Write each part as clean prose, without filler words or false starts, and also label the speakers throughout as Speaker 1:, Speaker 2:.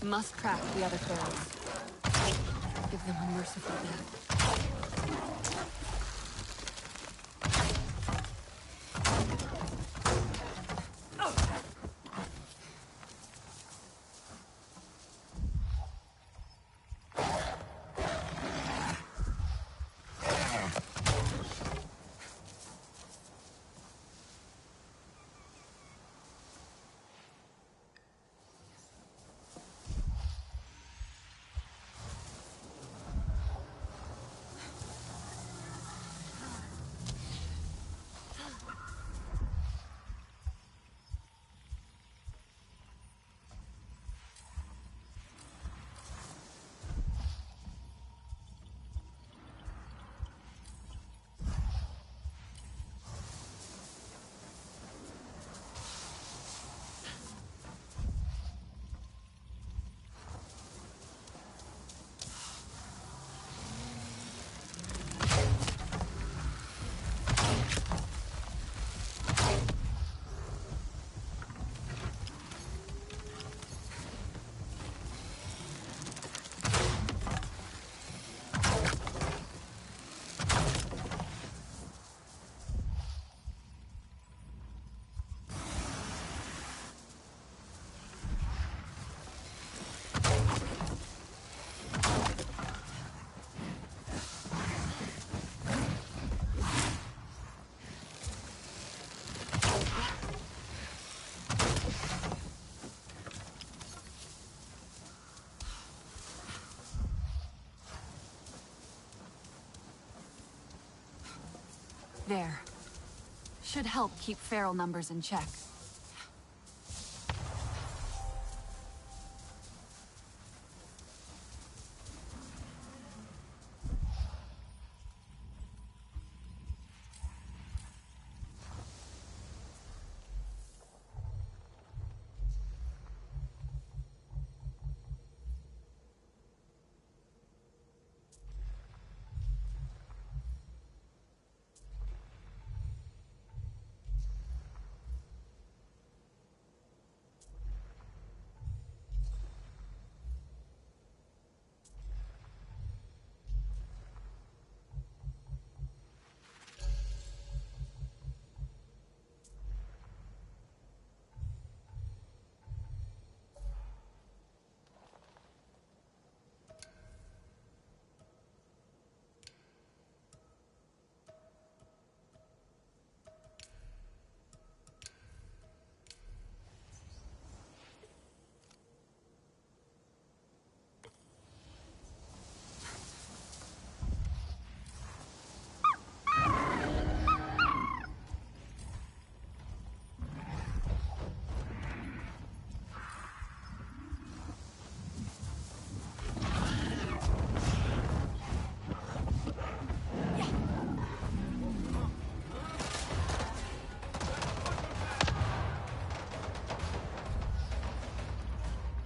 Speaker 1: Must track the other pharaohs. Give them a merciful death. There. Should help keep feral numbers in check.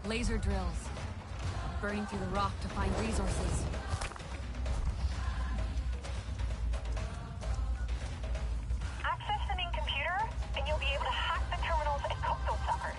Speaker 1: Laser drills. Burning through the rock to find resources.
Speaker 2: Access the main computer, and you'll be able to hack the terminals and cook those suckers.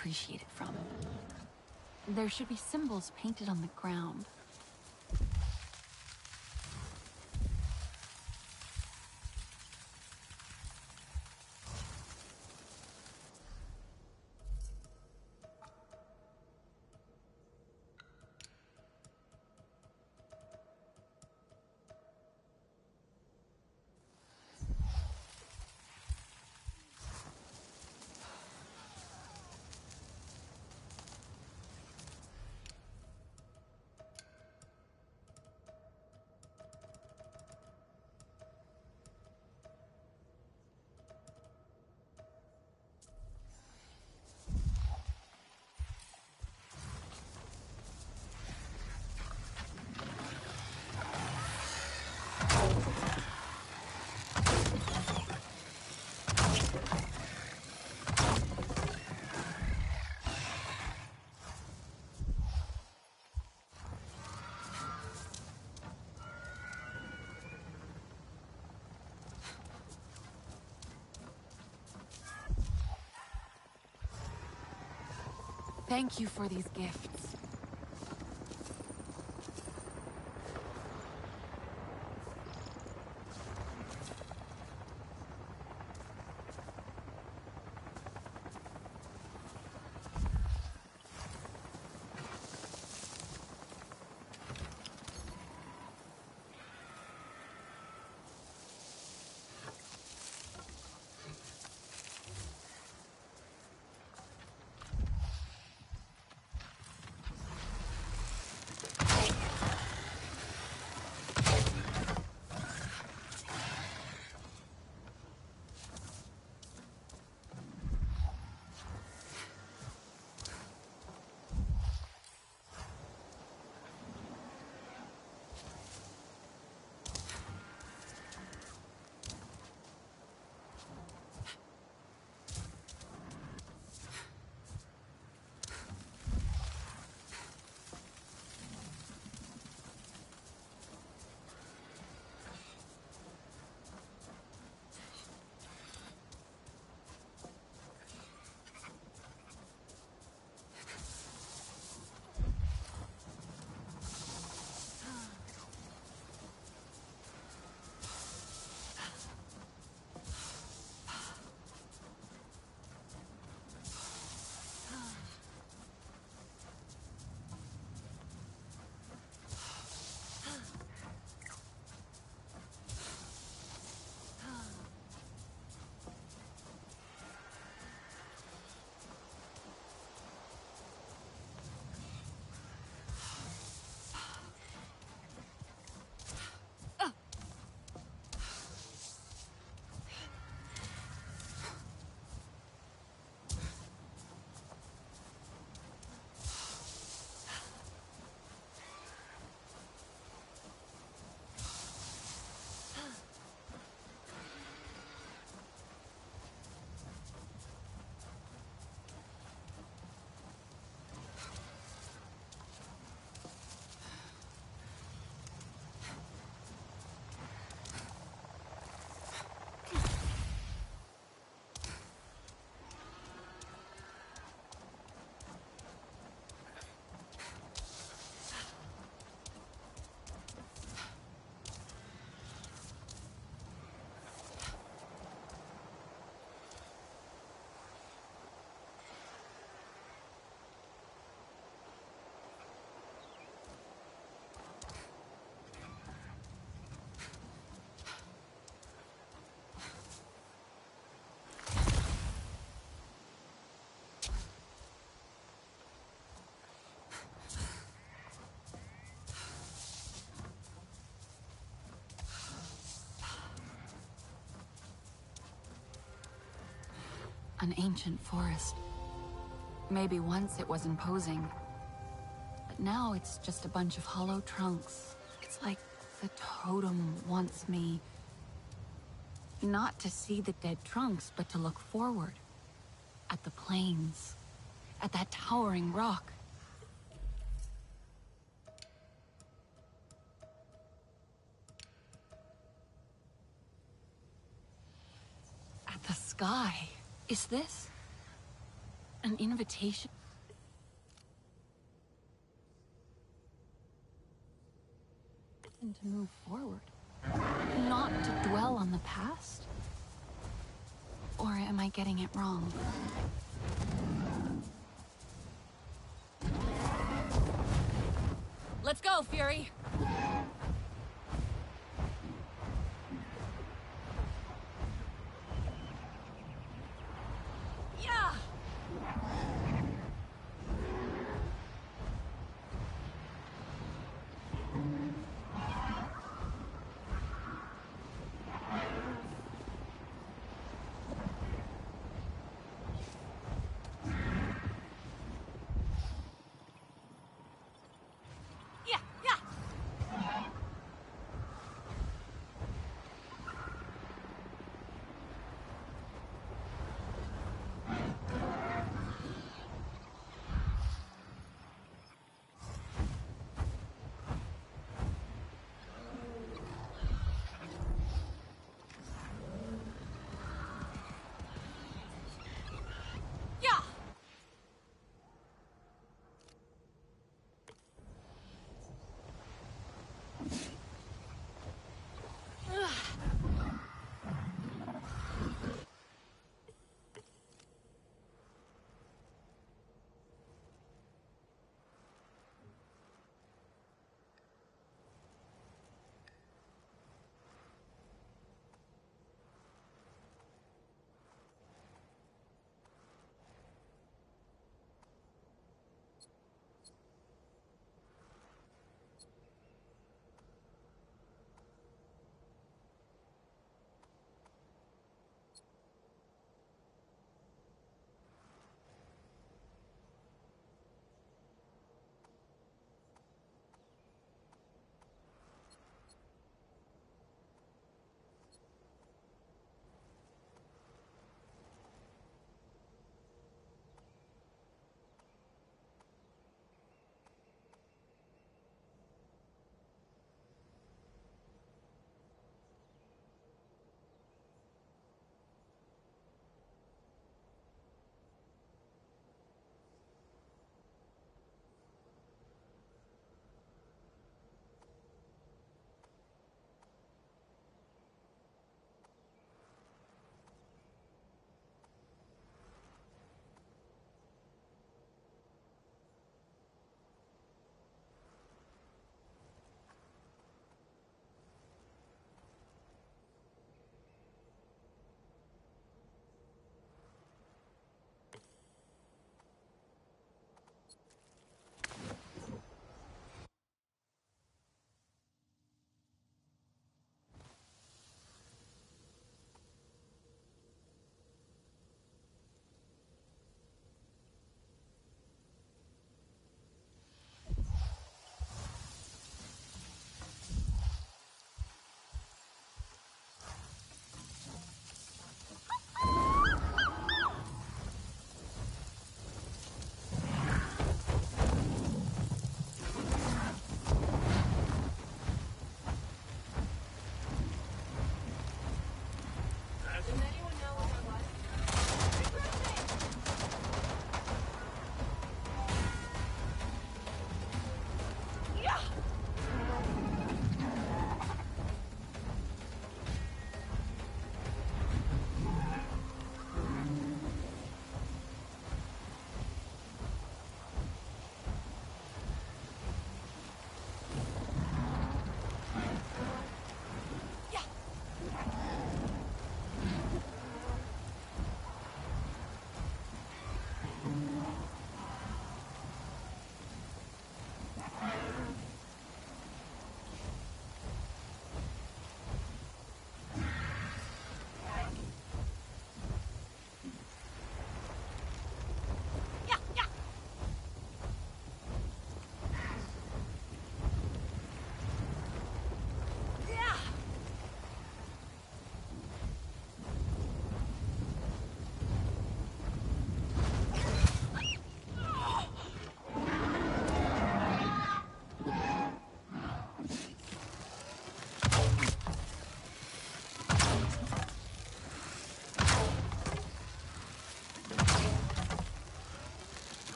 Speaker 1: appreciate it from. There should be symbols painted on the ground. Thank you for these gifts. An ancient forest. Maybe once it was imposing, but now it's just a bunch of hollow trunks. It's like the totem wants me not to see the dead trunks, but to look forward at the plains, at that towering rock. At the sky. Is this? An invitation to move forward, not to dwell on the past? Or am I getting it wrong? Let's go, Fury! Yeah! Yeah, yeah!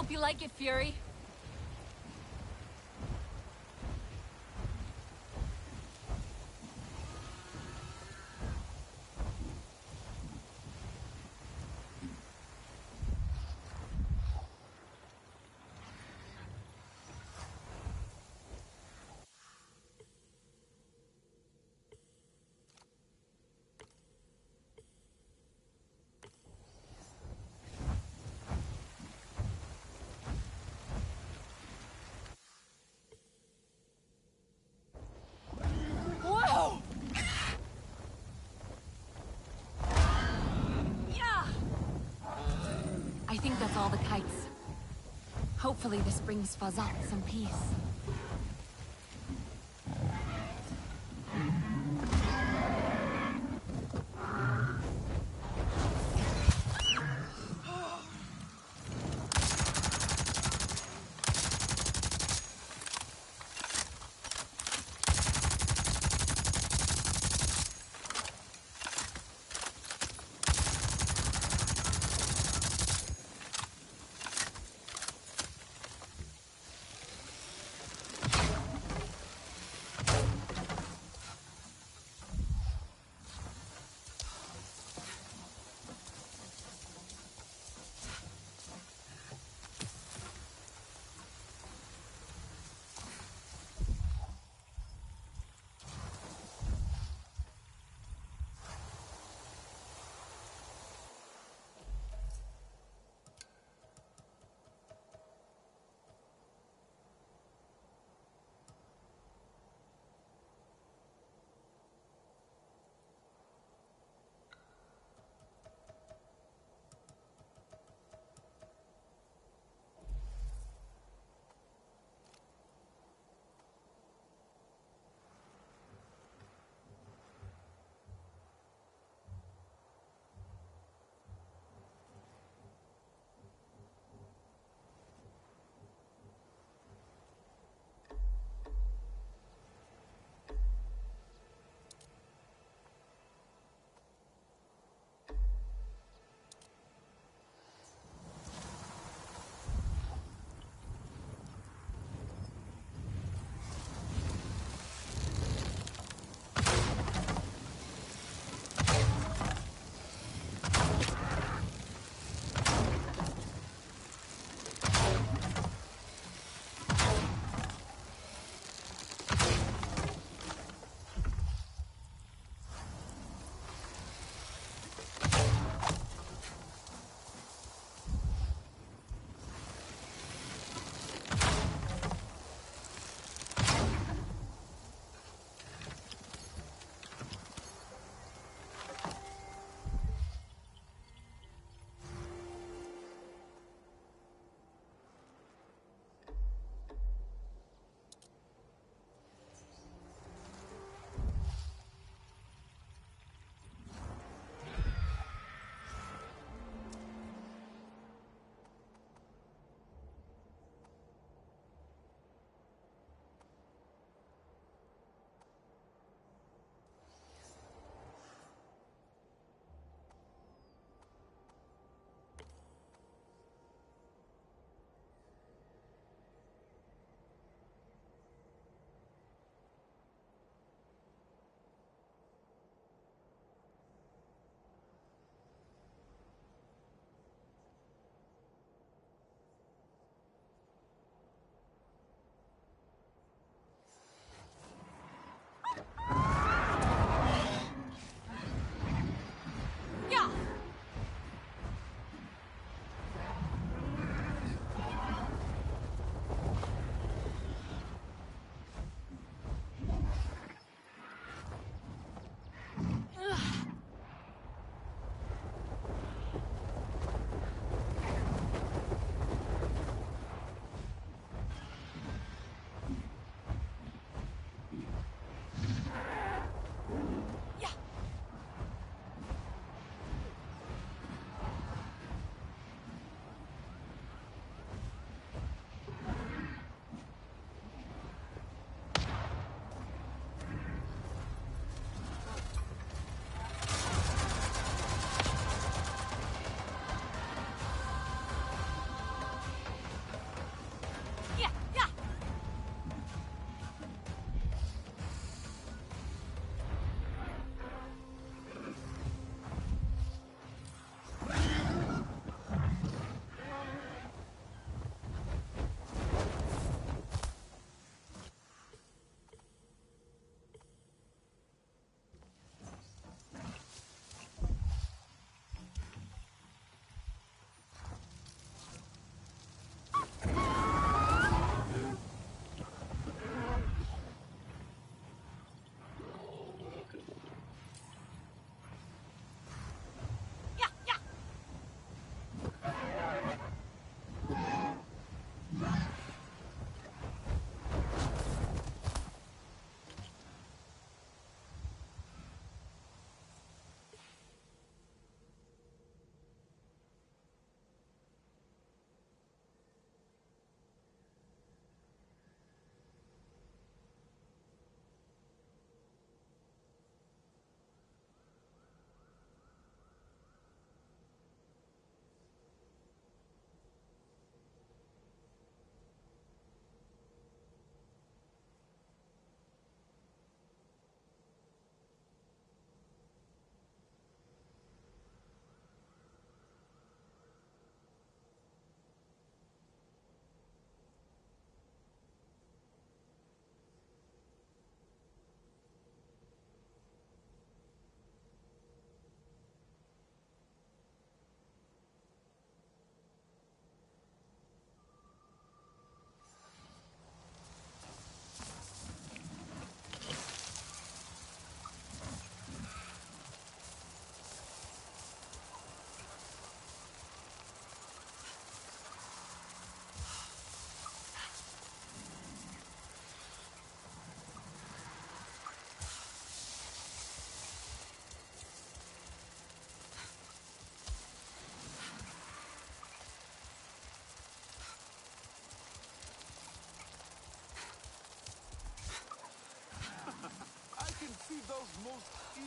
Speaker 1: Hope you like it, Fury. Whoa! Yeah! I think that's all the kites. Hopefully this brings Fazat some peace.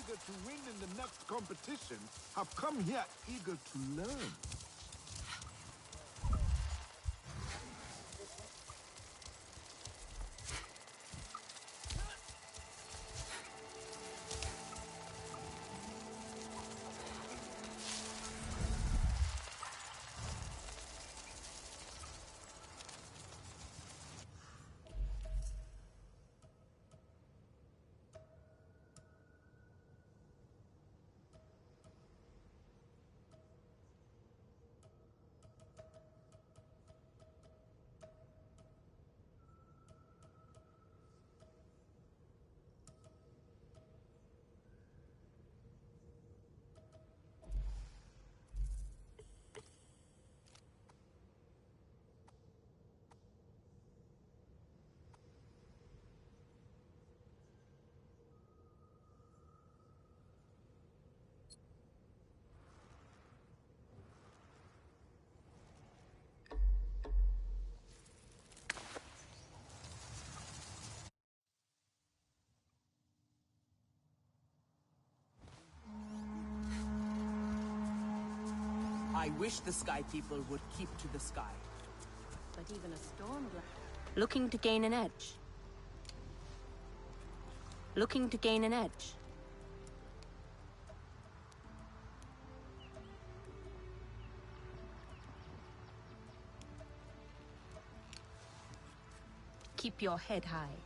Speaker 3: eager to win in the next competition have come here eager to learn.
Speaker 4: I wish the Sky People would keep to the sky.
Speaker 1: But even a storm...
Speaker 5: Looking to gain an edge. Looking to gain an edge. Keep your head high.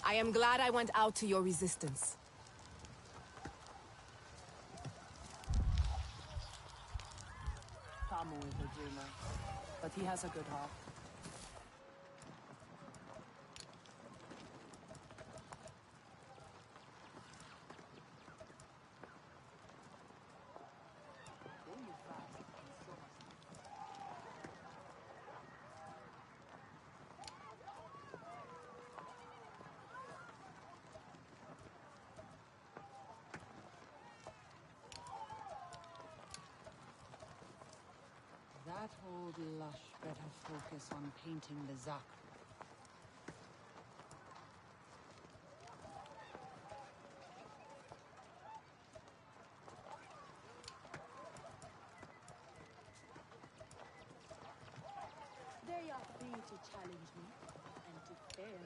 Speaker 4: I am glad I went out to your resistance. Tamu is a dreamer, but he has a good heart.
Speaker 6: That old lush better focus on painting the Zak.
Speaker 5: They are free to challenge me and to fail.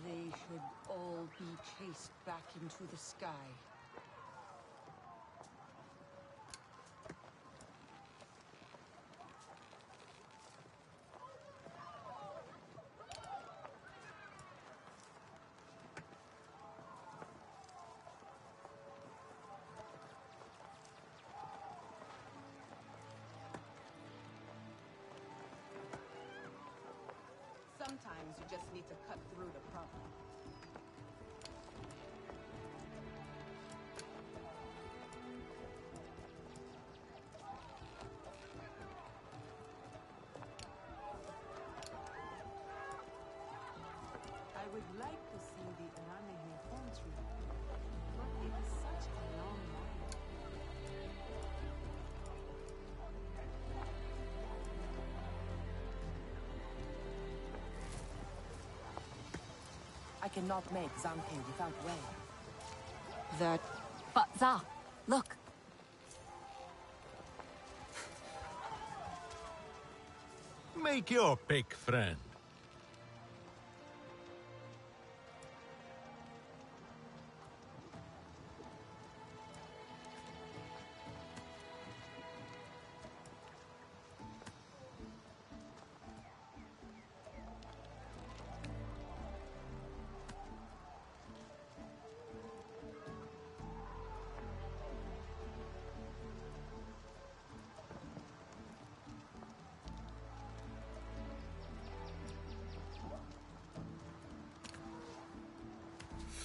Speaker 6: They should all be chased back into the sky.
Speaker 4: Sometimes you just need to cut through the problem. I would like to see the Anaheim country, but it is such a long line. I cannot make Zanke without Wei.
Speaker 6: That...
Speaker 1: But Za, look.
Speaker 7: Make your pick, friend.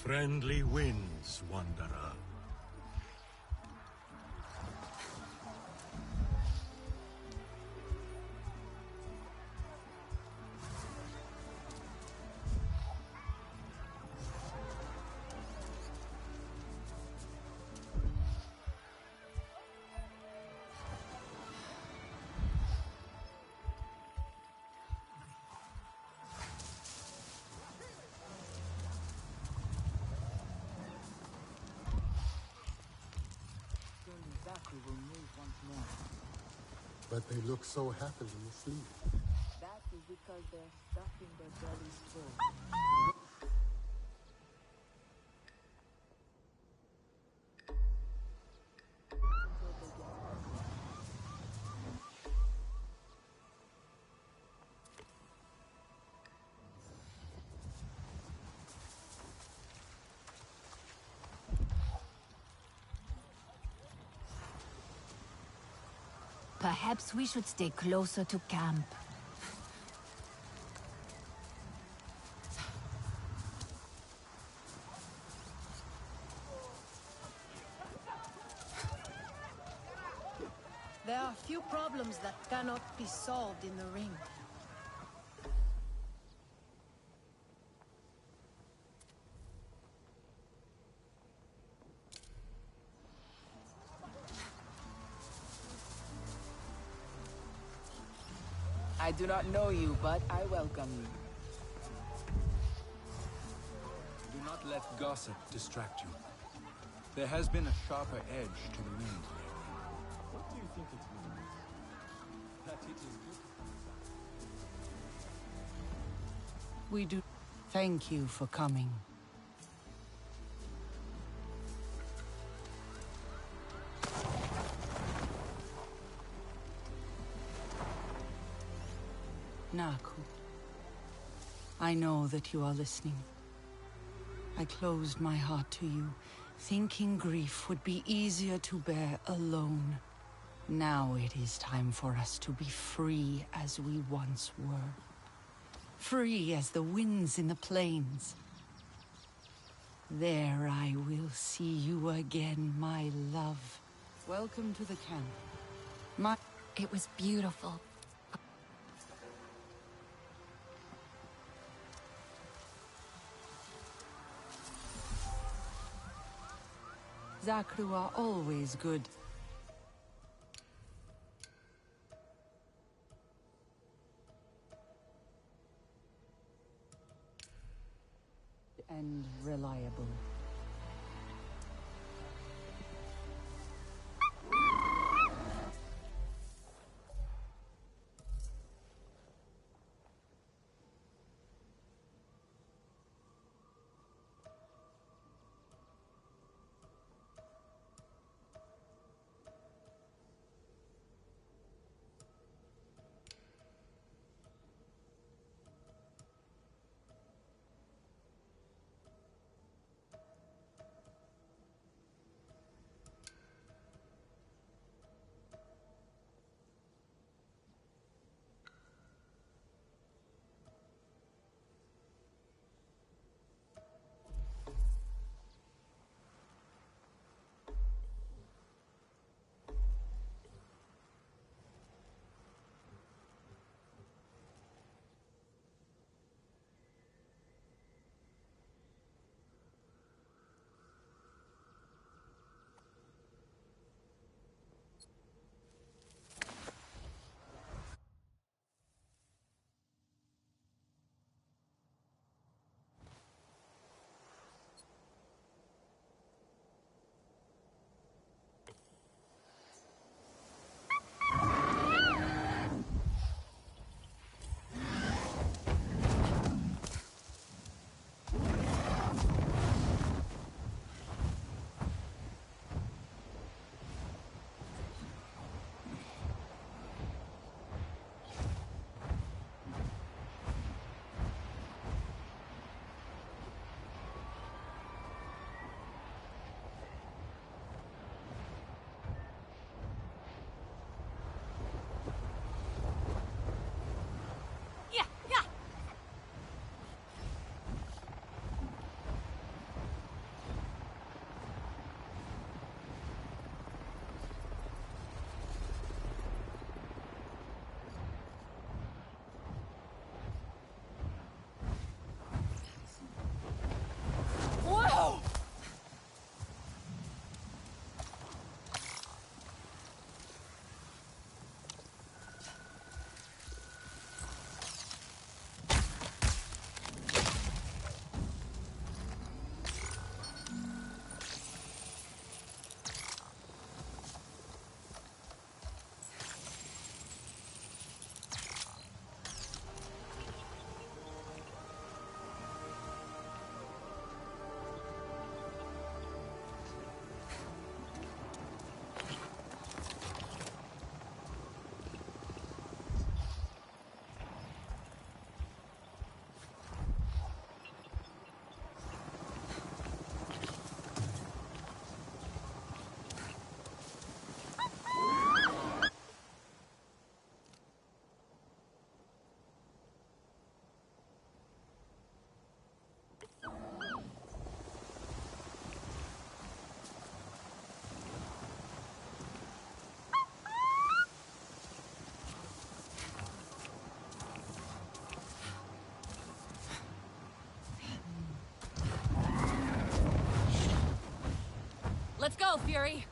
Speaker 7: Friendly winds, wanderer.
Speaker 6: Surely Zachary will move once more.
Speaker 8: But they look so happily asleep.
Speaker 6: That is because they're stuffing their bellies full. Until they get hungry.
Speaker 1: Perhaps we should stay closer to camp.
Speaker 9: There are few problems that cannot be solved in the ring.
Speaker 6: I do not know you, but I welcome you.
Speaker 10: Do not let gossip distract you. There has been a sharper edge to the wind lately.
Speaker 8: What do you think it means?
Speaker 10: That it is good.
Speaker 6: We do thank you for coming. Naku, I know that you are listening. I closed my heart to you, thinking grief would be easier to bear alone. Now it is time for us to be free as we once were. Free as the winds in the plains. There I will see you again, my love. Welcome to the camp.
Speaker 1: It was beautiful.
Speaker 6: Zakru are always good. And reliable.
Speaker 1: go, Fury!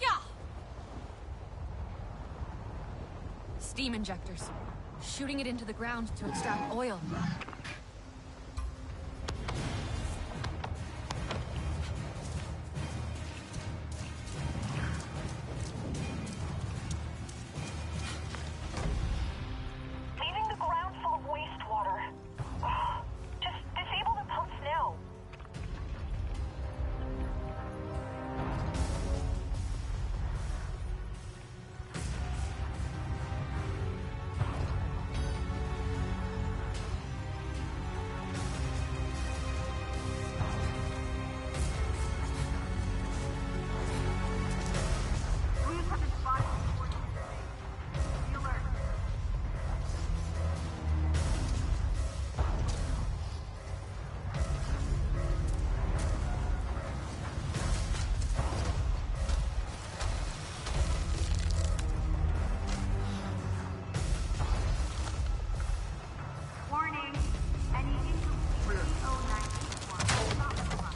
Speaker 1: Yeah! Steam injectors. Shooting it into the ground to extract oil.
Speaker 2: Leaving the ground full of wastewater. Just disable the pumps now. Police have been spotted before today. Be alert. Warning. Any incomplete 0981. Stop the clock.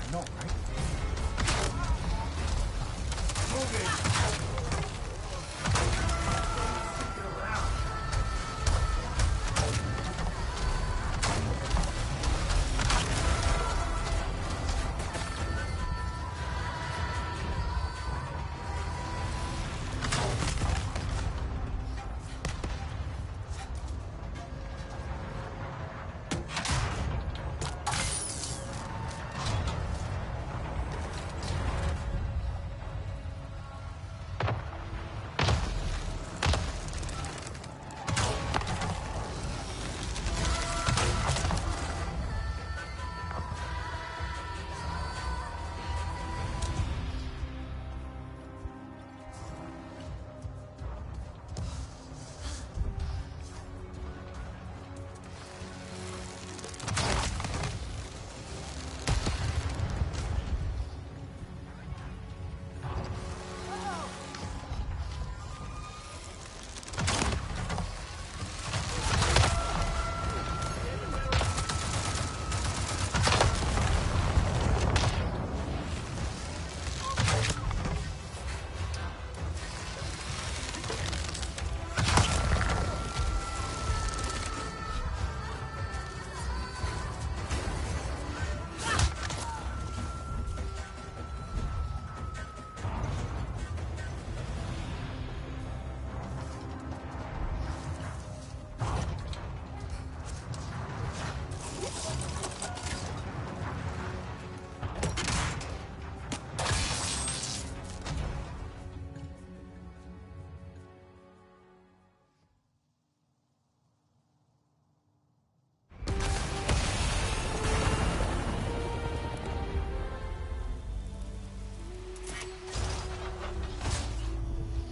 Speaker 3: No, right?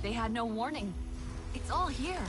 Speaker 1: They had no warning. It's all here.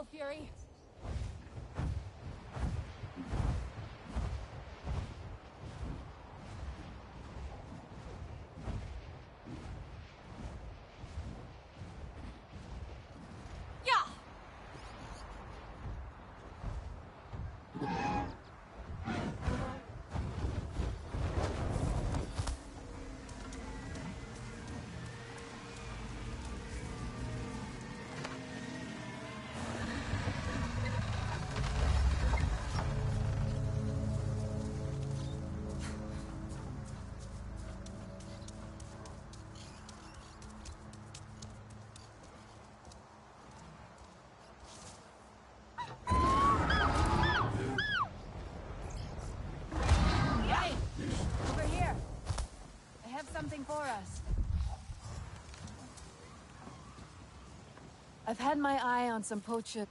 Speaker 1: well, Fury. Yeah. Hey, over here. I have something for us. I've had my eye on some poacher.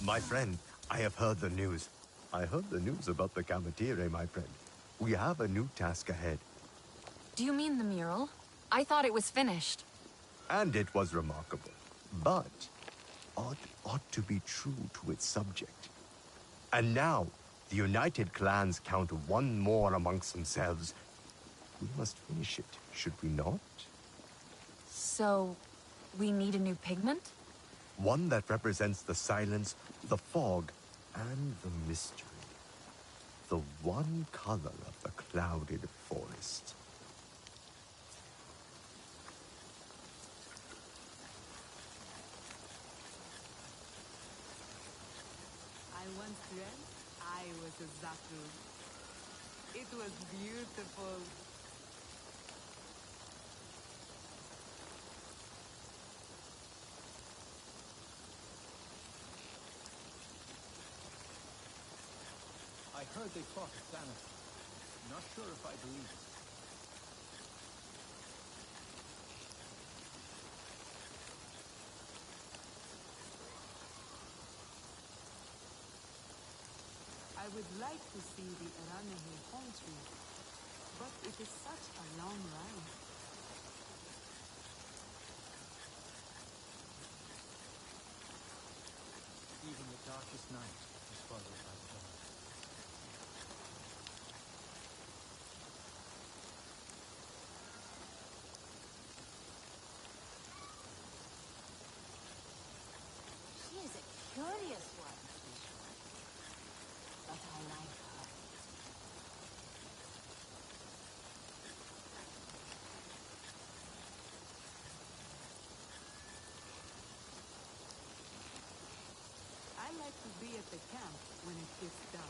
Speaker 11: My friend, I have heard the news. I heard the news about the Camatire, my friend. We have a new task ahead.
Speaker 1: Do you mean the mural? I thought it was finished.
Speaker 11: And it was remarkable. But ought to be true to its subject. And now, the united clans count one more amongst themselves. We must finish it, should we not?
Speaker 1: So, we need a new pigment?
Speaker 11: One that represents the silence, the fog, and the mystery. The one color of the clouded forest.
Speaker 4: I once dreamt I was a Zaku. It was beautiful.
Speaker 10: I heard they fought at Thanos. Not sure if I believe it.
Speaker 4: I would like to see the Aramehe home tree, but it is such a long ride.
Speaker 10: Even the darkest night is followed by dawn.
Speaker 5: She is a curious one, to be sure. But I like her.
Speaker 4: I like to be at the camp when it gets dark.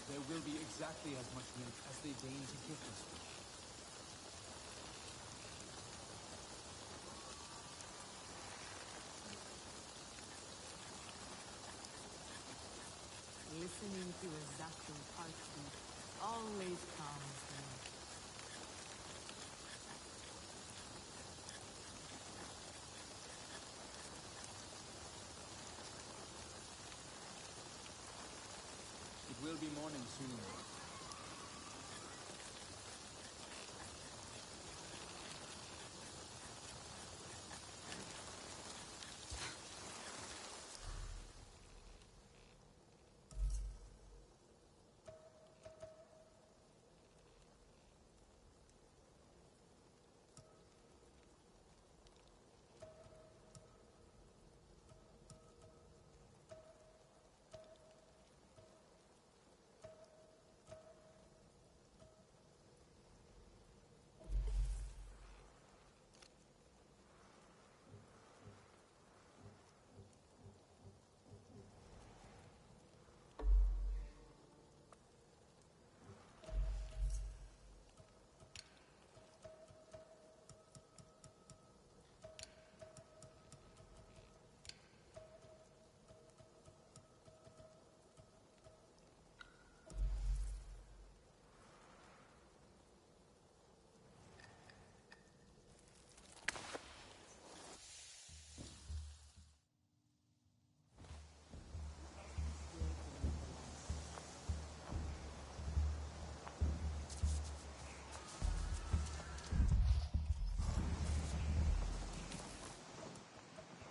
Speaker 10: There will be exactly as much milk as they deign to give this fish.
Speaker 4: Listening to a Zaku heartbeat always calms me.
Speaker 10: It will be morning soon.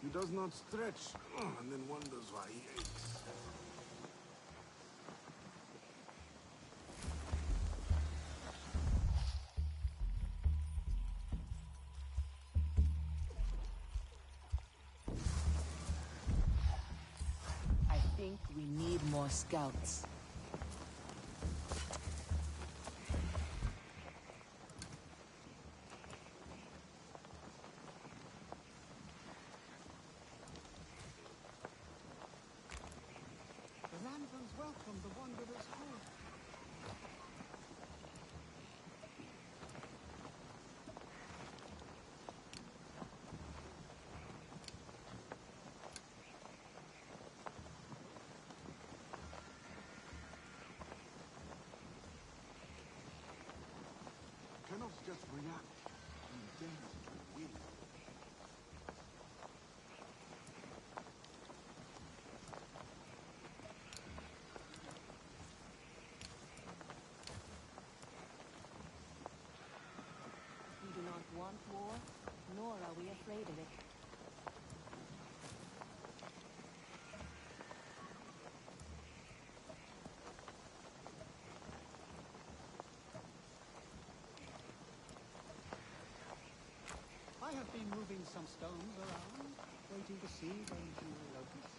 Speaker 3: He does not stretch, and then wonders why he aches.
Speaker 6: I think we need more scouts.
Speaker 3: The lanterns welcome the wanderers home. dent to win.
Speaker 5: We do not want war, nor are we afraid of it.
Speaker 12: I have been moving some stones around, waiting to see when you will notice.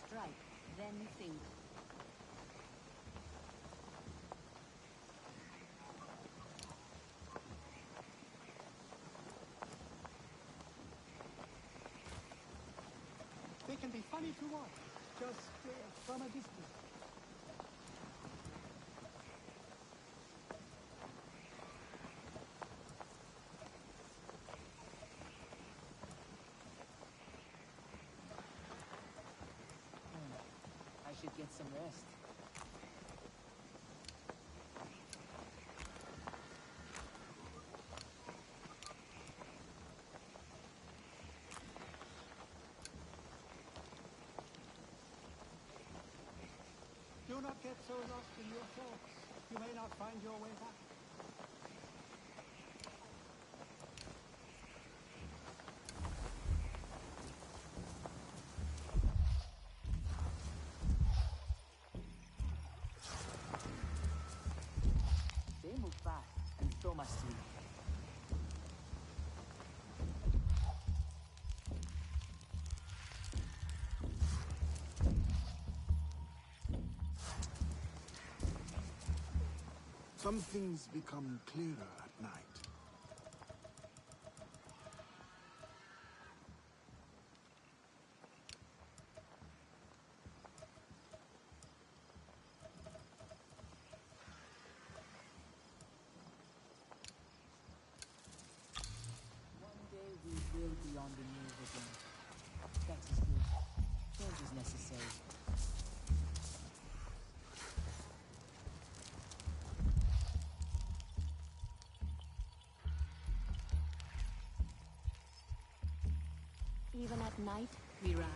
Speaker 5: Strike, then think.
Speaker 12: They can be funny to watch, just from a distance.
Speaker 13: I should get some rest.
Speaker 12: Do not get so lost in your thoughts. You may not find your way back.
Speaker 13: They move fast and so much sleep.
Speaker 3: Some things become clearer at night.
Speaker 13: One day we will be on the move again. That is good. Change is necessary.
Speaker 5: Even at night, we ride.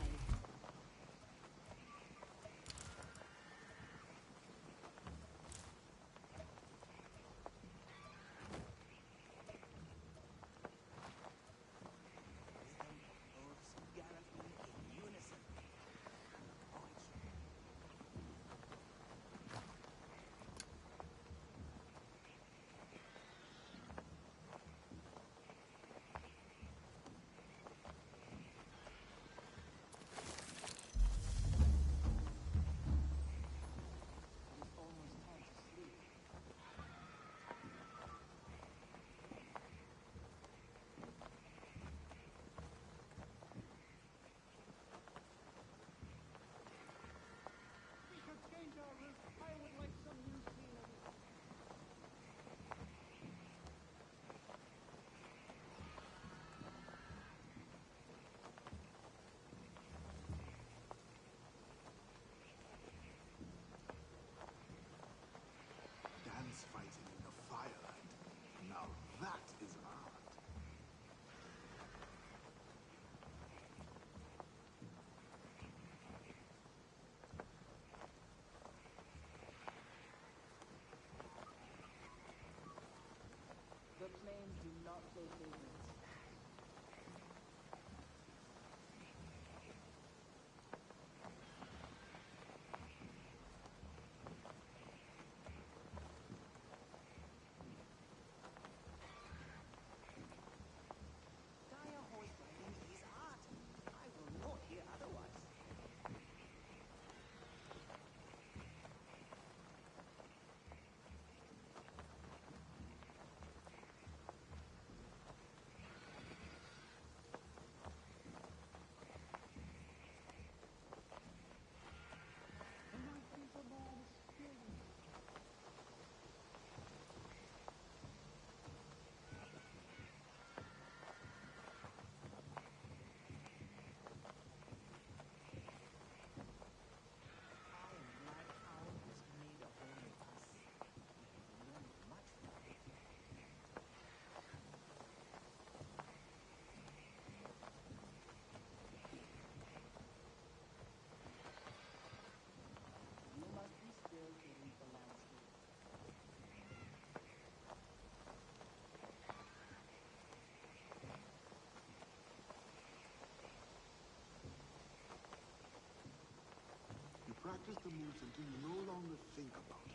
Speaker 3: practice the moves until you no longer think about them.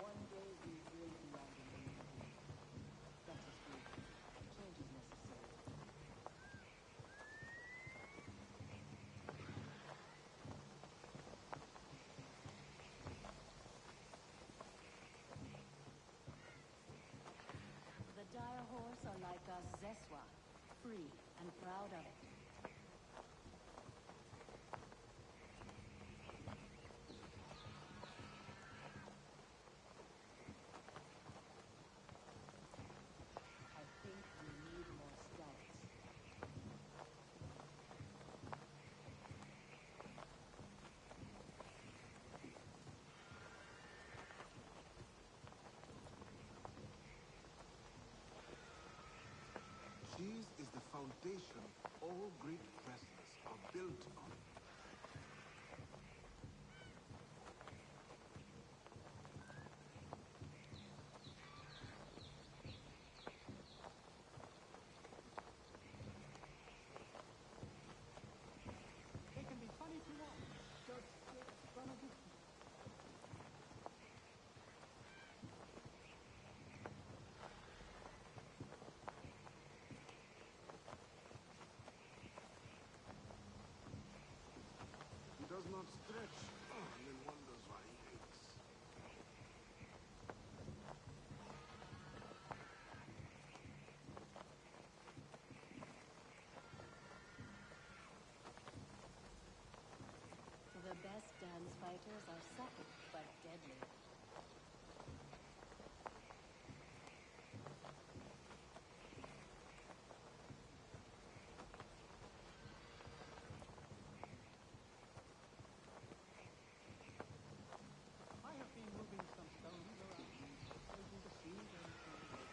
Speaker 13: One day we will be on the move again. That is good. Change is necessary.
Speaker 5: The dire horse are like us Zeswa, free and proud of it.
Speaker 13: I think we need more scouts.
Speaker 3: Cheese is the foundation all great wrestlers are built on.
Speaker 12: They can be funny to watch, just contradictory.
Speaker 3: He does not stretch, and then wonders why he aches.
Speaker 5: The best dance fighters are subtle but deadly.
Speaker 12: I have been moving some stones around, waiting to see them turn over.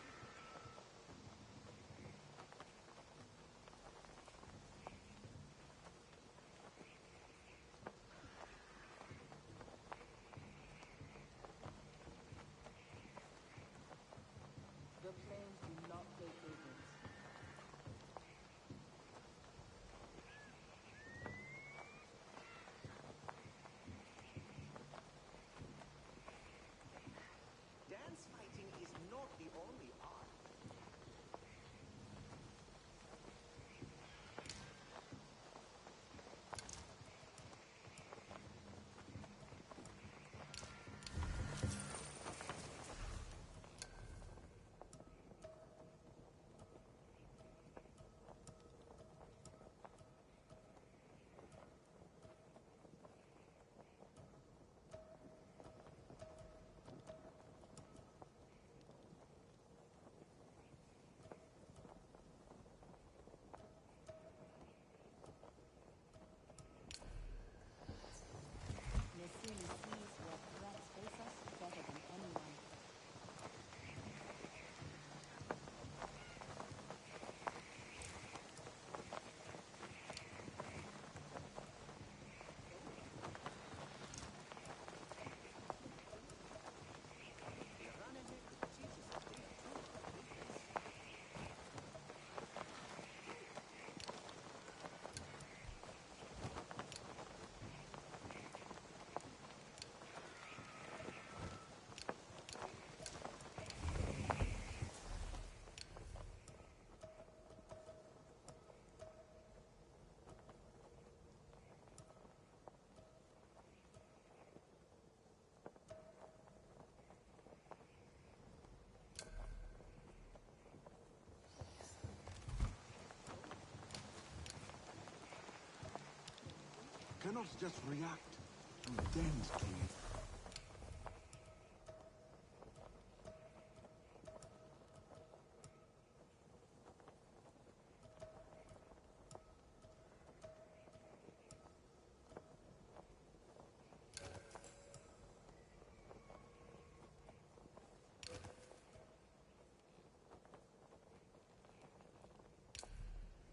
Speaker 13: The plains do not play favorites.
Speaker 14: Dance fighting is not the only art.
Speaker 5: Nesili sees what threats face us better than anyone.
Speaker 14: A run ahead with cheese is a big tool for defense.
Speaker 3: Cannot just react, you dance to it.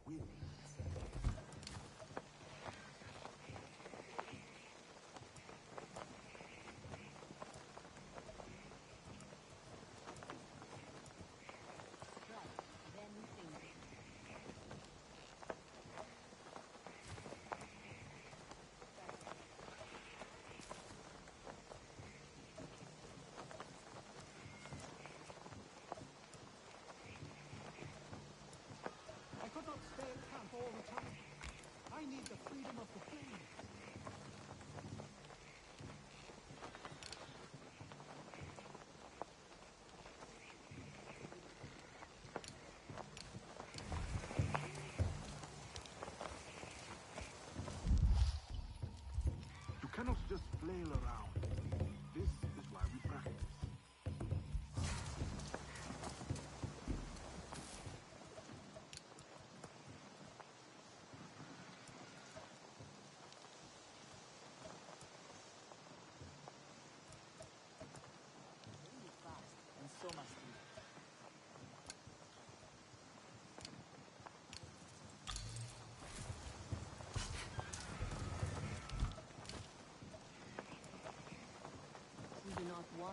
Speaker 3: Win.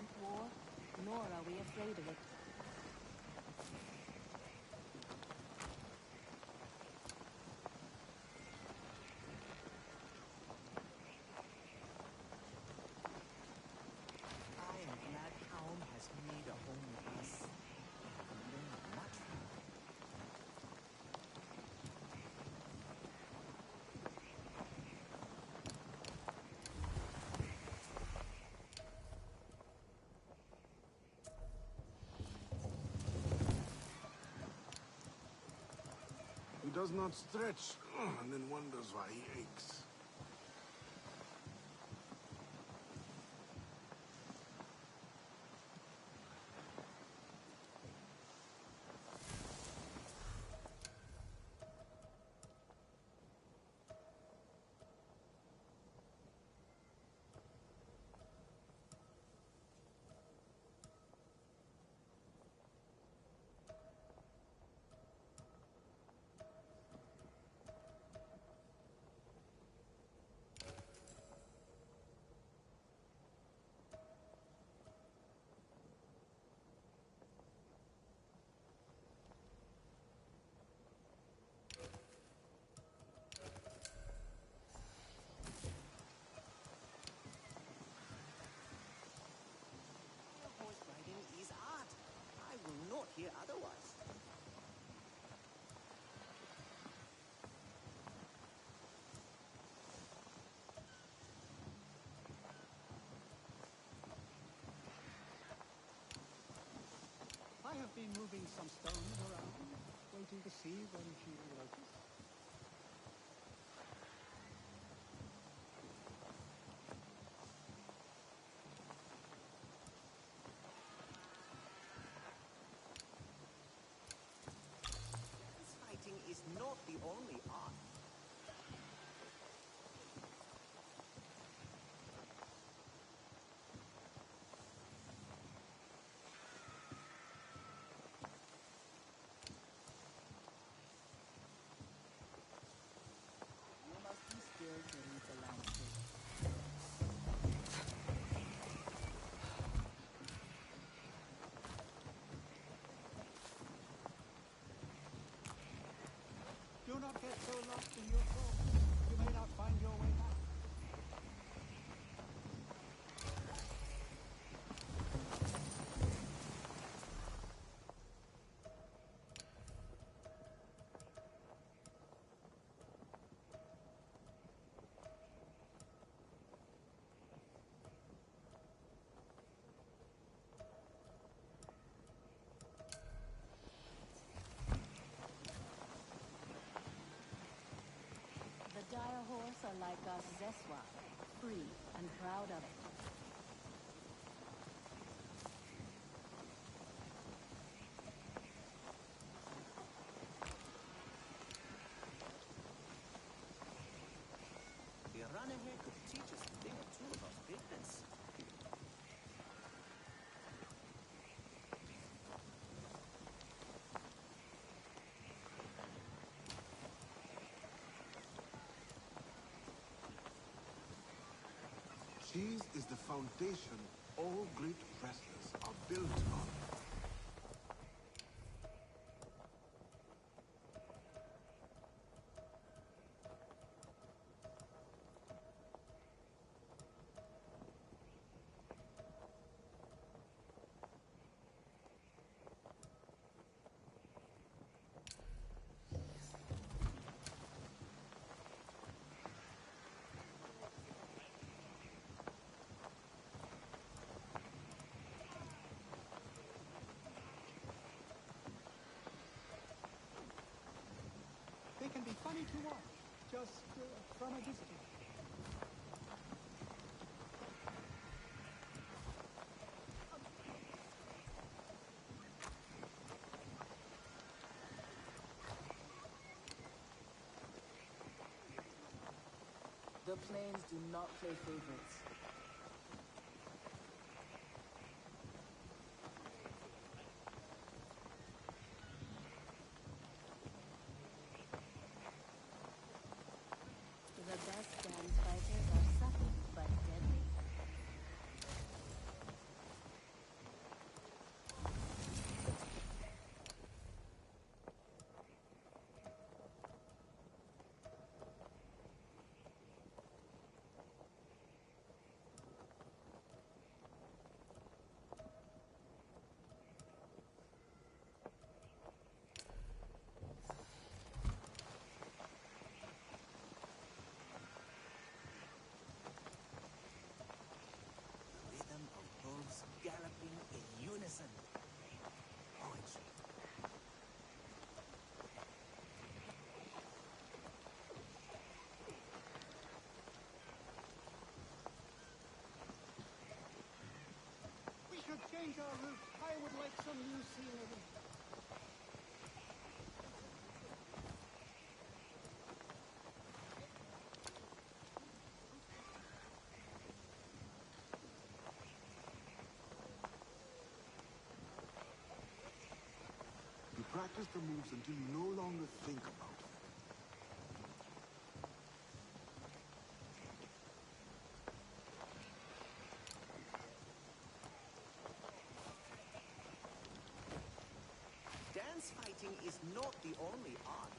Speaker 5: want war, nor are we afraid of it.
Speaker 14: I am glad Kaum has made a home with us. We learned much from her.
Speaker 3: He does not stretch, and then wonders why he aches.
Speaker 14: Horse riding is art. I will not hear otherwise.
Speaker 12: I have been moving some stones around, waiting to see when she will notice.
Speaker 14: This fighting is not the only art.
Speaker 13: You must be still to read the landscape.
Speaker 12: Do not get so lost in your thoughts. You may not find your way back.
Speaker 5: The dire horse are like us Zeswa, free and proud of it.
Speaker 14: The Ranahe could teach us a thing or two about business.
Speaker 3: Cheese is the foundation all great wrestlers are built on.
Speaker 12: They can be funny to watch, just from a distance.
Speaker 13: The plains do not play favorites.
Speaker 5: The best dance fighters are subtle but deadly.
Speaker 12: change our route. I would like some new scenery.
Speaker 3: You practice the moves until you no longer think about them.
Speaker 14: Dance fighting is not the only art.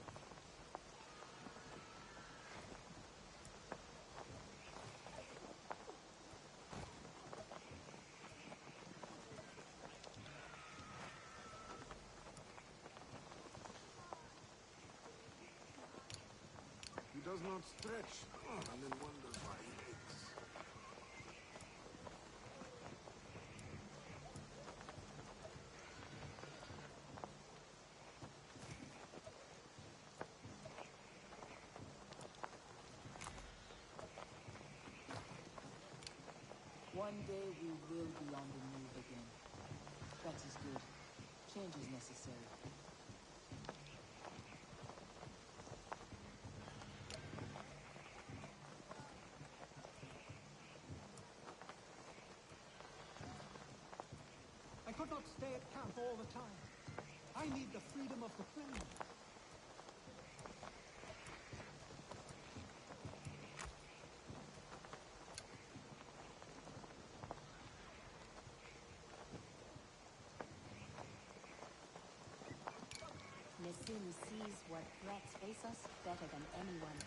Speaker 3: He does not stretch, and then wonders why he aches.
Speaker 13: One day we will be on the move again. That is good. Change is necessary.
Speaker 12: I could not stay at camp all the time. I need the freedom of the plain.
Speaker 5: Nessim sees what threats face us better than anyone.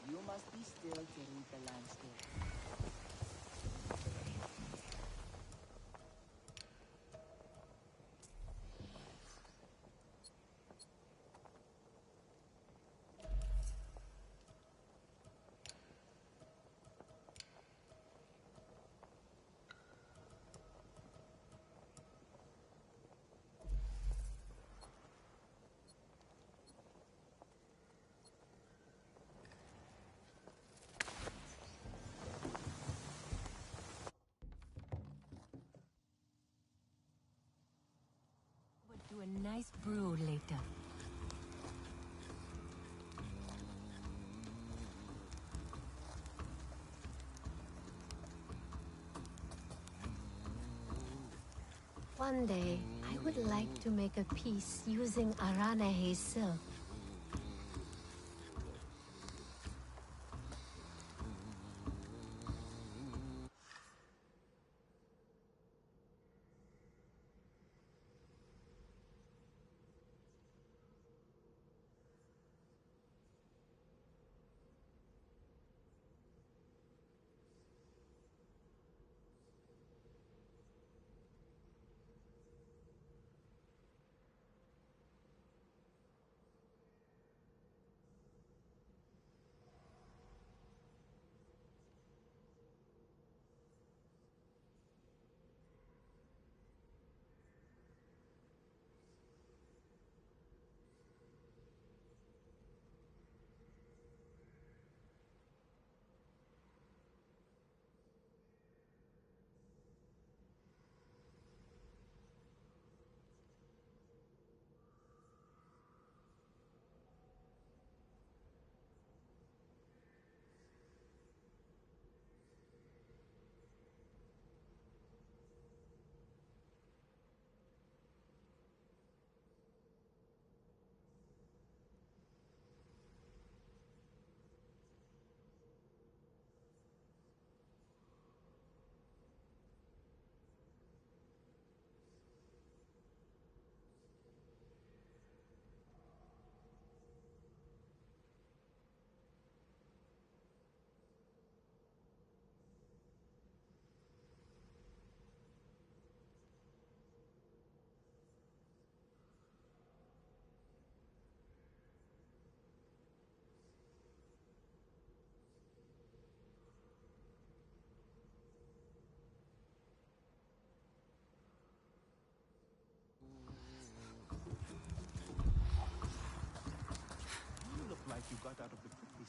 Speaker 13: You must be still to read the landscape.
Speaker 5: Do a nice brew later. One day, I would like to make a piece using Aranahe silk.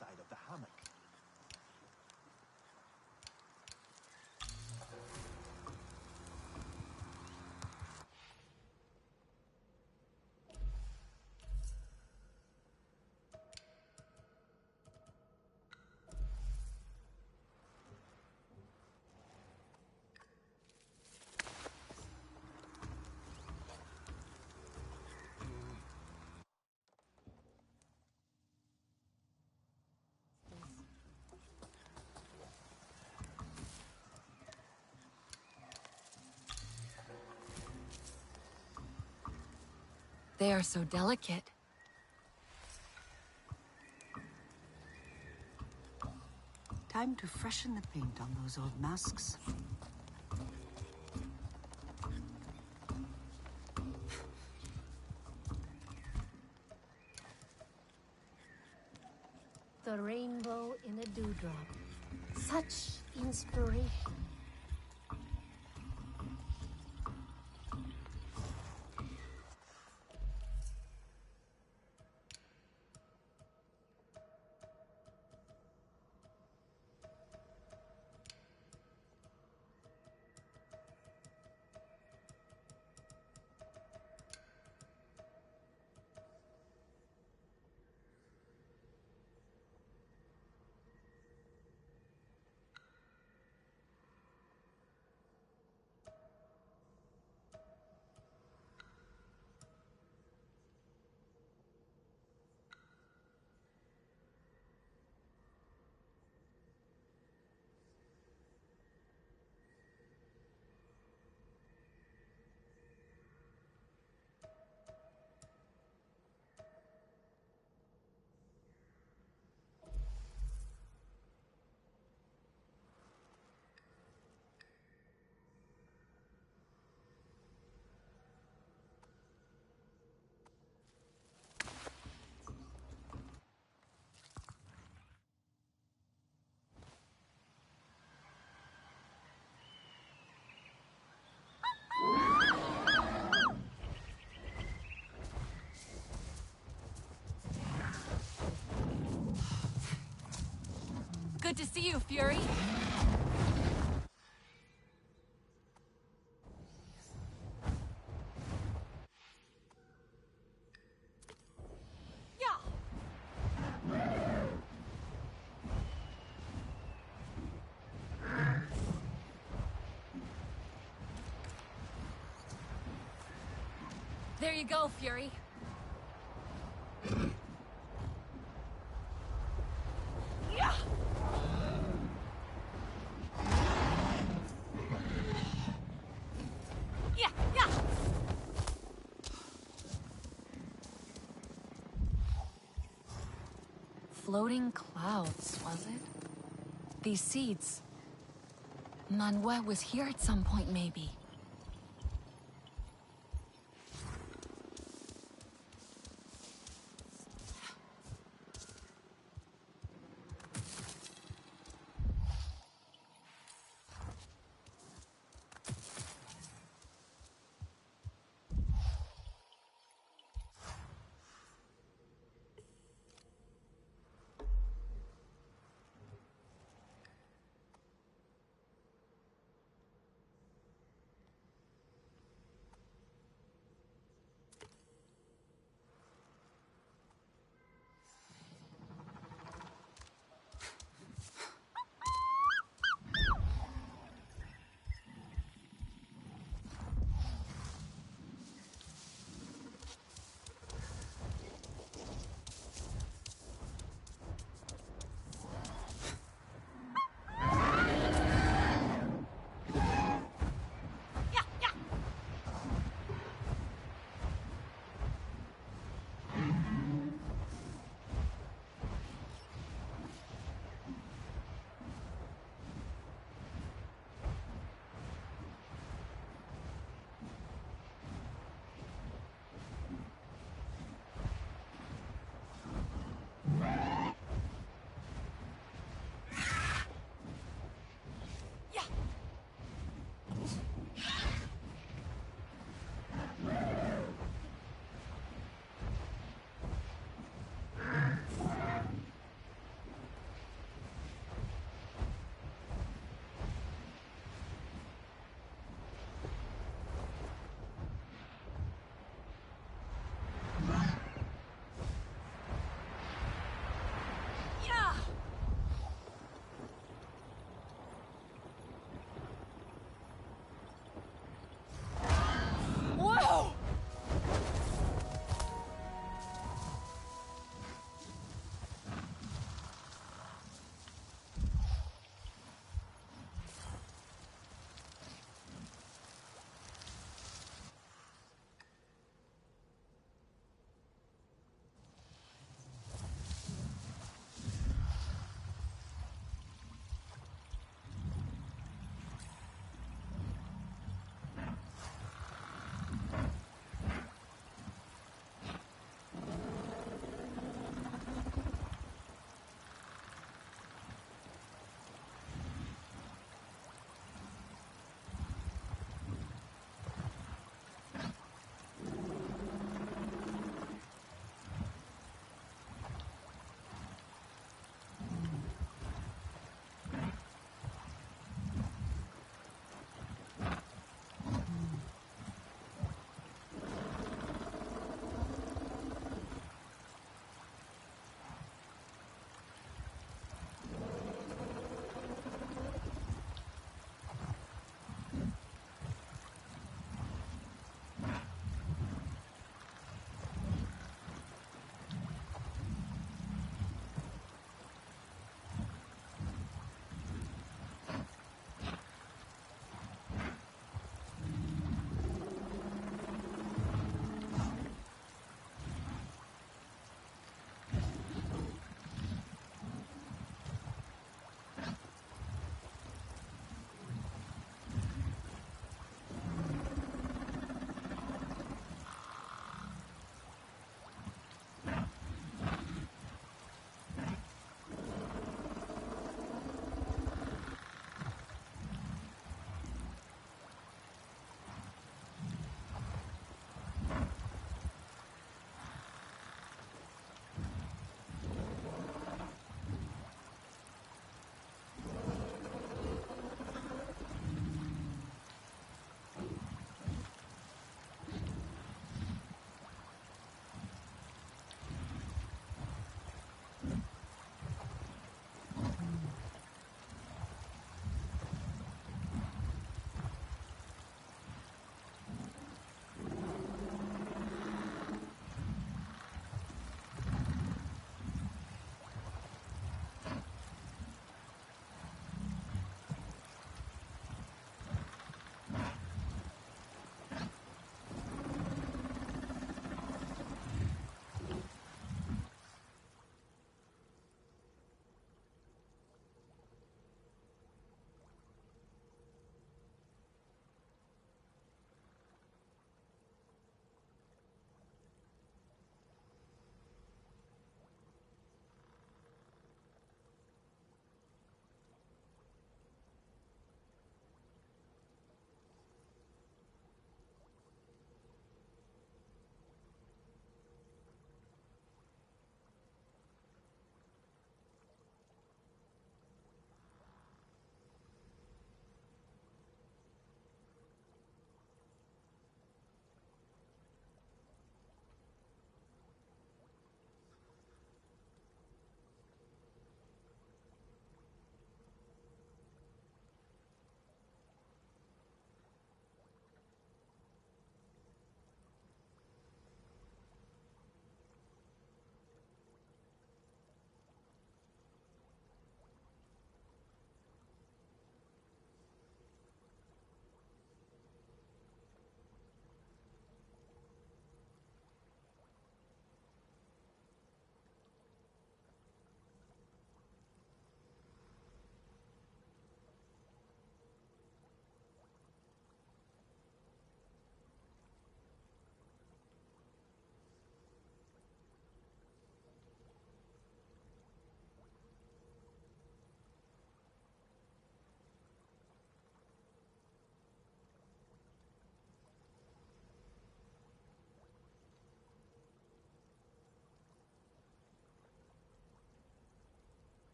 Speaker 15: side of the hammock.
Speaker 1: They are so delicate.
Speaker 6: Time to freshen the paint on those old masks.
Speaker 9: The rainbow in a dewdrop. Such inspiration.
Speaker 1: Good to see you, Fury. There you go, Fury. Yeah! Yeah, yeah! Floating clouds, was it? These seeds. Manuel was here at some point, maybe.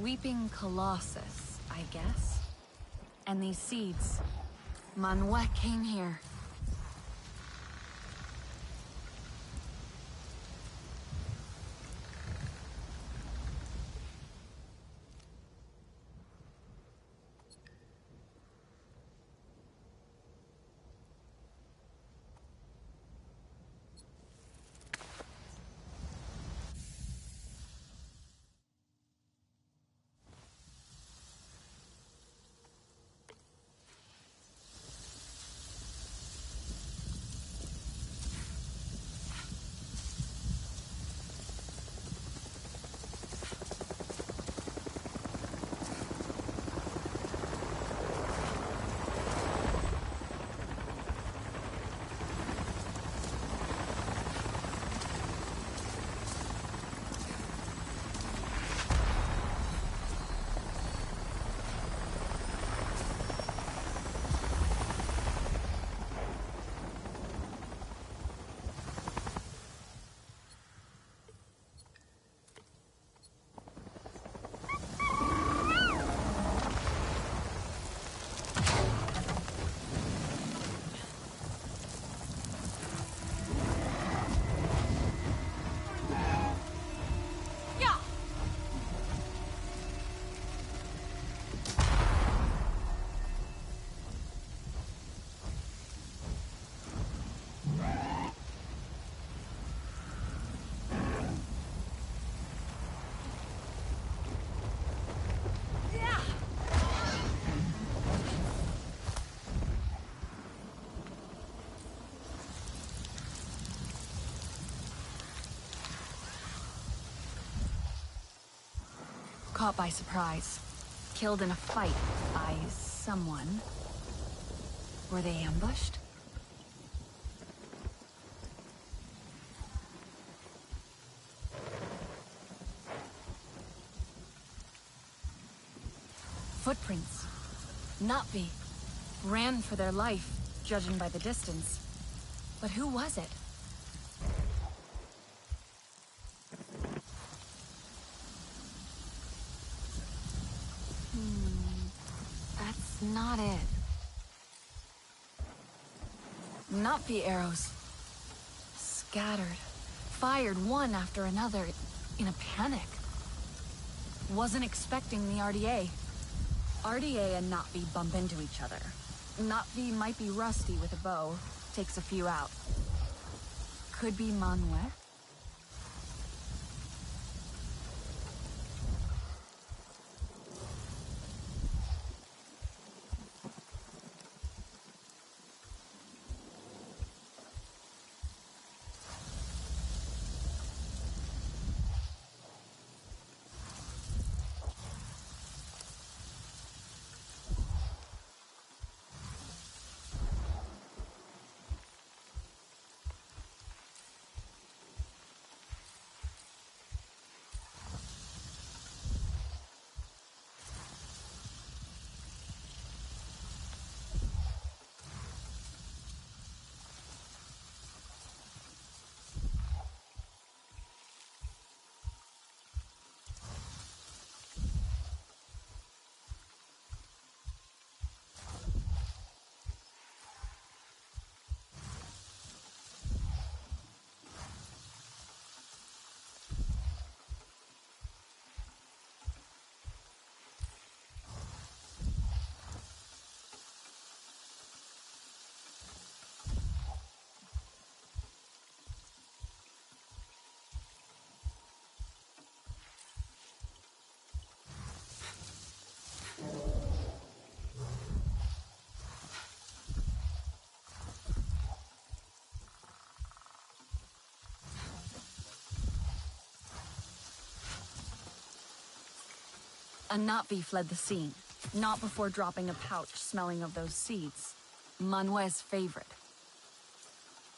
Speaker 1: Weeping Colossus, I guess. And these seeds. Manuel came here. Caught by surprise. Killed in a fight by someone. Were they ambushed? Footprints. Na'vi. Ran for their life, judging by the distance. But who was it? That's not it. Na'vi arrows. Scattered. Fired one after another in a panic. Wasn't expecting the RDA. RDA and Na'vi bump into each other. Na'vi might be rusty with a bow. Takes a few out. Could be Manuel. A Na'vi fled the scene, not before dropping a pouch smelling of those seeds. Manuel's favorite.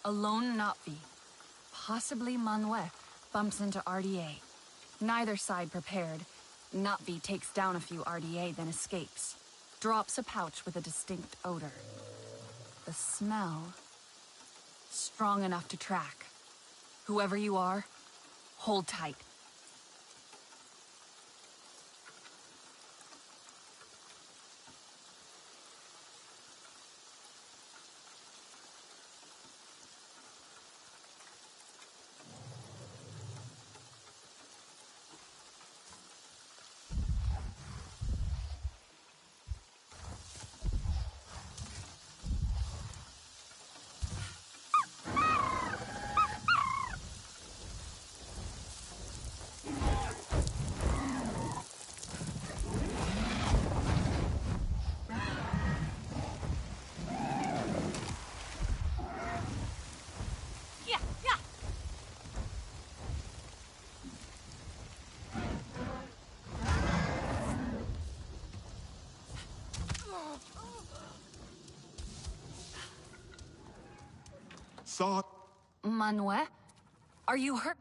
Speaker 1: A lone Na'vi, possibly Manuel, bumps into RDA. Neither side prepared. Na'vi takes down a few RDA, then escapes. Drops a pouch with a distinct odor. The smell... strong enough to track. Whoever you are, hold tight.
Speaker 3: Saw.
Speaker 1: Manuel? Are you hurt?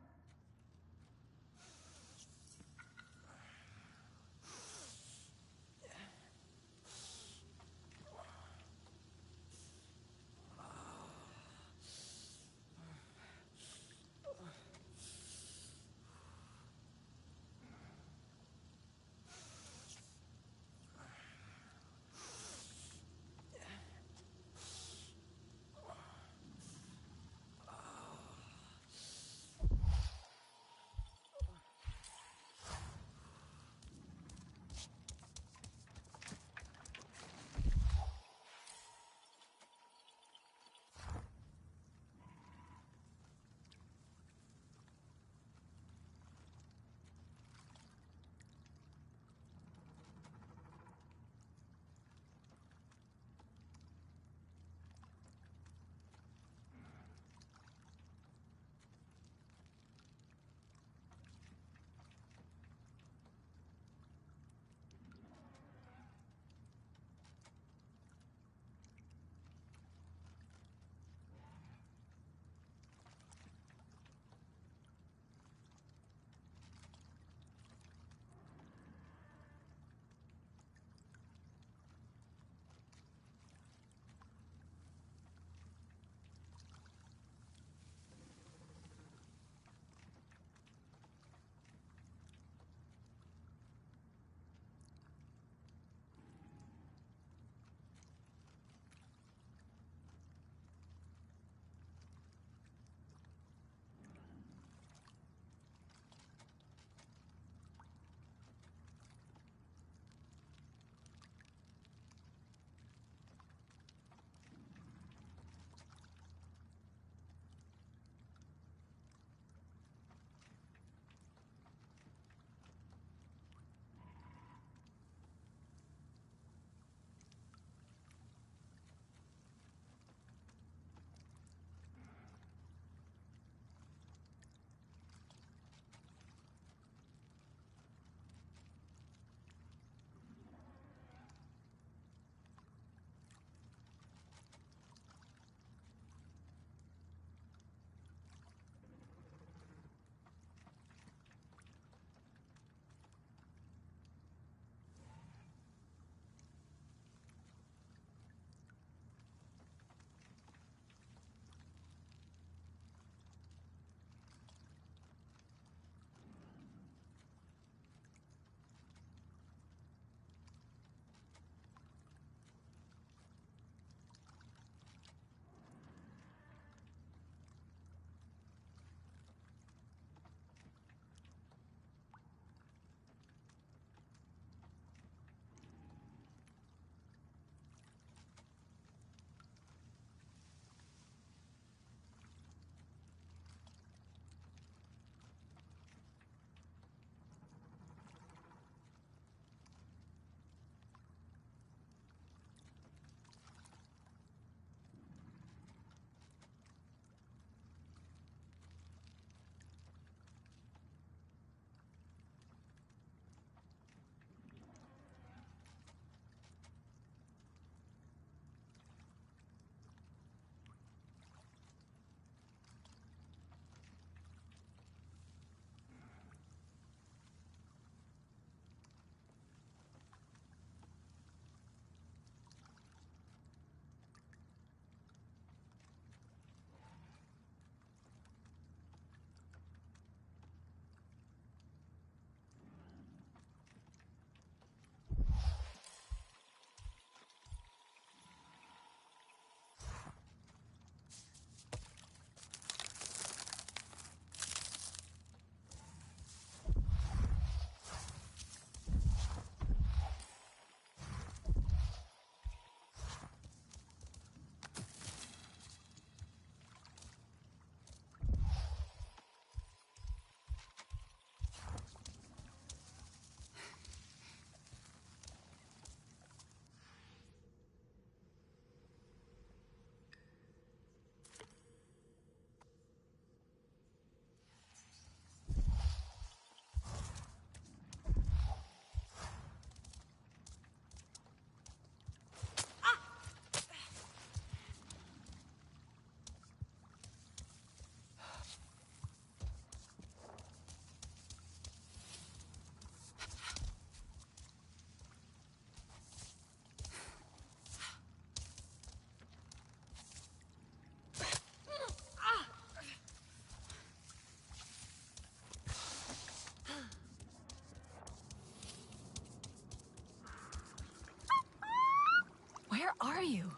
Speaker 1: Where are you?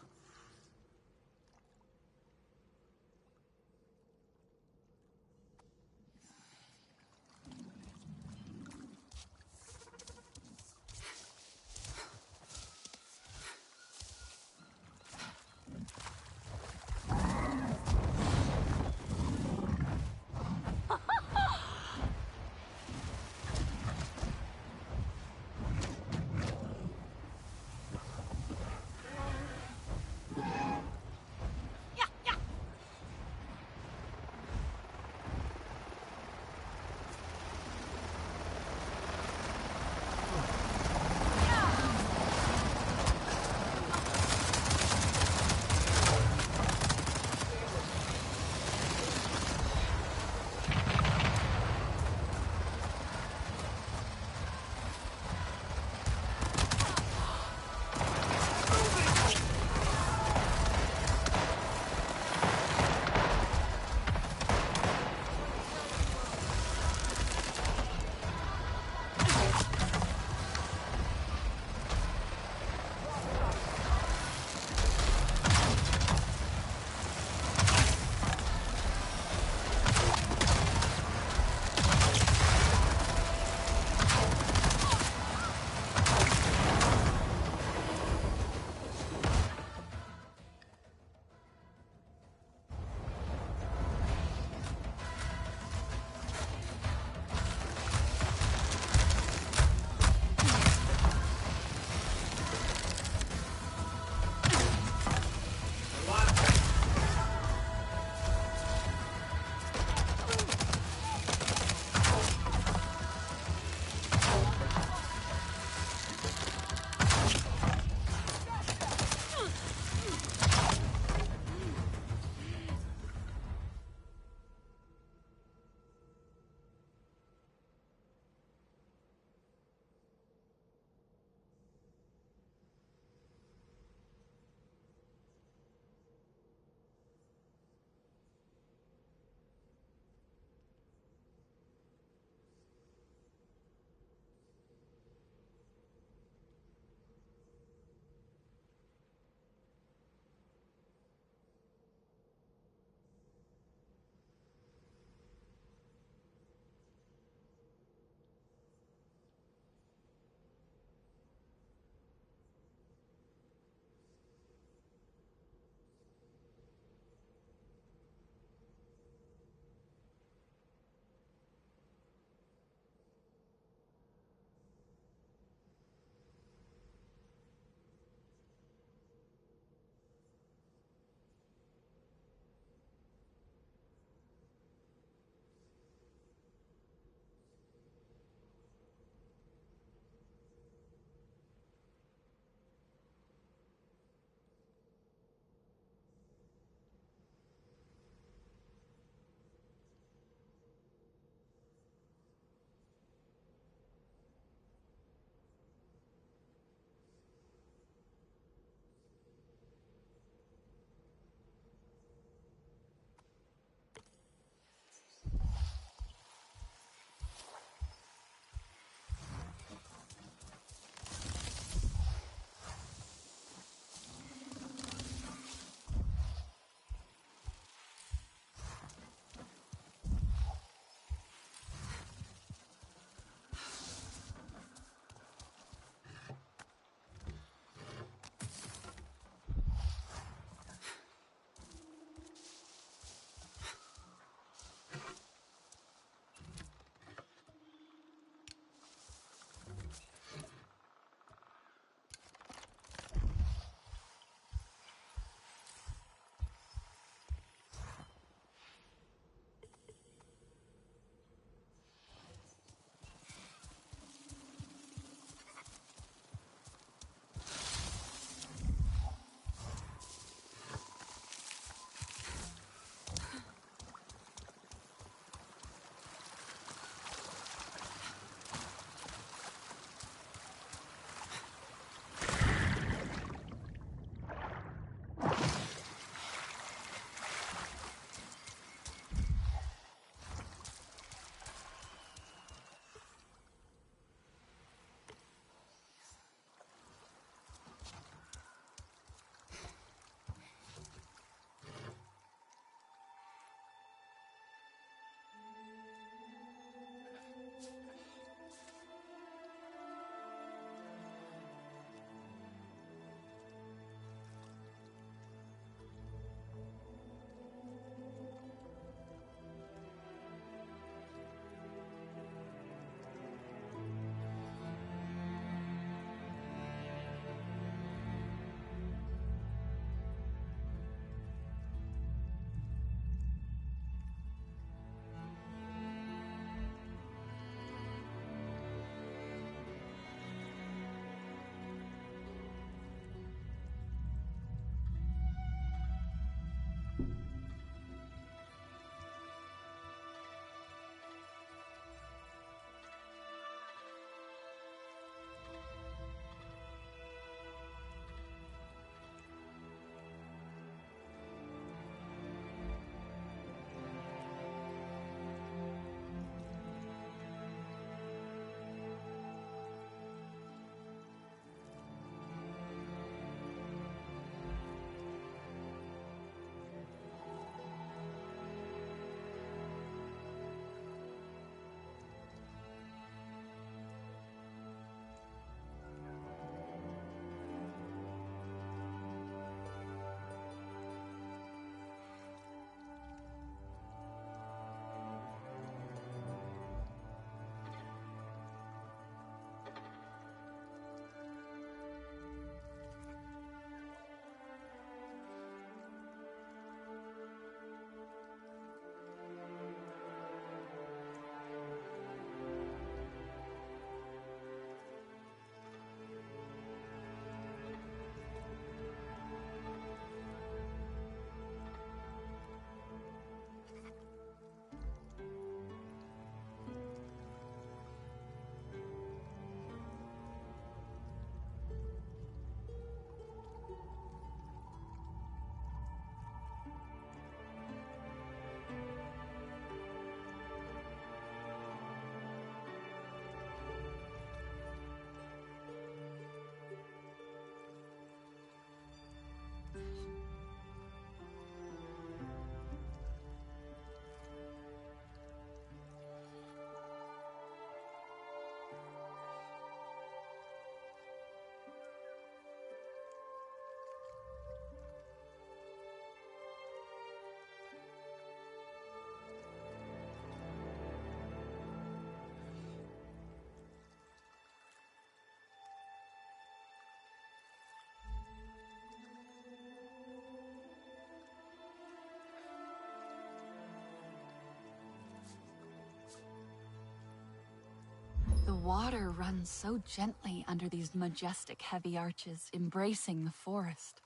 Speaker 1: water runs so gently under these majestic heavy arches embracing the forest.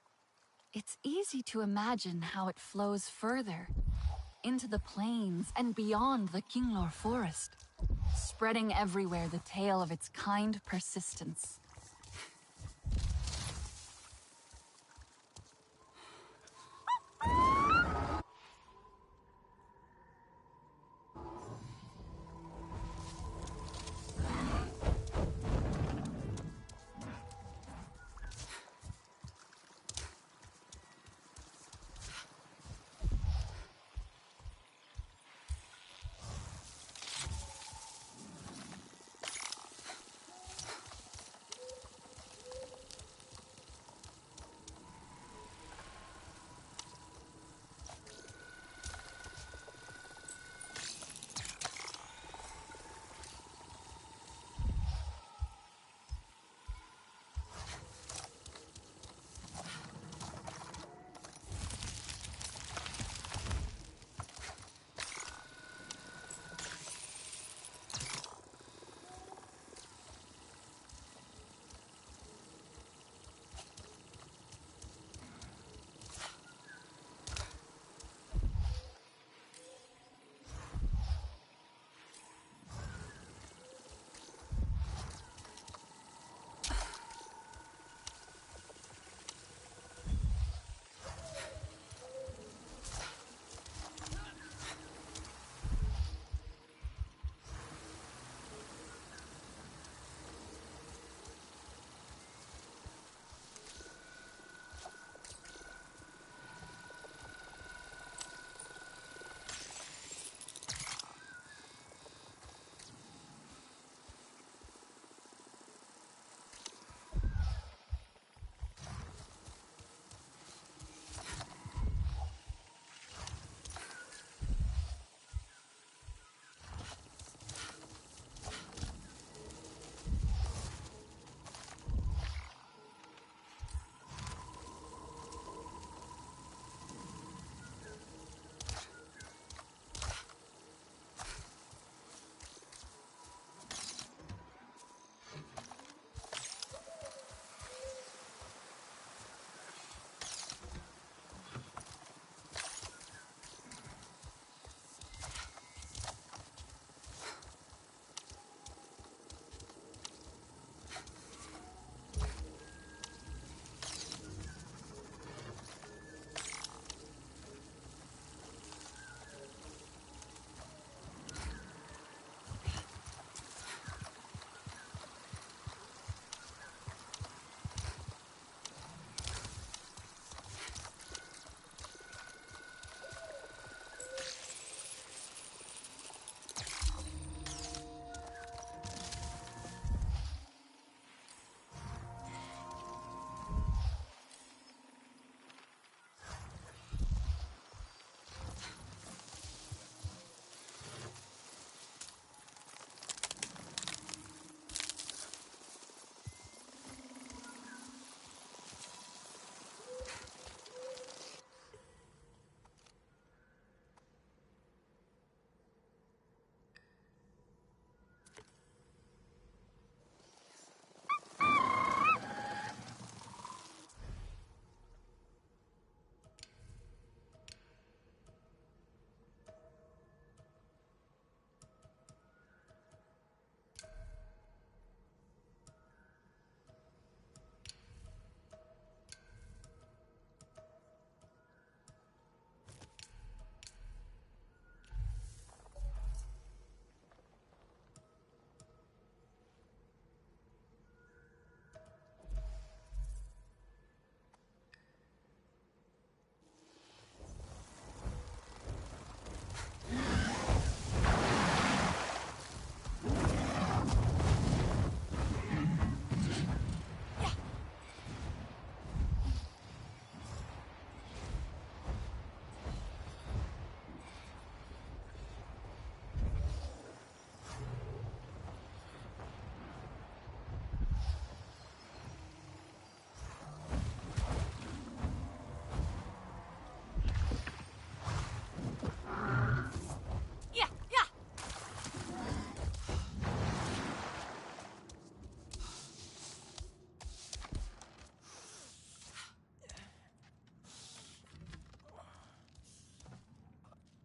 Speaker 1: It's easy to imagine how it flows further, into the plains and beyond the Kinglor forest, spreading everywhere the tale of its kind persistence.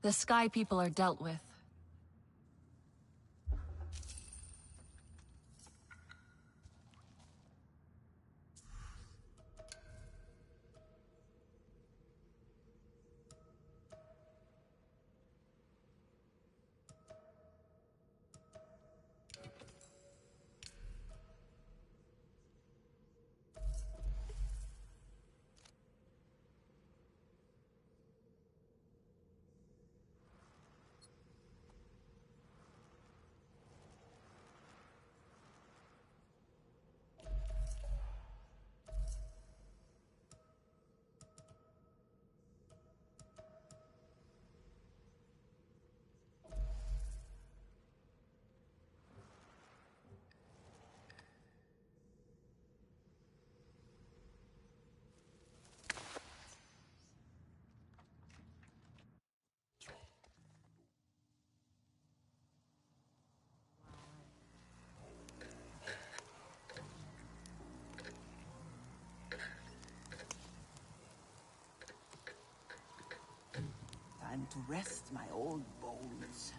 Speaker 1: The Sky People are dealt with.
Speaker 14: Time to rest my old bones.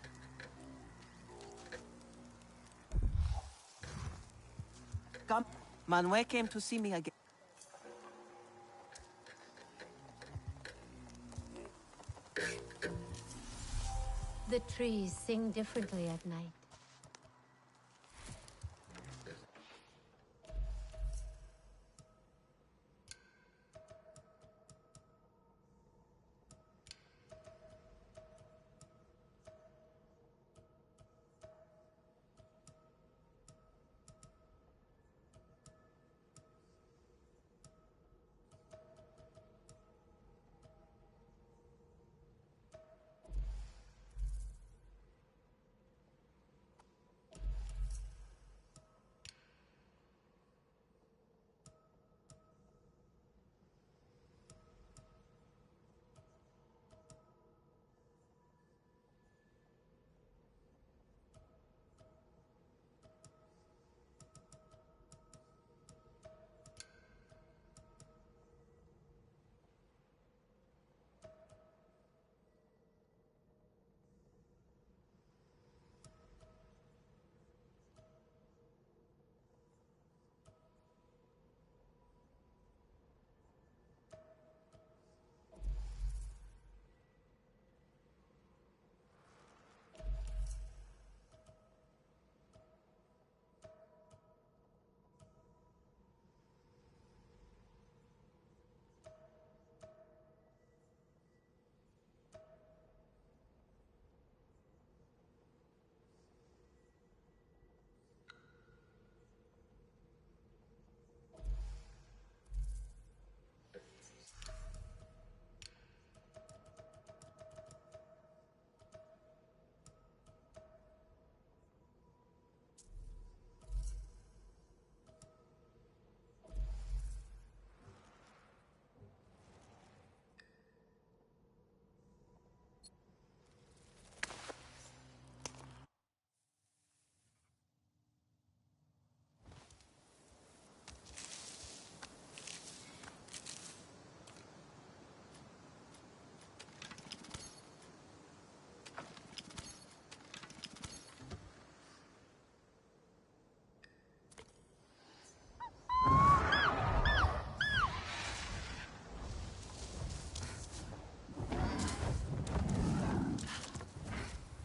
Speaker 14: Come, Manuel came to see me again.
Speaker 9: The trees sing differently at night.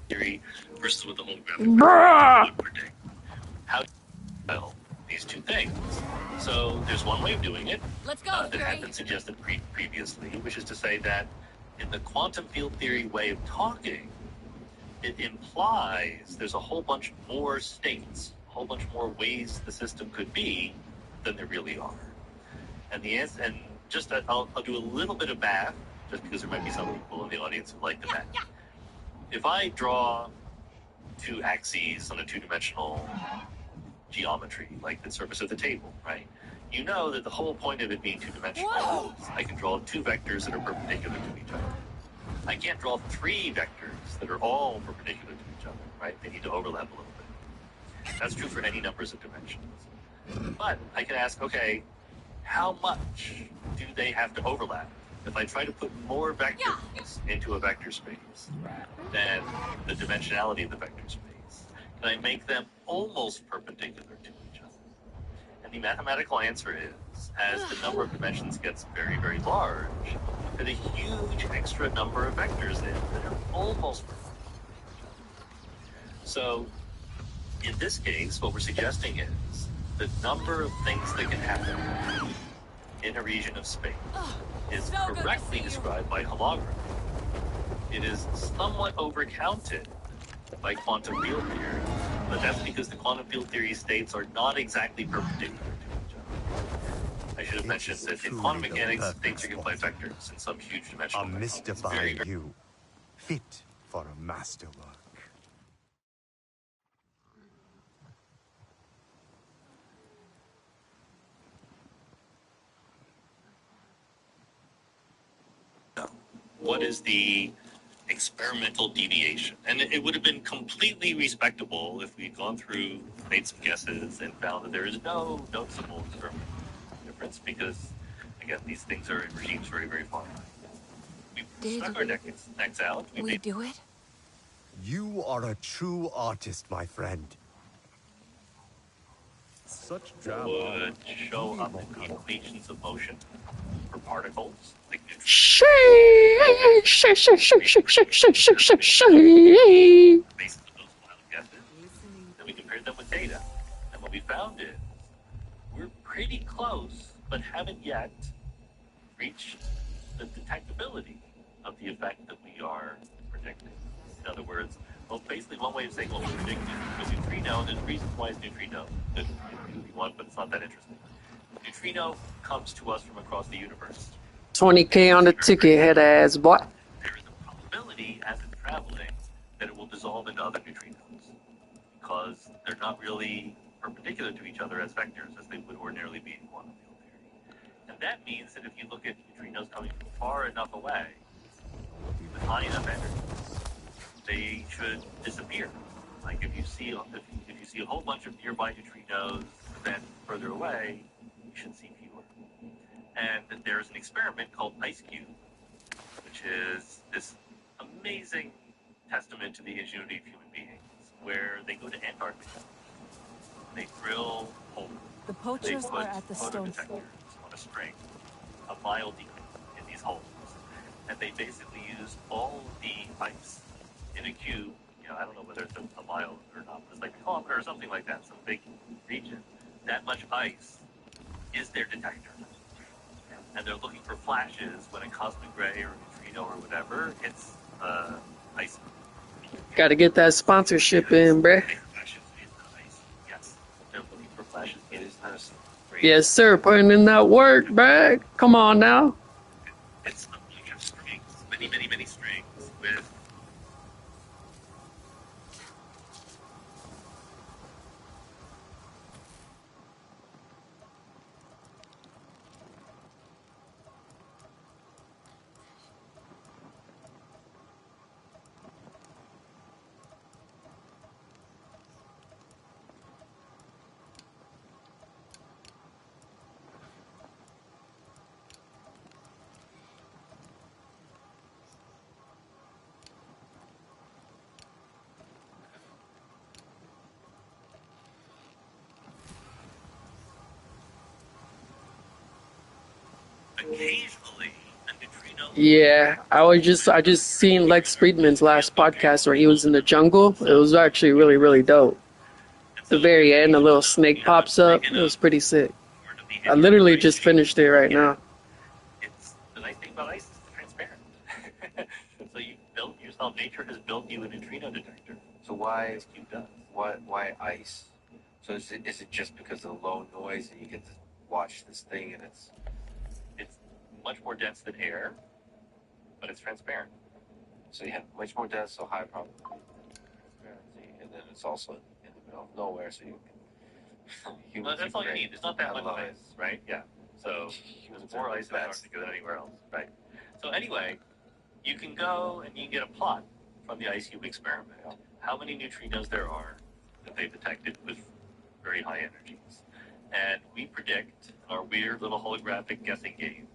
Speaker 15: Theory versus what the holographic would predict. How do you tell these two things? So there's one way of doing it.
Speaker 1: Let's go,
Speaker 15: that had been suggested previously, which is to say that in the quantum field theory way of talking, it implies there's a whole bunch more states, a whole bunch more ways the system could be than there really are. And the answer, and just I'll do a little bit of math, just because there might be some people in the audience who like the math. If I draw two axes on a two-dimensional geometry, like the surface of the table, right? You know that the whole point of it being two-dimensional is I can draw two vectors that are perpendicular to each other. I can't draw three vectors that are all perpendicular to each other, right? They need to overlap a little bit. That's true for any numbers of dimensions. But I can ask, okay, how much do they have to overlap? if I try to put more vectors into a vector space than the dimensionality of the vector space, can I make them almost perpendicular to each other? And the mathematical answer is, as the number of dimensions gets very, very large, there's a huge extra number of vectors there that are almost perpendicular to each other. So, in this case, what we're suggesting is the number of things that can happen in a region of space is correctly described by holography. It is somewhat overcounted by quantum field theory, but that's because the quantum field theory states are not exactly perpendicular to each other. I should have mentioned that in quantum mechanics, things are given by vectors in some huge dimensional.
Speaker 11: A mystify you, fit for a masterwork.
Speaker 15: What is the experimental deviation? And it would have been completely respectable if we'd gone through, made some guesses, and found that there is no noticeable experimental difference because, again, these things are in regimes very, very far. We stuck our necks out.
Speaker 1: We do it?
Speaker 11: You are a true artist, my friend.
Speaker 3: Such
Speaker 15: would show up in the equations of motion for particles. Like then we compared them with data. And what we found is we're pretty close, but haven't yet reached the detectability of the effect that we are predicting. In other words, well, basically one way of saying what we're predicting is a neutrino. There's reasons why it's neutrino. Good if you want, but it's not that interesting. A neutrino comes to us from across the universe.
Speaker 16: 20K on the ticket, head ass boy.
Speaker 15: There is a probability as it's traveling that it will dissolve into other neutrinos because they're not really perpendicular to each other as vectors as they would ordinarily be in quantum field theory. And that means that if you look at neutrinos coming from far enough away with high enough energy, they should disappear. Like if you see a whole bunch of nearby neutrinos, then further away, you should see fewer. And there's an experiment called IceCube, which is this amazing testament to the ingenuity of human beings, where they go to Antarctica, they drill holes,
Speaker 4: The poachers are at the stone
Speaker 15: detectors on a string, a mile deep in these holes, and they basically use all the ice in a cube. You know, I don't know whether it's a mile or not, but it's like a kilometer or something like that, some big region. That much ice is their detector. And they're looking for flashes when a cosmic ray or a neutrino or whatever hits ice.
Speaker 16: Gotta get that sponsorship in, bruh.
Speaker 15: Yes, they're looking for flashes. It is not a
Speaker 16: Yes, sir. Putting in that work, bruh. Come on now.
Speaker 15: It's a bunch of strings, many, many, many strings with occasionally a neutrino.
Speaker 16: Yeah, I just seen Lex Friedman's last podcast where he was in the jungle. It was actually really, really dope. The very end, a little snake pops up. It was pretty sick. I literally just finished it right now.
Speaker 15: It's the nice thing about ice is it's transparent. So you built yourself. Nature has built you a neutrino detector.
Speaker 17: So why ice? So is it just because of the low noise and you get to watch this thing and it's
Speaker 15: much more dense than air, but it's transparent.
Speaker 17: So you have much more dense, so high probability transparency, and then it's also in the middle of nowhere, so you can.
Speaker 15: Well, that's all you need. There's not that much ice, right? Yeah. So there's more ice in Antarctica than anywhere else, right? So anyway, you can go and you get a plot from the IceCube experiment. How many neutrinos there are that they've detected with very high energies. And we predict, in our weird little holographic guessing game,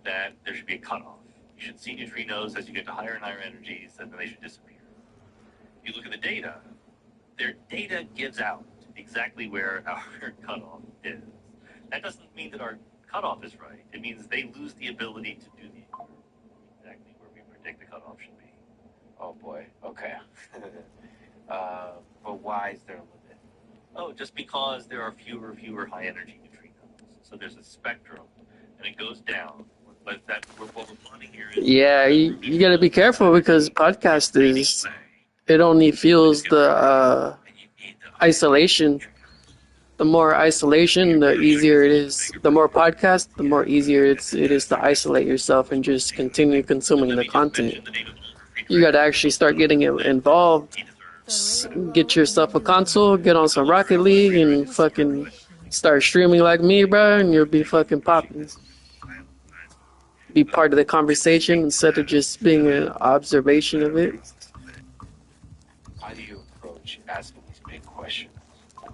Speaker 15: that there should be a cutoff. You should see neutrinos as you get to higher and higher energies, and then they should disappear. If you look at the data, their data gives out exactly where our cutoff is. That doesn't mean that our cutoff is right. It means they lose the ability to do exactly where we predict the cutoff should be.
Speaker 17: Oh boy. Okay. But why is there a limit?
Speaker 15: Oh, just because there are fewer high energy neutrinos. So there's a spectrum, and it goes down. But what we're plotting here is
Speaker 16: Yeah, you gotta be careful because podcast is, it only feels the isolation. The more isolation, the easier it is. The more podcast, the more easier it is to isolate yourself and just continue consuming the content. You gotta actually start getting involved. Get yourself a console, get on some Rocket League, and fucking start streaming like me, bro, and you'll be fucking popping. Be part of the conversation instead of just being an observation of it.
Speaker 17: How do you approach asking these big questions to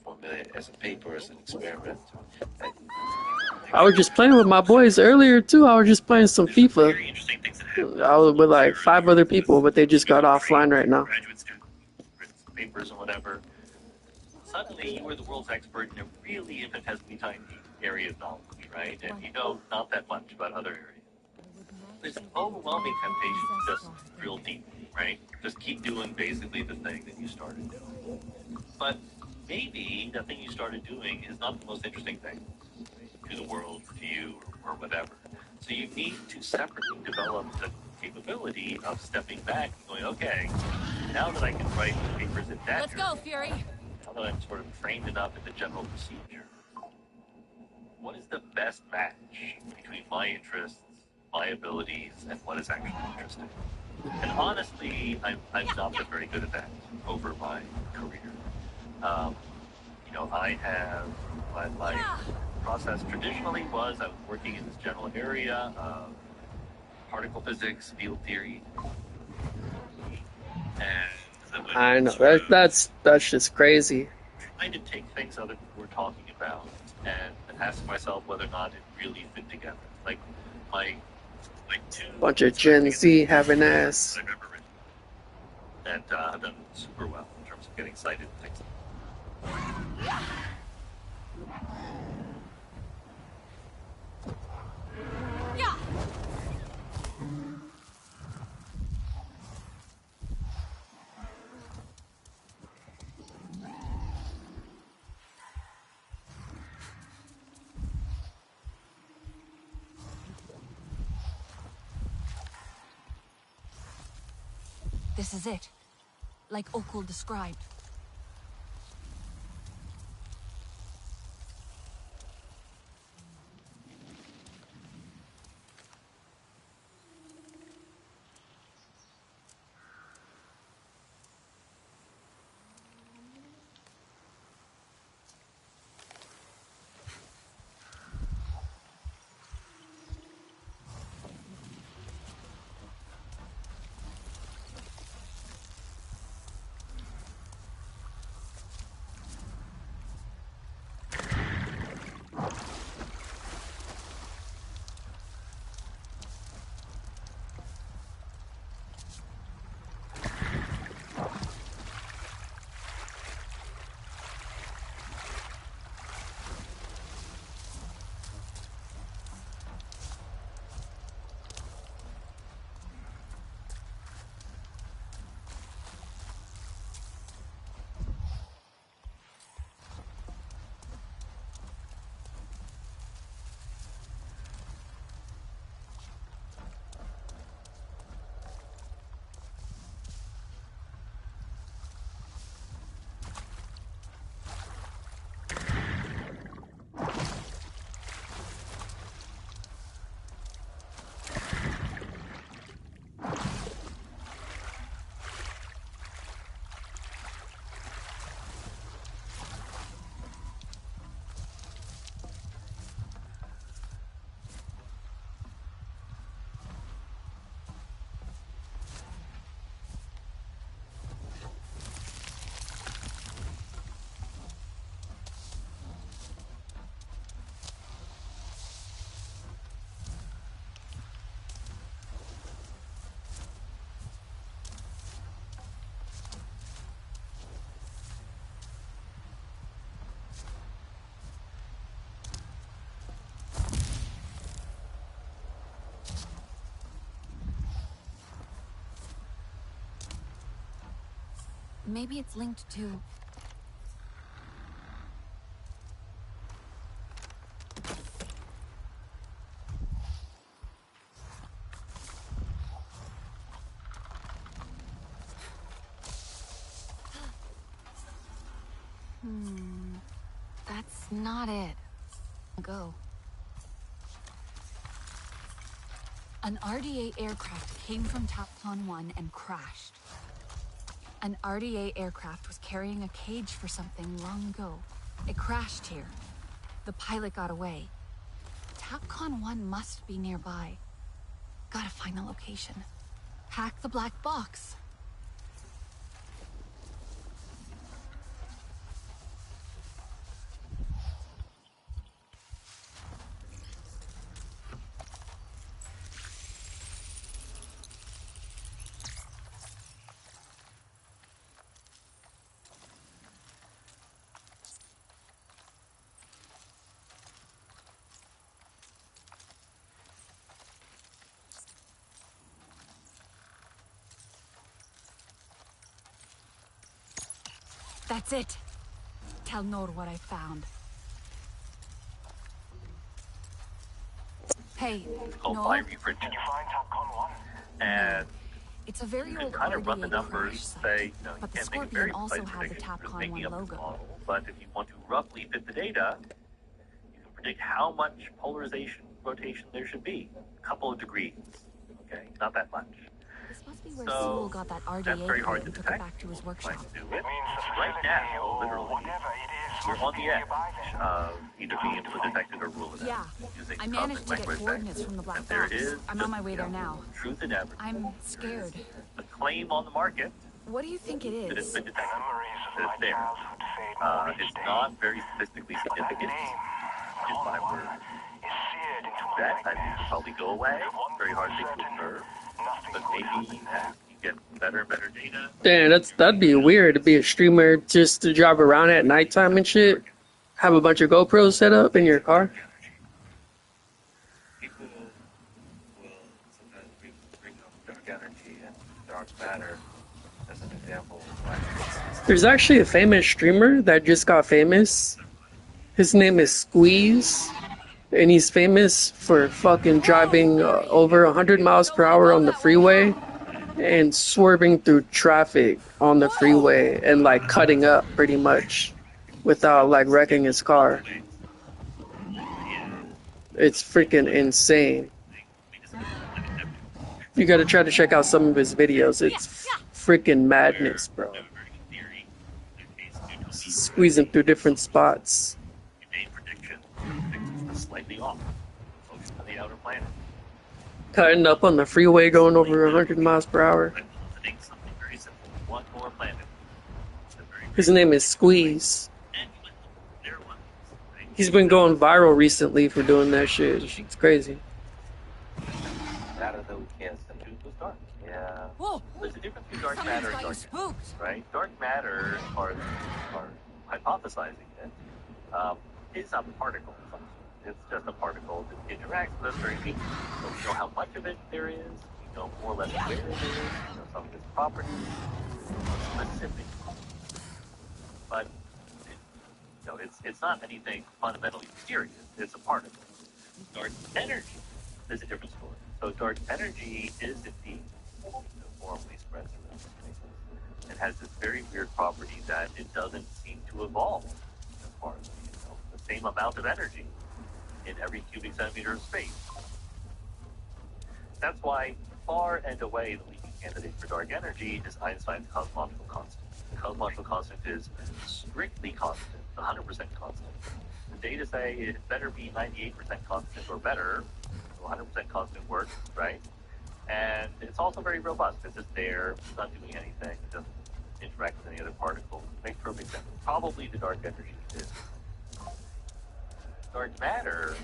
Speaker 17: formulate it as a paper, as an experiment?
Speaker 16: I was just playing with my boys earlier too. I was just playing some FIFA. I was with like 5 other people, but they just got offline right now.
Speaker 15: Papers and whatever. Suddenly, you were the world's expert in a really infinitesimally tiny area of knowledge, right? And you know not that much about other areas. There's an overwhelming temptation to just drill deep, right? Just keep doing basically the thing that you started doing. But maybe the thing you started doing is not the most interesting thing to the world, to you, or whatever. So you need to separately develop the capability of stepping back and going, okay, now that I can write papers in that
Speaker 1: Let's go, Fury.
Speaker 15: now that I'm sort of trained enough in the general procedure, what is the best match between my interests, my abilities, and what is actually interesting? And honestly, I've not been very good at that over my career. I have my process traditionally was I was working in this general area of particle physics, field theory, and
Speaker 16: I know that's just crazy.
Speaker 15: trying to take things other people were talking about and ask myself whether or not it really fit together. Like my two
Speaker 16: Bunch of Gen Z having ass.
Speaker 15: I've ever written that have done super well in terms of getting cited and things.
Speaker 1: Yeah. This is it, like Okul described. Maybe it's linked to... That's not it. Go. An RDA aircraft came from Tapcon 1 and crashed. An RDA aircraft was carrying a cage for something long ago. It crashed here. The pilot got away. Tapcon 1 must be nearby. Gotta find the location. Hack the black box. That's it. Tell Nor what I found. Hey,
Speaker 15: Called
Speaker 1: Nor?
Speaker 15: Buy Refresh.
Speaker 2: Did you find Tapcon 1?
Speaker 15: And
Speaker 1: It's a very
Speaker 15: you can
Speaker 1: old
Speaker 15: kind of run the
Speaker 1: RDA
Speaker 15: numbers,
Speaker 1: crash site,
Speaker 15: say, you know, you
Speaker 1: but the
Speaker 15: can't make a
Speaker 1: Scorpion
Speaker 15: very
Speaker 1: also
Speaker 15: precise
Speaker 1: had the
Speaker 15: prediction, just
Speaker 1: Tapcon
Speaker 15: making
Speaker 1: 1
Speaker 15: up this
Speaker 1: logo.
Speaker 15: model. But if you want to roughly fit the data, you can predict how much polarization rotation there should be. A couple of degrees, okay? Not that much.
Speaker 1: This must be where
Speaker 15: So,
Speaker 1: Sewell got that RDA
Speaker 15: that's very hard
Speaker 1: code
Speaker 15: to
Speaker 1: and took
Speaker 15: detect.
Speaker 1: it back to his workshop.
Speaker 15: Do it. Right now, literally, you're on the edge of either being able to detect it or rule it out.
Speaker 1: Yeah,
Speaker 15: using
Speaker 1: I managed to get
Speaker 15: cosmic
Speaker 1: coordinates from the black
Speaker 15: and there
Speaker 1: box.
Speaker 15: is
Speaker 1: I'm on my way there now.
Speaker 15: truth in everything.
Speaker 1: I'm scared.
Speaker 15: A claim on the market
Speaker 1: What do you think it
Speaker 15: that it's
Speaker 1: is?
Speaker 15: been detected. That it's there. It's not very statistically significant. Is my word. That I think will probably go away. Very hard to observe. But maybe you get better and better data.
Speaker 16: Damn, that'd be weird to be a streamer just to drive around at nighttime and shit. Have a bunch of GoPros set up in your car.
Speaker 17: People will sometimes bring up dark energy and dark matter as an example.
Speaker 16: There's actually a famous streamer that just got famous. His name is Squeeze. And he's famous for fucking driving over 100 miles per hour on the freeway and swerving through traffic on the freeway and like cutting up pretty much without like wrecking his car. It's freaking insane. You gotta try to check out some of his videos. It's freaking madness, bro. Squeezing through different spots.
Speaker 15: Slightly off. Motion to the outer planet.
Speaker 16: Cutting up on the freeway going over 100 miles per hour.
Speaker 15: Something very simple. One more planet.
Speaker 16: His name is Squeeze. He's been going viral recently for doing that shit. It's crazy.
Speaker 17: Matter that we can't send to the dark. Yeah.
Speaker 15: Whoa! There's a difference between dark matter and dark energy, right? Dark matter, are hypothesizing it, is a particle. It's just a particle that interacts with us very weakly. So we know how much of it there is, we know more or less where it is, we know some of its properties, specific. But it's not anything fundamentally mysterious. It's a particle. Dark energy is a different story. So dark energy is indeed uniformly spread through space. It has this very weird property that it doesn't seem to evolve as far as we know. The same amount of energy in every cubic centimeter of space. That's why far and away the leading candidate for dark energy is Einstein's cosmological constant. The cosmological constant is strictly constant, 100% constant. The data say it better be 98% constant or better, so 100% constant works, right? And it's also very robust. It's just there, it's not doing anything, it doesn't interact with any other particles. It makes perfect sense. Probably the dark energy is. Dark matter,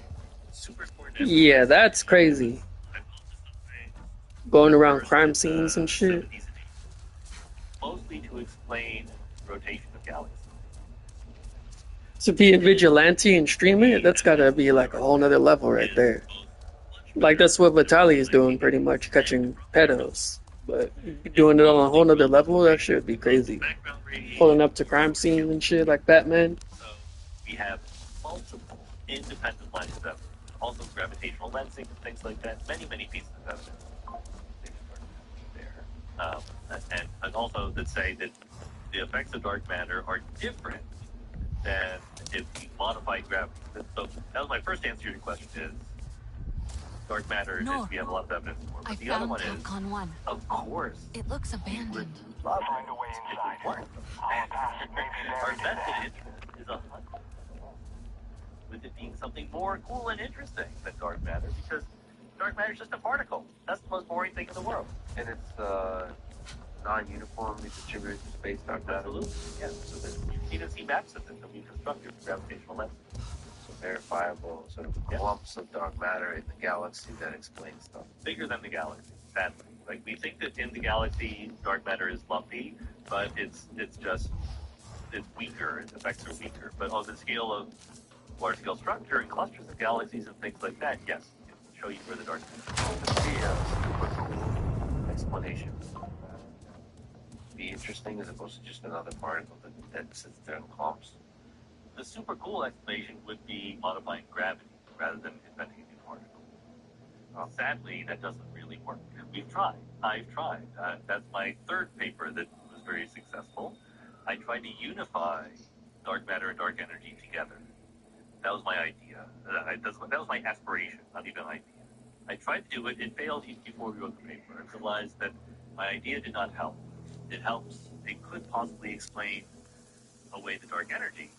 Speaker 15: super coordinated.
Speaker 16: Yeah, that's crazy. Going around crime scenes and shit.
Speaker 15: Mostly to explain rotation of galaxies.
Speaker 16: To be a vigilante and stream it, that's gotta be like a whole nother level right there. Like that's what Vitaly is doing pretty much, catching pedos. But doing it on a whole nother level, that shit would be crazy.
Speaker 15: Background
Speaker 16: pulling up to crime scenes and shit like Batman.
Speaker 15: So we have multiple independent lines of evidence. Also gravitational lensing and things like that. Many, many pieces of evidence there. And also that say that the effects of dark matter are different than if we modify gravity. So that was my first answer to your question is dark matter is we have a lot of evidence for. But the other one is,
Speaker 1: Capcom 1.
Speaker 15: of course,
Speaker 1: It looks abandoned.
Speaker 15: love find a way inside. Our vested interest is 100% with it being something more cool and interesting than dark matter, because dark matter is just a particle. That's the most boring thing in the world.
Speaker 17: And it's non-uniformly distributed to space, dark matter.
Speaker 15: Absolutely, yeah. So that you can even see maps of it that we constructed with gravitational lensing.
Speaker 17: So verifiable sort of clumps of dark matter in the galaxy that explain stuff.
Speaker 15: Bigger than the galaxy, sadly. Like, we think that in the galaxy, dark matter is lumpy, but it's weaker. Its effects are weaker. But on the scale of large-scale structure and clusters of galaxies and things like that, yes, it can show you where the dark matter is.
Speaker 17: Super cool explanation. Be interesting as opposed to just another particle that sits there in clumps.
Speaker 15: The super cool explanation would be modifying gravity rather than inventing a new particle. Sadly, that doesn't really work. We've tried. I've tried. That's my third paper that was very successful. I tried to unify dark matter and dark energy together. That was my idea. That was my aspiration, not even an idea. I tried to do it. It failed before we wrote the paper. I realized that my idea did not help. It helps. It could possibly explain away the dark energy,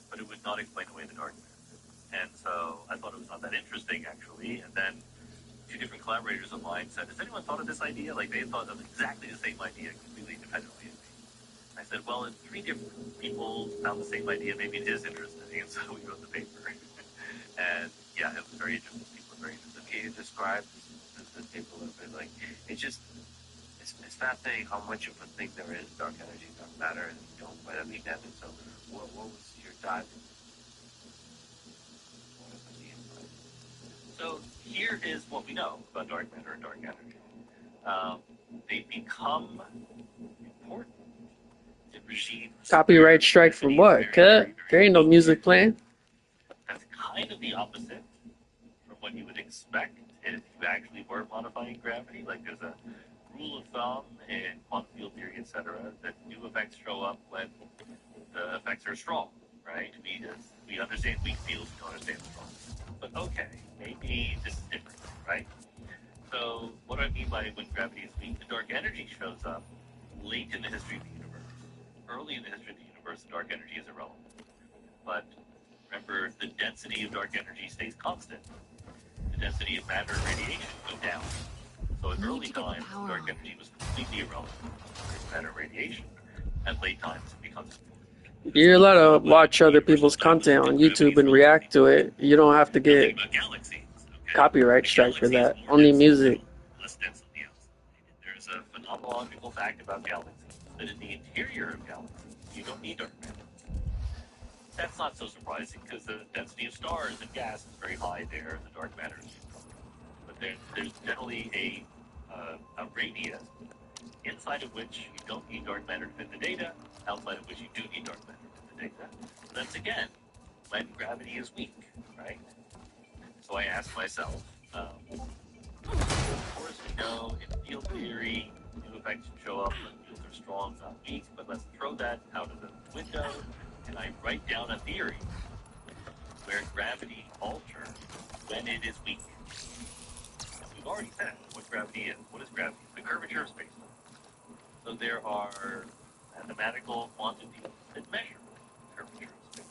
Speaker 15: but it would not explain away the dark matter. And so I thought it was not that interesting, actually. And then two different collaborators of mine said, has anyone thought of this idea? Like, they thought of exactly the same idea completely independently of me. I said, well, if three different people found the same idea, maybe it is interesting. And so we wrote the paper. And yeah, it was very interesting. People were very interested.
Speaker 17: Can you describe the paper a little bit? Like, it's fascinating how much of a thing there is, dark energy, dark matter, and you don't quite understand it. So what was your dive? What was the insight?
Speaker 15: So here is what we know about dark matter and dark energy. They become important in regimes.
Speaker 16: Copyright strike for what? Cut? There ain't no music playing.
Speaker 15: That's kind of the opposite from what you would expect if you actually were modifying gravity. Like, there's a rule of thumb in quantum field theory, etc., that new effects show up when the effects are strong, right? We understand weak fields, we don't understand strong. But okay, maybe this is different, right? So what do I mean by when gravity is weak? The dark energy shows up late in the history of the universe. Early in the history of the universe, the dark energy is irrelevant. But remember, the density of dark energy stays constant. The density of matter and radiation go down. So at early times, dark energy was completely irrelevant. There's matter and radiation. At late times, it becomes important.
Speaker 16: You're allowed to watch other people's content on YouTube and react to it. You don't have to get copyright strike for that. Only music.
Speaker 15: Let's do something else. There's a phenomenological fact about galaxies, that in the interior of galaxies, you don't need dark matter. That's not so surprising, because the density of stars and gas is very high there, and the dark matter is but there's generally a radius inside of which you don't need dark matter to fit the data, outside of which you do need dark matter to fit the data. So that's, again, when gravity is weak, right? So I asked myself, of course we know in field theory, new effects show up when fields are strong, not weak, but let's throw that out of the window, and I write down a theory where gravity alters when it is weak. We've already said what gravity is. What is gravity? The curvature of space. So there are mathematical quantities that measure the curvature of space.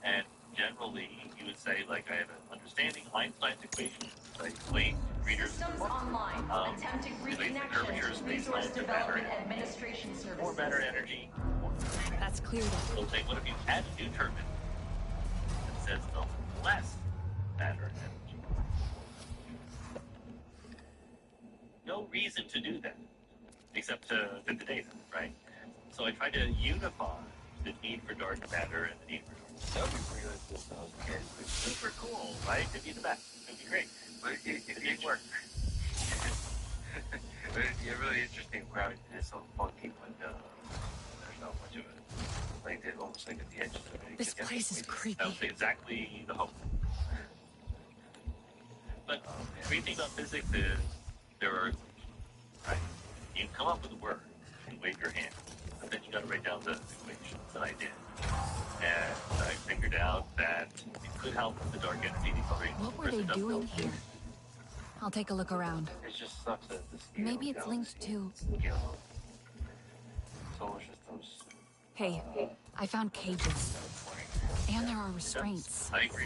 Speaker 15: And generally, you would say, like, I have an understanding Einstein's equations. I explain to readers
Speaker 2: Online. Attempting reconnection to Resource Development Administration Services.
Speaker 15: More matter energy.
Speaker 1: That's clear.
Speaker 15: So say, what if you add a new turbine that says no less matter energy? No reason to do that, except to fit the data, right? So I try to unify the need for dark matter and the need for dark matter.
Speaker 17: That would be really cool.
Speaker 15: Super cool, right? It'd be the best. It'd be great.
Speaker 17: But it didn't work. But it's really interesting. Gravity is so funky when there's so much of it. Like they're almost like at the edge of it.
Speaker 1: This place is creepy.
Speaker 15: That was exactly the hope. But the great thing about physics is there are, right? You come up with a word, you wave your hand, but then you got to write down the equations, and I did. And I figured out that it could help with the dark energy deceleration.
Speaker 1: What were they doing here? I'll take a look around.
Speaker 17: It just sucks that the scale
Speaker 1: Maybe it's
Speaker 17: of
Speaker 1: linked to...
Speaker 17: scale of solar systems.
Speaker 1: Hey, I found cages. And there are restraints.
Speaker 15: I agree.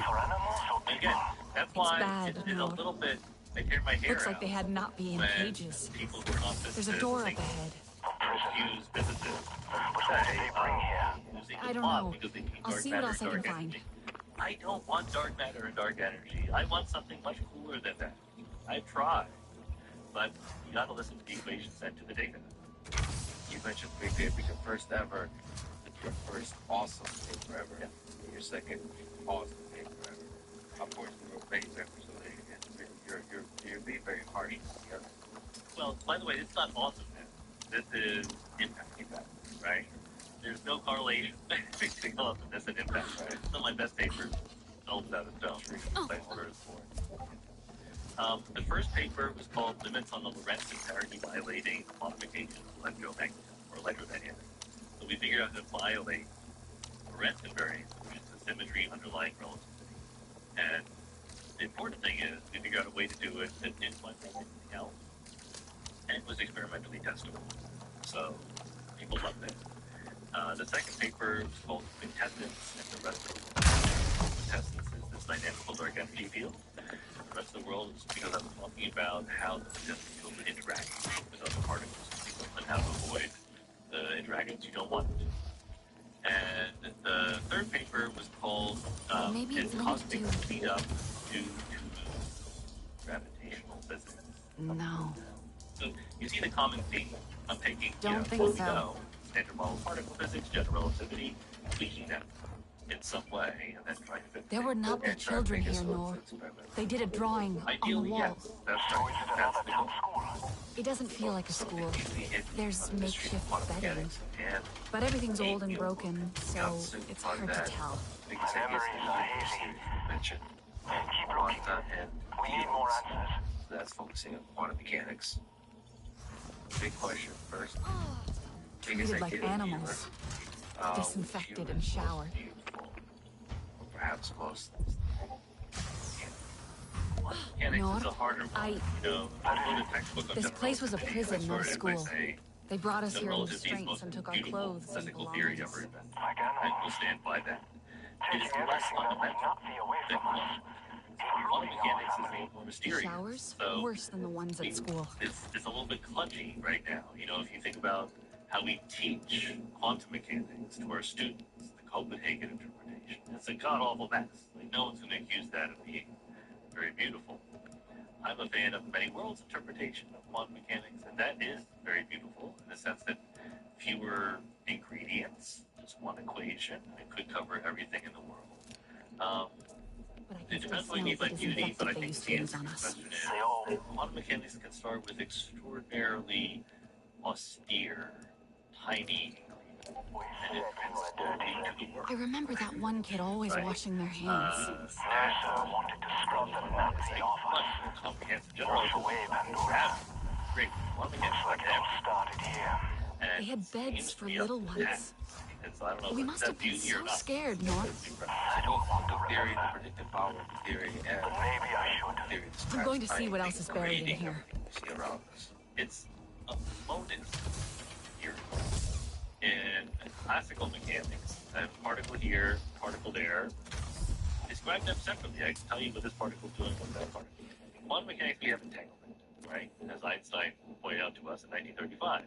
Speaker 15: Again, that's why
Speaker 1: bad,
Speaker 15: it's a little bit... I tear my hair
Speaker 1: Looks like they had not be in
Speaker 15: when
Speaker 1: cages.
Speaker 15: People who are not
Speaker 1: There's a door up ahead.
Speaker 15: Refuse physicists say, using
Speaker 1: I
Speaker 15: the
Speaker 1: don't
Speaker 15: plot
Speaker 1: know.
Speaker 15: because they need
Speaker 1: I'll
Speaker 15: dark
Speaker 1: see
Speaker 15: matter
Speaker 1: what else I
Speaker 15: and
Speaker 1: can
Speaker 15: dark
Speaker 1: find.
Speaker 15: energy. I don't want dark matter and dark energy. I want something much cooler than that. I've tried, but you gotta listen to the equations and to the data.
Speaker 17: You mentioned big paper, your first ever, your first awesome paper ever, your second awesome paper ever. Of course, we were big paper, so you're being very harsh.
Speaker 15: Well, by the way, it's not awesome, man. This is impact, right? There's no correlation between awesomeness and impact, right? Some of my best papers don't without a stone. By order of sport. The first paper was called Limits on the Lorentz and Parity Violating the Modification of Electromagnetism, or electrodynamics. So we figured out how to violate Lorentz invariance, which is the symmetry underlying relativity. And the important thing is we figured out a way to do it that didn't like anything else. And it was experimentally testable. So people loved it. The second paper was called Quintessence and the Rest of the World. Quintessence is this dynamical dark energy field. The rest of the world is because I was talking about how the potential field would interact with other particles and how to avoid the interactions you don't want. And the third paper was called Is Cosmic Speed Up Due to Gravitational Physics?
Speaker 1: No.
Speaker 15: So you see the common theme. I'm taking
Speaker 1: Don't think
Speaker 15: what we
Speaker 1: so.
Speaker 15: know, standard model particle physics, general relativity, tweaking them in some way, and then trying to fit
Speaker 1: There would not be children here, Nor. They did a drawing on the
Speaker 15: Ideally,
Speaker 1: wall.
Speaker 15: yes. That's right. That's the goal.
Speaker 1: It doesn't feel like a school. There's makeshift bedding. But everything's old and broken, so it's hard to tell.
Speaker 17: Because I guess you mentioned quanta and
Speaker 2: We need more answers.
Speaker 17: that's focusing on quantum mechanics. Big question first.
Speaker 1: Treated like animals. Disinfected and showered.
Speaker 17: Perhaps close.
Speaker 15: Mechanics is a harder one. You know, I wrote a textbook on
Speaker 1: This
Speaker 15: general
Speaker 1: place was a
Speaker 15: relativity,
Speaker 1: prison,
Speaker 15: and I
Speaker 1: not a
Speaker 15: started by
Speaker 1: school.
Speaker 15: saying,
Speaker 1: They brought us
Speaker 15: the
Speaker 1: here in
Speaker 15: relativity is
Speaker 1: restraints
Speaker 15: most
Speaker 1: and took our
Speaker 15: beautiful
Speaker 1: clothes and
Speaker 15: physical theory
Speaker 1: belongings.
Speaker 15: ever invented. I will stand by that. It is less fundamental than quantum. Quantum mechanics is a little more mysterious.
Speaker 1: Showers?
Speaker 15: So
Speaker 1: Worse than the ones at school.
Speaker 15: it's a little bit clunky right now. You know, if you think about how we teach quantum mechanics to our students, the Copenhagen interpretation, it's a god-awful mess. Like, no one's going to accuse that of being very beautiful. I'm a fan of the many worlds interpretation of quantum mechanics, and that is very beautiful in the sense that fewer ingredients, just one equation, it could cover everything in the world. It depends what you mean by beauty, but I think the answer to the question is quantum mechanics can start with extraordinarily austere, tiny ingredients, and it can spill into the world.
Speaker 1: I remember that one kid always washing their hands.
Speaker 2: NASA wanted to scrub the Nazi off.
Speaker 15: Comprehensive general away Pandora. Great. Quantum mechanics like that
Speaker 2: started here.
Speaker 1: They had beds for little ones.
Speaker 15: So I don't know
Speaker 1: We
Speaker 15: if
Speaker 1: must
Speaker 15: that's
Speaker 1: have been
Speaker 15: beauty or
Speaker 1: so
Speaker 15: not.
Speaker 1: scared, Norm.
Speaker 2: I don't want to
Speaker 17: theory, the predictive power of the theory, and
Speaker 2: but maybe I should.
Speaker 17: theory
Speaker 1: I'm going to see what else is buried in here.
Speaker 17: See around us.
Speaker 15: It's a bonus here. In classical mechanics, I have a particle here, particle there. Describe them separately. I can tell you what this particle is doing, what that particle is doing. In quantum mechanics, we have entanglement, right? As Einstein pointed out to us in 1935.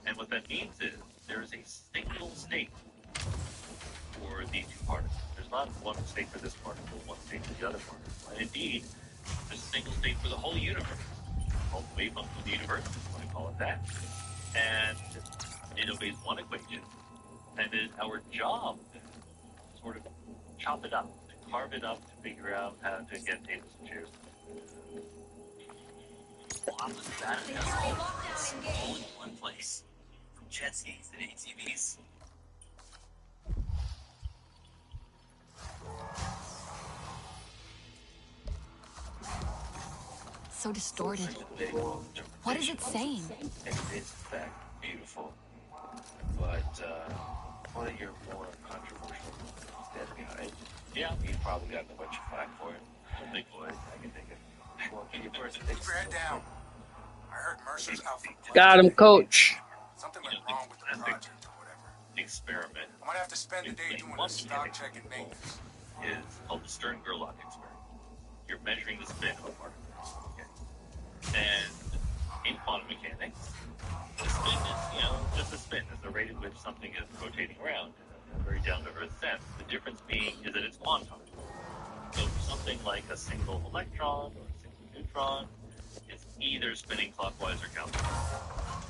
Speaker 15: And what that means is there is a single state for these two particles. There's not one state for this particle, one state for the other particle. And indeed, there's a single state for the whole universe. Called the wave function of the universe, if you want to call it that. And it obeys one equation. And it is our job to sort of chop it up, to carve it up, to figure out how to get tables and chairs. What was that? All in one place. jet skis and ATVs.
Speaker 1: So distorted. What is it saying?
Speaker 17: It is, in fact, beautiful. But, one of your more controversial dead guys. Yeah, he's probably gotten a bunch of flack for it. Big boy, I can take it. Well, can you first
Speaker 18: Keep your head down. I heard Mercer's out for blood.
Speaker 16: Got him, coach.
Speaker 18: Something went wrong with the project or whatever.
Speaker 17: Experiment.
Speaker 18: I might have to spend the day doing a stock check and maintenance.
Speaker 15: Is called the Stern-Gerlach experiment. You're measuring the spin of a particle. Okay. And in quantum mechanics, the spin is, just a spin. It's the rate at which something is rotating around in a very down-to-earth sense. The difference being is that it's quantum. So for something like a single electron or a single neutron, it's either spinning clockwise or counterclockwise.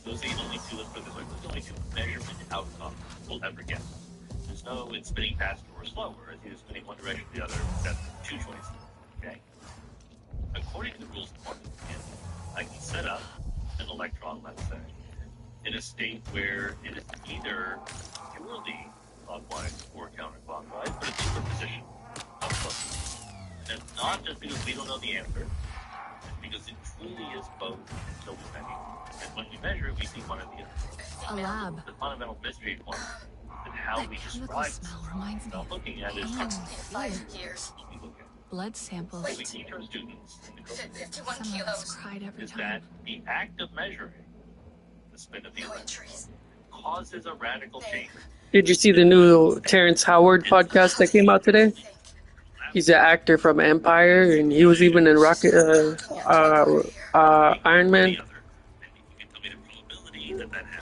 Speaker 15: Those are the only two, let's put it this way, those are the only two measurement outcomes we'll ever get. There's no it's spinning faster or slower. It's either spinning one direction or the other. That's two choices. Okay? According to the rules of quantum mechanics, I can set up an electron, let's say, in a state where it is either purely clockwise or counterclockwise, but it's superposition of both. And it's not just because we don't know the answer, it's because it truly is both until we measure. And when we measure it, we see one or the other.
Speaker 1: A lab.
Speaker 15: The fundamental mystery of quantum and how we describe
Speaker 1: Smell reminds me
Speaker 15: not looking at it is
Speaker 1: hands,
Speaker 5: 5 years.
Speaker 1: blood samples.
Speaker 15: what we teach our students in the course
Speaker 5: 51
Speaker 1: Some of us
Speaker 5: kilos.
Speaker 1: cried every
Speaker 15: is
Speaker 1: time.
Speaker 15: that the act of measuring the spin of the electron causes a radical change.
Speaker 16: Did you see the new Terrence Howard podcast that came out today? He's an actor from Empire, and he was even in Iron Man.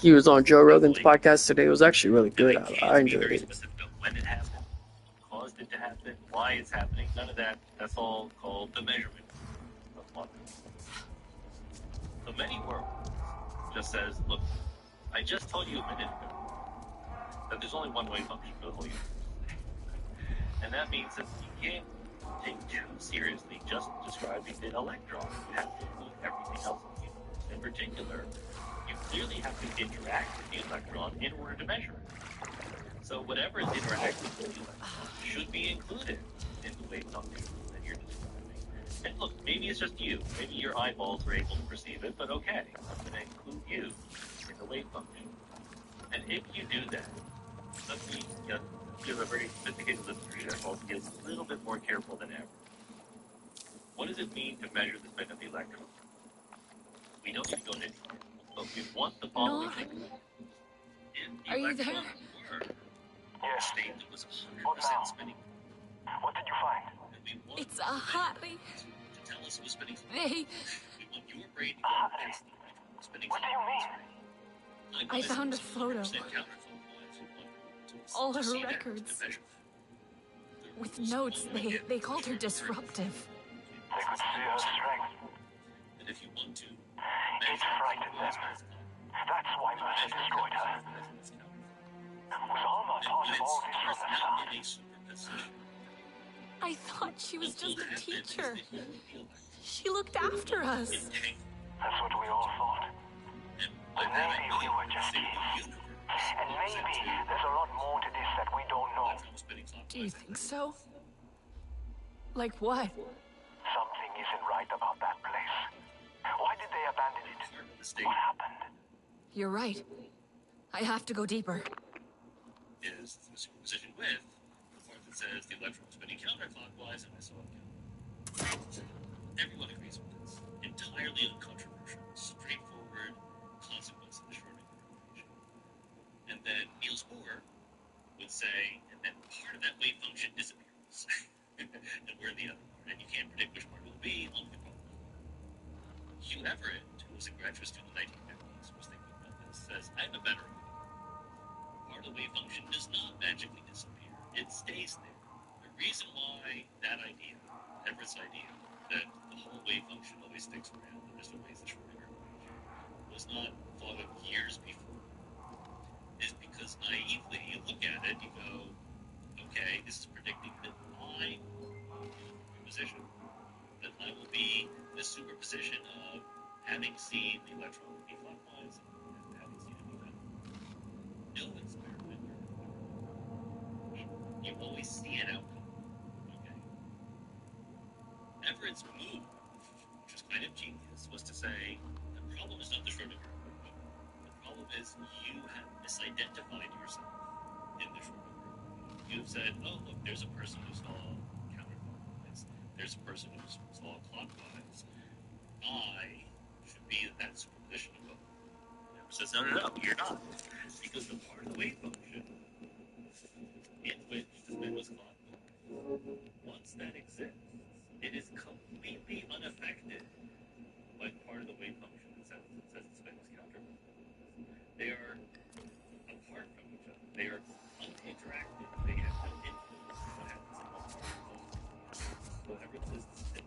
Speaker 16: He was on Joe Rogan's podcast today. It was actually really good. I enjoyed it.
Speaker 15: When it happened, caused it to happen, why it's happening, none of that. That's all called the measurement of quantum. So many worlds just says, look, I just told you a minute ago that there's only one wave function for the whole universe. And that means that you can't take too seriously just describing the electron. You have to include everything else in the universe. In particular, you clearly have to interact with the electron in order to measure it. So whatever is interacting with the electron should be included in the wave function that you're describing. And look, maybe it's just you. Maybe your eyeballs are able to perceive it, but okay, I'm going to include you in the wave function. And if you do that, let me give a very sophisticated listener here who gets a little bit more careful than ever. What does it mean to measure the spin of the electron? We don't need to go into detail, but we want the following thing. If the
Speaker 1: Are you
Speaker 15: electron
Speaker 1: there?
Speaker 15: were in a state that was 100% spinning,
Speaker 2: What did you find?
Speaker 15: and we want
Speaker 1: It's a Hartley.
Speaker 15: to tell us it was spinning,
Speaker 1: They.
Speaker 15: we want your brain to go against the electron spinning.
Speaker 2: What do you mean?
Speaker 1: I found a photo. All her records. With notes, they called her disruptive.
Speaker 2: They could see her strength.
Speaker 15: And if you want to,
Speaker 2: It frightened them. That's why Mercy destroyed her. Was Alma part of all this from the start?
Speaker 1: I thought she was just a teacher. She looked after us.
Speaker 2: That's what we all thought. But maybe we were just kids. And maybe there's a lot more to this that we don't know.
Speaker 1: Do you think so? Like what?
Speaker 2: Something isn't right about that place. Why did they abandon it? What happened?
Speaker 1: You're right. I have to go deeper.
Speaker 15: Is the superposition with the part that says the electron spinning counterclockwise, and I saw it count. Everyone agrees with this. Entirely uncontroversial, straightforward consequence of the Schrodinger equation. And then Niels Bohr would say, and then part of that wave function disappears. And we're the other part. And you can't predict which part it will be. Hugh Everett, who was a graduate student in the 1950s, was thinking about this, says, I have a better idea. Part of the wave function does not magically disappear. It stays there. The reason why that idea, Everett's idea, that the whole wave function always sticks around and just obeys the Schrodinger equation, was not thought of years before, is because naively you look at it, you go, okay, this is predicting that my superposition, that I will be the superposition of having seen the electron be clockwise and having seen it be counterclockwise. no experiment. You always see an outcome. Okay. Everett's move, which was kind of genius, was to say, the problem is not the Schrodinger equation. The problem is you have misidentified yourself in the Schrodinger equation. You've said, oh, look, there's a person who saw counterclockwise. There's a person who saw clockwise. I should be in that superposition of both. Emma says, no, you're not. Because the part of the wave function in which the spin was clockwise, once that exists, it is completely unaffected by the part of the wave function that says the spin was counterclockwise. They are apart from each other. They are uninteractive. They have no influence on what happens in one part of the so Everett says the spin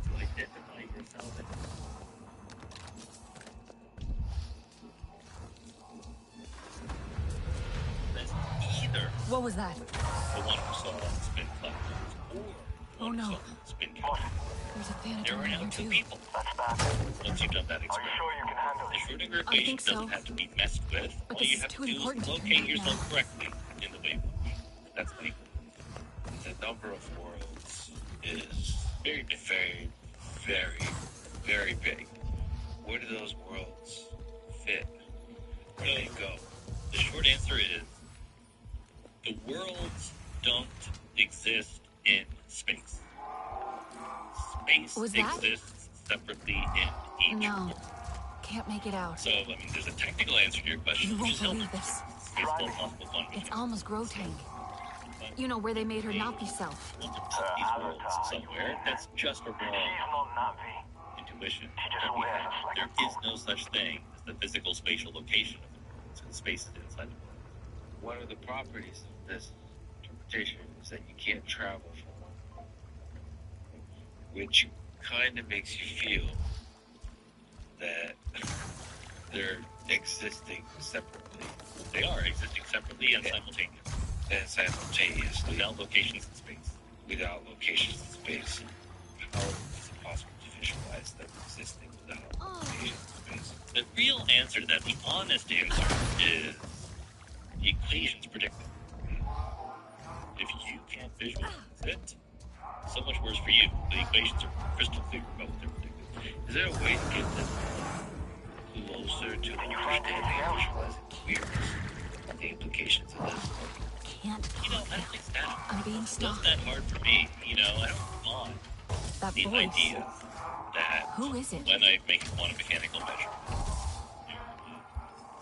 Speaker 15: to identify yourself as either
Speaker 1: What was that?
Speaker 15: the one who saw spin clockwise or the one who saw spin counterclockwise.
Speaker 1: There's a
Speaker 15: There
Speaker 1: Thanatar
Speaker 15: are
Speaker 1: in
Speaker 15: now
Speaker 1: here
Speaker 15: two
Speaker 1: too.
Speaker 15: people. Once you've done that experiment. The Schrodinger
Speaker 1: I
Speaker 15: equation
Speaker 1: think so.
Speaker 15: doesn't have to be messed with.
Speaker 1: But
Speaker 15: All
Speaker 1: this
Speaker 15: you
Speaker 1: is
Speaker 15: have
Speaker 1: too
Speaker 15: to do
Speaker 1: important
Speaker 15: is
Speaker 1: to turn
Speaker 15: locate
Speaker 1: back
Speaker 15: yourself
Speaker 1: now.
Speaker 15: correctly in the wave function. That's the
Speaker 17: The number of worlds is very, very, very, very big. Where do those worlds fit? Where do they go?
Speaker 15: The short answer is the worlds don't exist in space. Space
Speaker 1: Was that?
Speaker 15: exists separately in each
Speaker 1: No.
Speaker 15: world.
Speaker 1: Can't make it out.
Speaker 15: So, I mean, there's a technical answer to your question,
Speaker 1: You
Speaker 15: which
Speaker 1: won't
Speaker 15: is helpful.
Speaker 1: believe this.
Speaker 15: It's still possible quantum
Speaker 1: It's Alma's grow tank. You know, where they made her not be self.
Speaker 15: these worlds somewhere. That's just a wrong intuition that we have. There is no such thing as the physical spatial location of the worlds, and space is inside the world.
Speaker 17: One of the properties of this interpretation is that you can't travel from one world, which kind of makes you feel that they're existing separately.
Speaker 15: They are existing separately and simultaneously.
Speaker 17: And simultaneously.
Speaker 15: Without locations in space.
Speaker 17: Without locations in space. How is it possible to visualize them existing without locations in space?
Speaker 15: The real answer to that, the honest answer, is the equations predict it. If you can't visualize it, so much worse for you. The equations are crystal clear about what they're predicting.
Speaker 17: Is there a way to get them closer to understanding and visualizing the weirdness of the implications of this?
Speaker 1: Can't.
Speaker 15: You know, I don't think that.
Speaker 1: I'm being
Speaker 15: It's
Speaker 1: stopped.
Speaker 15: not that hard for me. You know, I don't mind
Speaker 1: That
Speaker 15: the
Speaker 1: voice.
Speaker 15: idea that
Speaker 1: Who is it?
Speaker 15: when I make a quantum mechanical measure,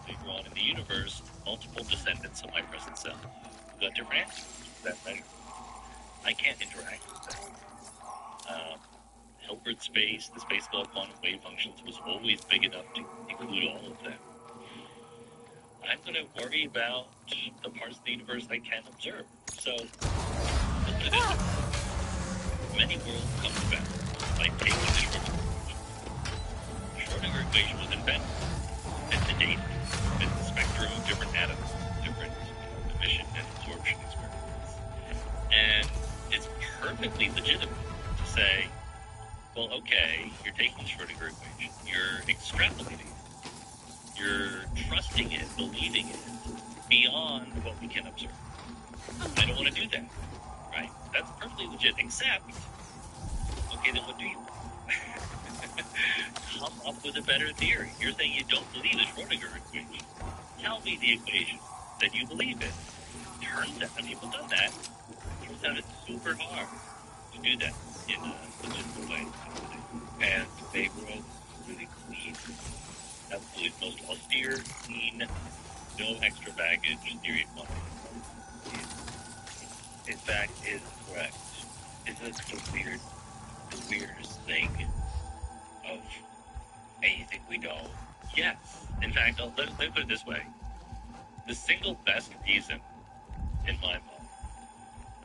Speaker 15: later on in the universe, multiple descendants of my present self who got different answers to that measure. I can't interact with them. Hilbert space, the space law of quantum wave functions, was always big enough to include all of them. I'm going to worry about the parts of the universe I can observe. So, look at this. Many worlds come about by taking the Schrodinger equation. The Schrodinger equation was invented at the data, at the spectrum of different atoms, different emission and absorption experiments. And it's perfectly legitimate to say, well, okay, you're taking the Schrodinger equation, you're extrapolating it, you're trusting it, believing it, beyond what we can observe. I don't want to do that, right? That's perfectly legit, except, okay, then what do you come up with a better theory? You're saying you don't believe the Schrodinger equation. Tell me the equation that you believe in. Turns out, people done that. Turns out it's super hard to do that in a legitimate way.
Speaker 17: And they were really clean.
Speaker 15: Absolutely, most austere, clean, no extra baggage theory of quantum.
Speaker 17: In fact, is correct. Isn't it the weirdest thing of anything we know?
Speaker 15: Yes. In fact, let me put it this way. The single best reason, in my mind,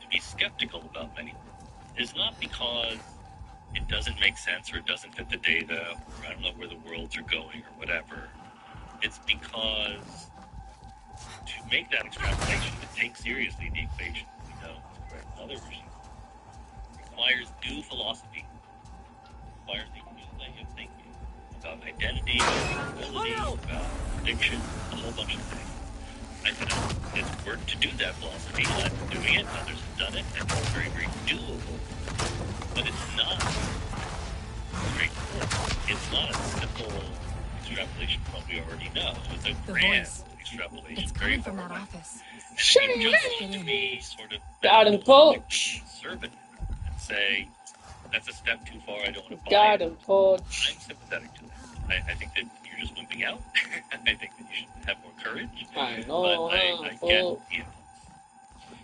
Speaker 15: to be skeptical about many is not because it doesn't make sense or it doesn't fit the data or I don't know where the worlds are going or whatever. It's because to make that extrapolation, to take seriously the equation we know is correct in other regimes, requires new philosophy, requires a new way of thinking about identity, about ability, about prediction, a whole bunch of things. I think it's work to do that philosophy. I'm doing it, others have done it, and it's very, very doable. But it's not straightforward. It's not a simple extrapolation from what we already know. It's a grand extrapolation.
Speaker 1: It's coming from that office.
Speaker 15: And you just have to be sort of
Speaker 16: Got him, Poach.
Speaker 15: conservative and say, that's a step too far, I don't want to buy
Speaker 16: Got
Speaker 15: it.
Speaker 16: him, Poach.
Speaker 15: I'm sympathetic to that. I think that you're just wimping out. I think that you should have more courage.
Speaker 16: I know,
Speaker 15: but I get the impulse.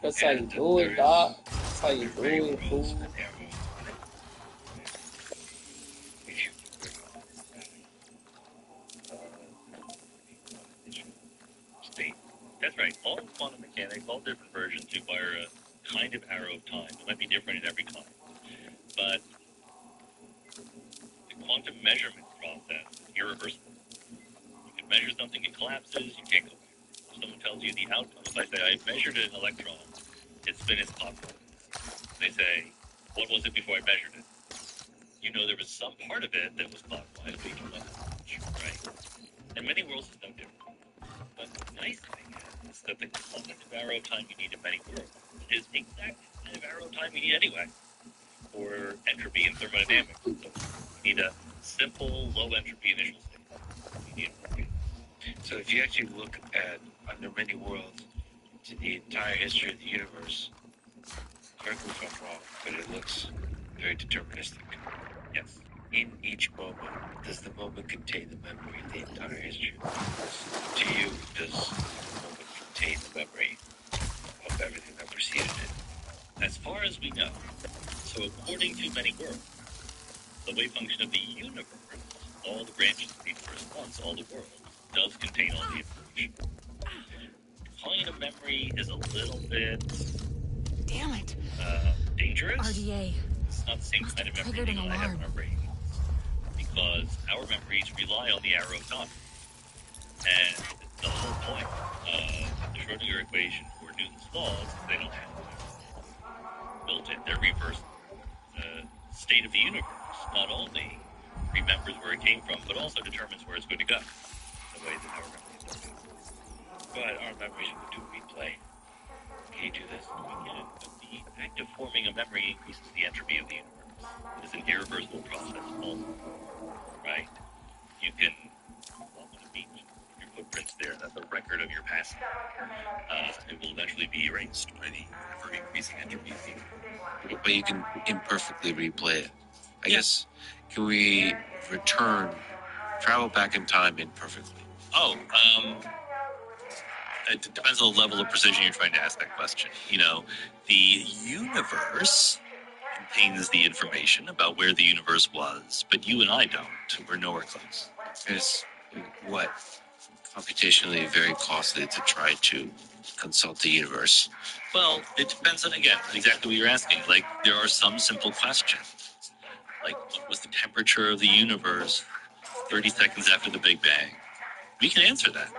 Speaker 16: That's how you do it, dog. That's how you do it, fool.
Speaker 15: That's right. All quantum mechanics, all different versions require a kind of arrow of time. It might be different in every kind. But the quantum measurement process is irreversible. You can measure something, it collapses, you can't go back. If someone tells you the outcome, if I say, I measured an electron, its spin is clockwise. They say, what was it before I measured it? You know there was some part of it that was clockwise, but you don't know how much, right? And many worlds is no different. But the nice thing is that the cognitive arrow time you need in many worlds is exactly the kind of arrow time you need anyway for entropy and thermodynamics. So you need a simple, low entropy initial state. You need
Speaker 17: So if you actually look at under many worlds to the entire history of the universe, correct me if I'm wrong, but it looks very deterministic.
Speaker 15: Yes.
Speaker 17: In each moment, does the moment contain the memory of the entire history of the universe? To you, does the moment contain the memory of everything that preceded it?
Speaker 15: As far as we know, so according to many worlds, the wave function of the universe, all the branches of the universe once, all the worlds, does contain all the information. Calling it a memory is a little bit...
Speaker 1: Damn it.
Speaker 15: Dangerous.
Speaker 1: RDA.
Speaker 15: It's not the same kind of memory that I have in our brains. Because our memories rely on the arrow of time. And the whole point of the Schrodinger equation or Newton's laws is they don't have built in. They're reversed. The state of the universe not only remembers where it came from, but also determines where it's going to go. The way that our memories do.
Speaker 17: But our memories do replay. Can you do this?
Speaker 15: We can, but the act of forming a memory increases the entropy of the universe. It's an irreversible process also. Right? You can walk on a beach, your footprints there, that's a record of your past. It will eventually be erased by the ever-increasing entropy of the universe.
Speaker 17: But you can imperfectly replay it. I guess, can we travel back in time imperfectly?
Speaker 15: It depends on the level of precision you're trying to ask that question. You know, the universe contains the information about where the universe was, but you and I don't. We're nowhere close.
Speaker 17: It's what? Computationally very costly to try to consult the universe.
Speaker 15: Well, it depends on, again, exactly what you're asking. Like, there are some simple questions. Like, what was the temperature of the universe 30 seconds after the Big Bang? We can answer that,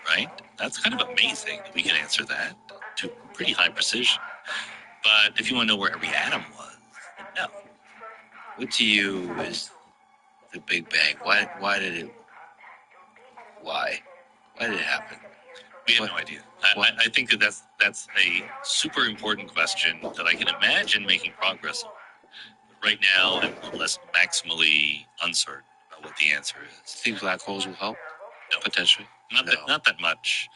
Speaker 15: right? That's kind of amazing that we can answer that to pretty high precision. But if you want to know where every atom was, no.
Speaker 17: What to you is the Big Bang? Why did it happen?
Speaker 15: We have no idea. I think that's a super important question that I can imagine making progress on. But right now, I'm more or less maximally uncertain about what the answer is.
Speaker 17: Think black holes will help?
Speaker 15: No.
Speaker 17: Potentially?
Speaker 15: Not that much.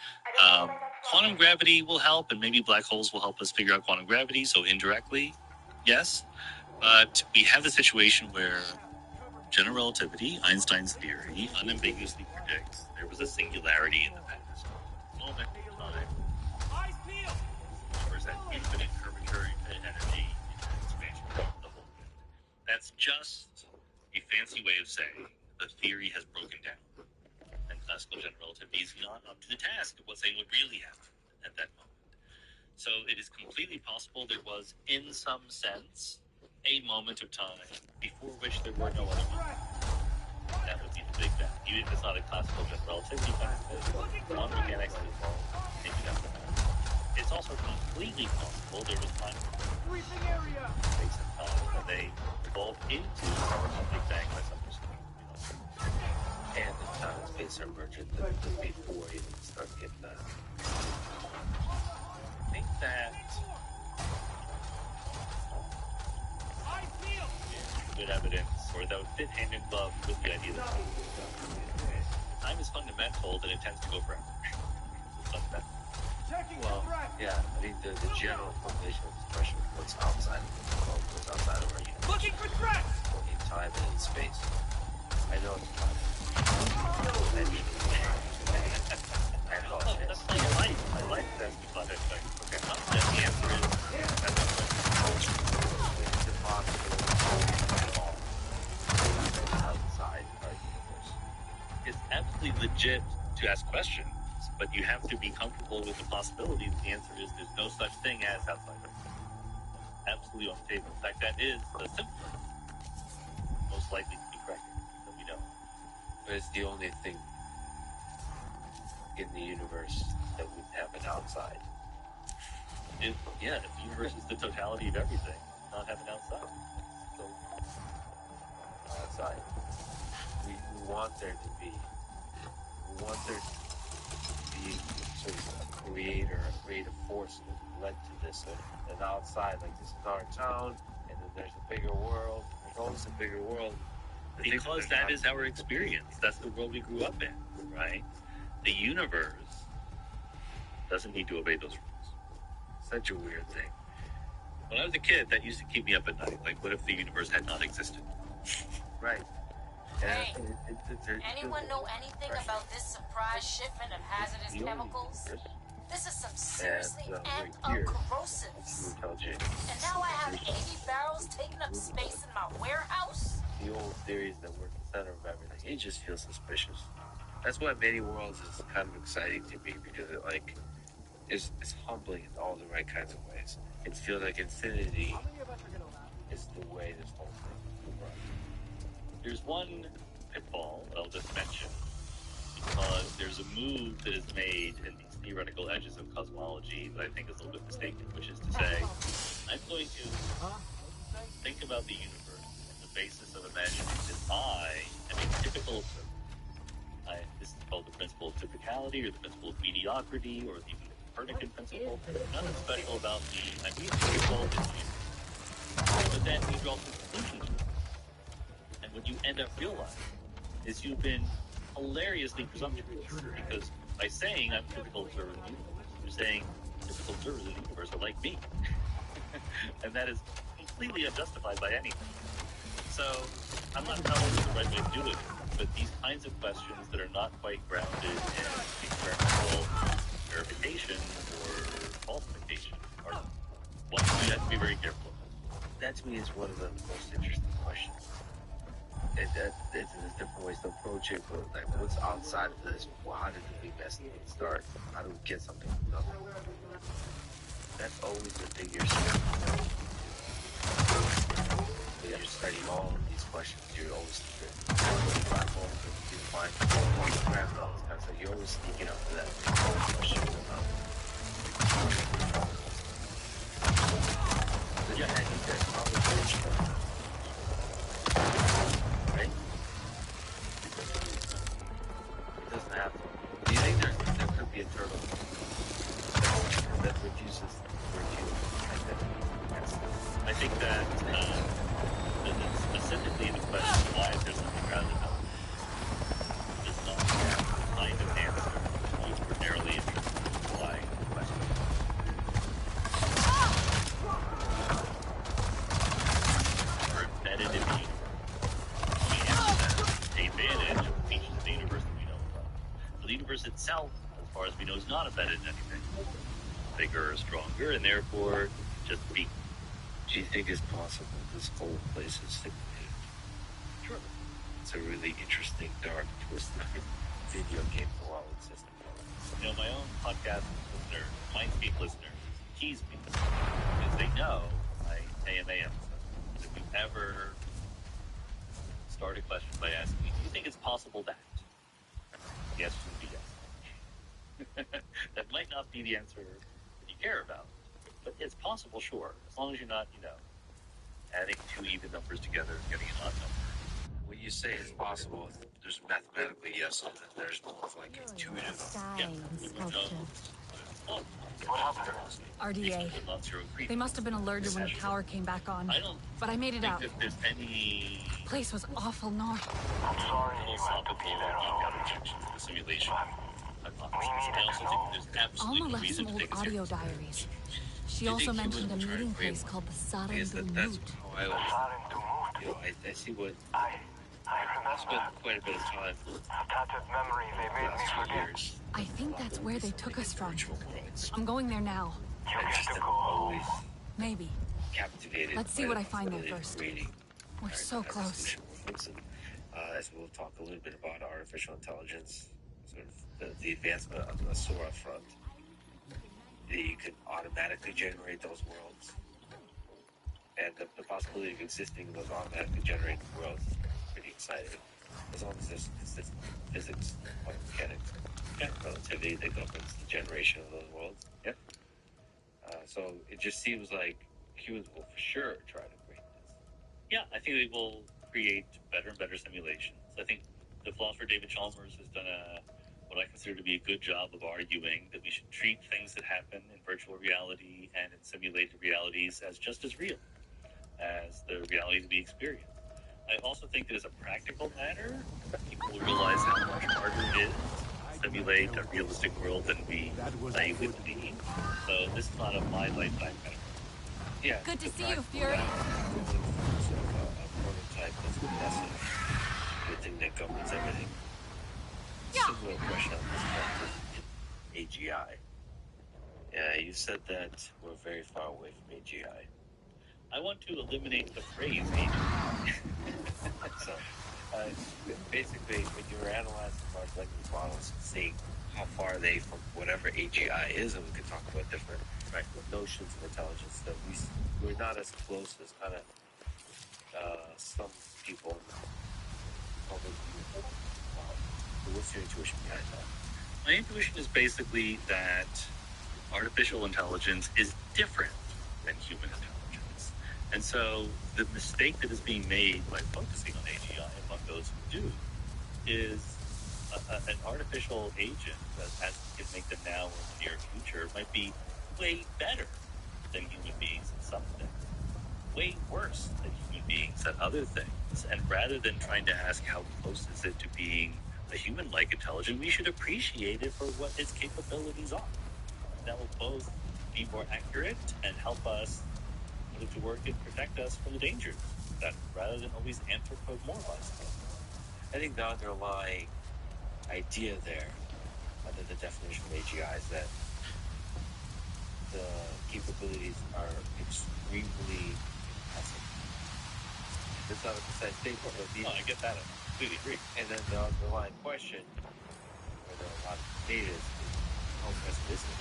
Speaker 15: Quantum gravity will help, and maybe black holes will help us figure out quantum gravity, so indirectly, yes. But we have the situation where general relativity, Einstein's theory, unambiguously predicts there was a singularity in the past. Moment in time. There's that infinite curvature, infinite energy, infinite expansion of the whole bit. That's just a fancy way of saying the theory has broken down. And classical general relativity is not up to the task of what saying would really happen at that moment. So it is completely possible there was, in some sense, a moment of time before which there were no other moments. That would be the Big Bang. Even if it's not a classical general relativity kind of thing, quantum mechanics is involved. Maybe that's the matter. It's also completely possible there was time space and time when they evolved into a Big Bang by some perspective.
Speaker 17: lesser merchant before you start getting that.
Speaker 15: I think that good evidence, or that would fit hand in glove with the idea that time is fundamental, that it tends to go forever.
Speaker 17: Well, yeah, I think the general formulation of this question is what's outside of the world, what's outside of our universe.
Speaker 2: Looking for threats!
Speaker 17: In time and in space. I know it's time. I know
Speaker 15: That's like a life. I like that. Okay. Then the answer is
Speaker 17: it's impossible at all outside our universe.
Speaker 15: it's absolutely legit to ask questions, but you have to be comfortable with the possibility that the answer is there's no such thing as outside of it. Absolutely on the table. In fact, that is the simplest, most likely to be correct that we know.
Speaker 17: But it's the only thing in the universe that would happen outside.
Speaker 15: If the universe is the totality of everything, not have an outside. So,
Speaker 17: outside. We want there to be. We want there to be sort of a creator, a creative force that led to this. And outside, like this is our town, and then there's a bigger world. There's always a bigger world.
Speaker 15: because that is our experience. That's the world we grew up in, right? The universe doesn't need to obey those rules.
Speaker 17: Such a weird thing.
Speaker 15: When I was a kid, that used to keep me up at night. Like, what if the universe had not existed?
Speaker 17: Right.
Speaker 5: Hey, anyone know anything about this surprise shipment of hazardous chemicals? This is some seriously amped up corrosives. And now I have 80 barrels taking up space in my warehouse?
Speaker 17: The old theories that we're the center of everything, it just feels suspicious. That's why many worlds is kind of exciting to me, because it's humbling in all the right kinds of ways. It feels like infinity is the way this whole thing runs.
Speaker 15: There's one pitfall that I'll just mention, because there's a move that is made in these theoretical edges of cosmology that I think is a little bit mistaken, which is to say, I'm going to think about the universe on the basis of imagining that I am a typical observer. This is called the principle of typicality, or the principle of mediocrity, or the Copernican principle. Nothing special about me. I'm typical as you. But then we draw conclusions. And what you end up realizing is you've been hilariously presumptuous, because by saying I'm a typical observer in the universe, you're saying typical observers in the universe are like me. And that is completely unjustified by anything. So I'm not telling you the right way to do it, but these kinds of questions that are not quite grounded in experimental verification or falsification are ones you have to be very careful of.
Speaker 17: That to me is one of the most interesting questions. There's different ways to approach it, but like, what's outside of this? Well, how did the big mess start? How do we get something from nothing? That's always the thing you're studying. You're studying all of these questions. You're always you're always sneaking up to that question. Yeah, I think that's probably right? It doesn't have to. Do you think there could be a turtle that reduces virtue?
Speaker 15: I think that specifically the question why is there something grounded up does not have the kind of answer you would ordinarily interested in applying the question. We're embedded in the universe. We have to take advantage of the features of the universe that we know about. So the universe itself, as far as we know, is not embedded in anything. Bigger or stronger, and therefore just be.
Speaker 17: Do you think it's possible this whole place is simulated?
Speaker 15: Sure.
Speaker 17: It's a really interesting, dark, twisted video game for all its system.
Speaker 15: You know, my own podcast listeners, Mindscape listeners, tease me because they know I AMA episodes. If you ever start a question by asking me, do you think it's possible that? The answer would be yes. That might not be the answer that you care about, but it's possible, sure, as long as you're not, adding two even numbers together and getting an odd number.
Speaker 17: When you say it's possible, there's mathematically yes, and then there's more of like intuitive.
Speaker 9: Sky and sculpture.
Speaker 2: What happened?
Speaker 1: RDA. They must have been alerted when the power came back on. But I made it out.
Speaker 15: If there's any
Speaker 1: Place was awful, Nor.
Speaker 2: I'm sorry you had to be there alone.
Speaker 15: the simulation. I also think there's absolutely
Speaker 1: Alma
Speaker 15: no
Speaker 1: left
Speaker 15: reason
Speaker 1: some
Speaker 15: to
Speaker 1: old
Speaker 15: take it
Speaker 1: audio
Speaker 15: seriously.
Speaker 1: diaries. She
Speaker 17: Do you
Speaker 1: also
Speaker 17: think
Speaker 1: mentioned a
Speaker 17: humans will try to
Speaker 1: meeting
Speaker 17: create
Speaker 1: place
Speaker 17: one?
Speaker 1: called the
Speaker 17: I guess
Speaker 1: Sarandu
Speaker 17: that's
Speaker 1: Moot.
Speaker 17: how I always. I see what.
Speaker 2: I
Speaker 17: I spent
Speaker 2: remember.
Speaker 17: quite a bit of time
Speaker 2: A tattered memory they
Speaker 17: the
Speaker 2: made me
Speaker 17: last 2
Speaker 2: forget.
Speaker 17: years.
Speaker 1: I think that's where they took us from. I'm going there now.
Speaker 2: You
Speaker 17: I
Speaker 2: get
Speaker 17: just
Speaker 2: to
Speaker 17: am
Speaker 2: go home.
Speaker 17: always
Speaker 1: Maybe.
Speaker 17: captivated.
Speaker 1: Let's see
Speaker 17: by
Speaker 1: what
Speaker 17: the
Speaker 1: I find there
Speaker 17: possibility of
Speaker 1: first.
Speaker 17: creating
Speaker 1: We're so
Speaker 17: high
Speaker 1: close.
Speaker 17: resolution worlds, and as we'll talk a little bit about artificial intelligence, sort of the advancement on the Sora front, you can automatically generate those worlds, and the possibility of existing in those automatically generated worlds is pretty exciting, as long as there's consistent physics, quantum mechanics, and relativity that governs the generation of those worlds.
Speaker 15: Yeah.
Speaker 17: So it just seems like humans will for sure try to create this.
Speaker 15: Yeah, I think they will create better and better simulations. I think the philosopher David Chalmers has done what I consider to be a good job of arguing that we should treat things that happen in virtual reality and in simulated realities as just as real as the realities we experience. I also think that as a practical matter, people will realize how much harder it is to simulate a realistic world than we say it would be. So this is not a my lifetime kind of
Speaker 17: Yeah.
Speaker 1: Good to see you, Fury.
Speaker 17: A prototype that's progressive, the thing that governs everything. Similar question on this point is AGI. Yeah, you said that we're very far away from AGI.
Speaker 15: I want to eliminate the phrase AGI.
Speaker 17: So, basically, when you're analyzing large language models, seeing how far are they from whatever AGI is, and we could talk about different notions of intelligence, that we're not as close as kind of some people probably view. What's your intuition behind that?
Speaker 15: My intuition is basically that artificial intelligence is different than human intelligence. And so the mistake that is being made by focusing on AGI among those who do is an artificial agent that, as we can make them now or in the near future, might be way better than human beings in some things, way worse than human beings at other things. And rather than trying to ask how close is it to being a human-like intelligence, we should appreciate it for what its capabilities are. That will both be more accurate and help us put it to work and protect us from the dangers that rather than always anthropomorphize it.
Speaker 17: I think the underlying idea there, under the definition of AGI, is that the capabilities are extremely impressive. That's not a precise statement, but
Speaker 15: No, I get that. I completely agree.
Speaker 17: And then the underlying question, where there are a lot of data, is how impressive is it?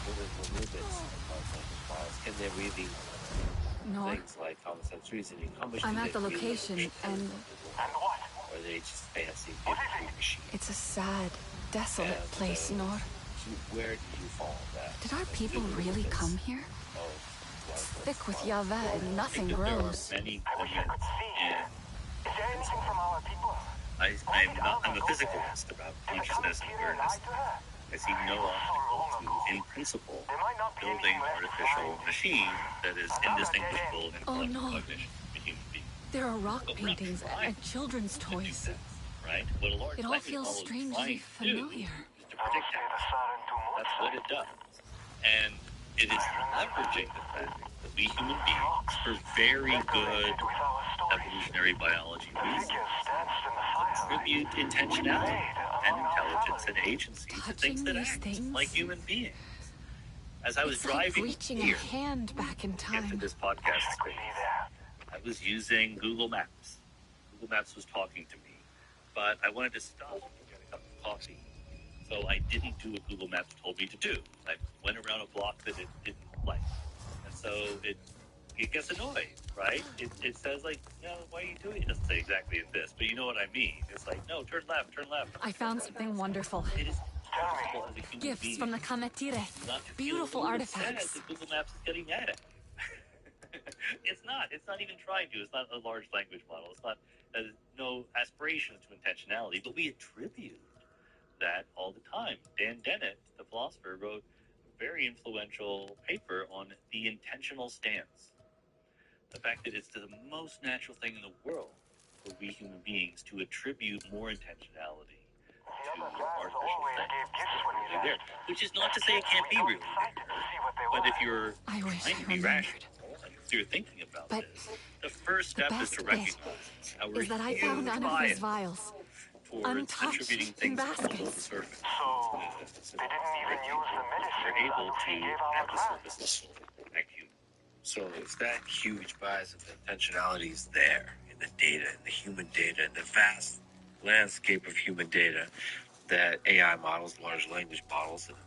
Speaker 17: What are the limits of large language models? Can they really
Speaker 1: Nor.
Speaker 17: things like common sense reasoning? How much
Speaker 1: I'm
Speaker 17: do
Speaker 1: at the
Speaker 17: they really
Speaker 1: location,
Speaker 17: understand?
Speaker 1: and
Speaker 2: what?
Speaker 17: Or are they just fancy big machines?
Speaker 1: it's a sad, desolate
Speaker 17: And,
Speaker 1: place, Nor.
Speaker 17: So where do you fall on that?
Speaker 1: Did our people really come here? It's thick with Yava and nothing grows.
Speaker 15: Many
Speaker 2: I wish I could see. Is there anything from our people?
Speaker 15: I'm a physicalist about consciousness and awareness. I see no obstacle to, in principle, building an artificial machine that is indistinguishable in
Speaker 1: Oh,
Speaker 15: collective
Speaker 1: no.
Speaker 15: cognition from a human being.
Speaker 1: There are rock
Speaker 15: But we're not
Speaker 1: paintings
Speaker 15: trying
Speaker 1: and children's
Speaker 15: to do
Speaker 1: toys.
Speaker 15: that, right? What a large
Speaker 1: It all
Speaker 15: language
Speaker 1: feels
Speaker 15: model is
Speaker 1: strangely
Speaker 15: trying to do
Speaker 1: familiar.
Speaker 15: is to predict that. That's what it does. And it is leveraging the fact that we human beings, for very good evolutionary biology reasons, attribute intentionality and intelligence and agency to things that act like human beings. As I was
Speaker 1: It's like
Speaker 15: driving
Speaker 1: reaching
Speaker 15: here
Speaker 1: a hand back in
Speaker 15: into
Speaker 1: time.
Speaker 15: this podcast space, I was using Google Maps. Google Maps was talking to me, but I wanted to stop and get a cup of coffee. So I didn't do what Google Maps told me to do. I went around a block that it didn't like. And so it gets annoyed, right? It says, like, why are you doing it? It doesn't say exactly this, but you know what I mean. It's like, no, turn left, turn left.
Speaker 1: I found something wonderful.
Speaker 15: It is possible as a human
Speaker 1: Gifts
Speaker 15: being
Speaker 1: from the Kametire.
Speaker 15: not to feel
Speaker 1: Beautiful
Speaker 15: a little sad
Speaker 1: artifacts.
Speaker 15: that Google Maps is getting mad at you. It's not. It's not even trying to. It's not a large language model. It's not. No aspirations to intentionality, but we attribute that all the time. Dan Dennett, the philosopher, wrote a very influential paper on the intentional stance. The fact that it's the most natural thing in the world for we human beings to attribute more intentionality to artificial things. There. Which is not to say it can't be really there. But if you're trying to be rational, and if you're thinking about this, the first step is to recognize our
Speaker 1: is that I found
Speaker 15: huge
Speaker 1: Anna's
Speaker 15: bias
Speaker 1: vials
Speaker 15: towards attributing
Speaker 1: untouched in
Speaker 15: things below the
Speaker 1: baskets.
Speaker 15: surface.
Speaker 2: So, they didn't even use the medicine
Speaker 15: They're able
Speaker 2: he
Speaker 15: to
Speaker 2: gave our
Speaker 15: at the surface level vacuum.
Speaker 17: So if that huge bias of intentionality is there in the data, in the human data, in the vast landscape of human data that AI models, large language models, and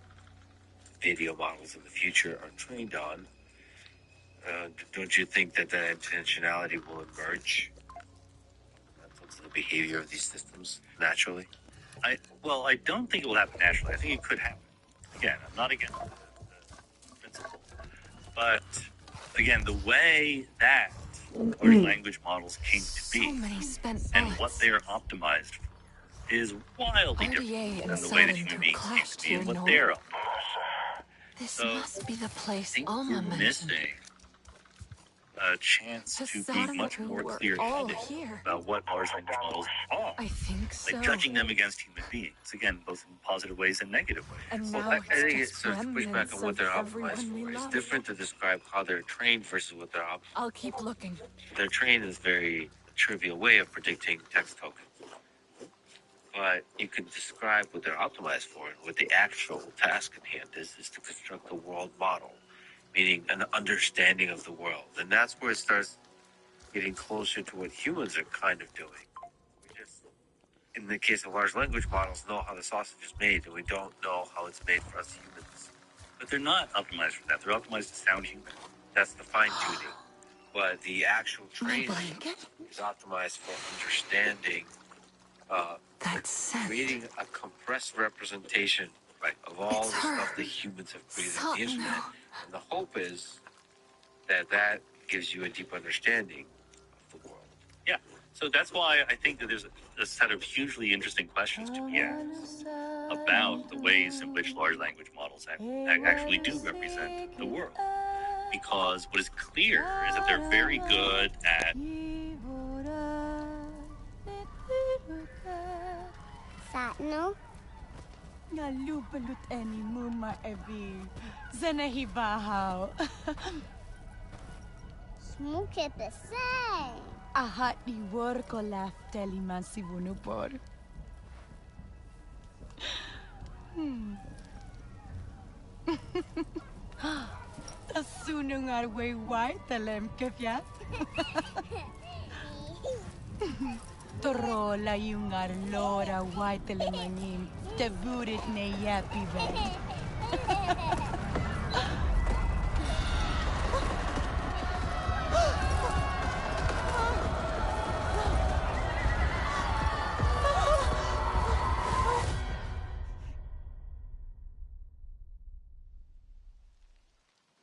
Speaker 17: video models in the future are trained on, don't you think that that intentionality will emerge into the behavior of these systems naturally?
Speaker 15: I don't think it will happen naturally. I think it could happen. Again, I'm not against the principle. But again, the way that large language models came to be and what they're optimized for is wildly different than the way that human beings came to be and what they're optimized.
Speaker 1: This must be the place
Speaker 15: I think
Speaker 1: Alma
Speaker 15: we're
Speaker 1: mentioned.
Speaker 15: missing a chance to be much more clear-headed about what large language models are.
Speaker 1: I think so.
Speaker 15: Like judging them against human beings, again, both in positive ways and negative ways.
Speaker 1: And
Speaker 17: Well,
Speaker 1: now
Speaker 17: I think
Speaker 1: it's
Speaker 17: it sort of push back on what they're optimized for. It's different to describe how they're trained versus what they're optimized.
Speaker 1: I'll keep looking.
Speaker 17: They're trained is a very trivial way of predicting text tokens. But you can describe what they're optimized for, and what the actual task at hand is to construct a world model, meaning an understanding of the world. And that's where it starts getting closer to what humans are kind of doing. We just, in the case of large language models, know how the sausage is made, and we don't know how it's made for us humans.
Speaker 15: But they're not optimized for that. They're optimized to sound human.
Speaker 17: That's the fine-tuning. But the actual training is optimized for understanding, creating a compressed representation of all the stuff that humans have created on the internet. And the hope is that that gives you a deep understanding of the world.
Speaker 15: Yeah. So that's why I think that there's a set of hugely interesting questions to be asked about the ways in which large language models actually do represent the world. Because what is clear is that they're very good at
Speaker 9: Satno?
Speaker 6: Nga lupalut eni muma evi. Zenahibahaw.
Speaker 9: Smuke pesay.
Speaker 6: Ahat di worko laf teliman si vunupor. Tasunung arwe wai telem kefyat. Torola yung arlora wai telemanim. Tevurit ne yapi ven.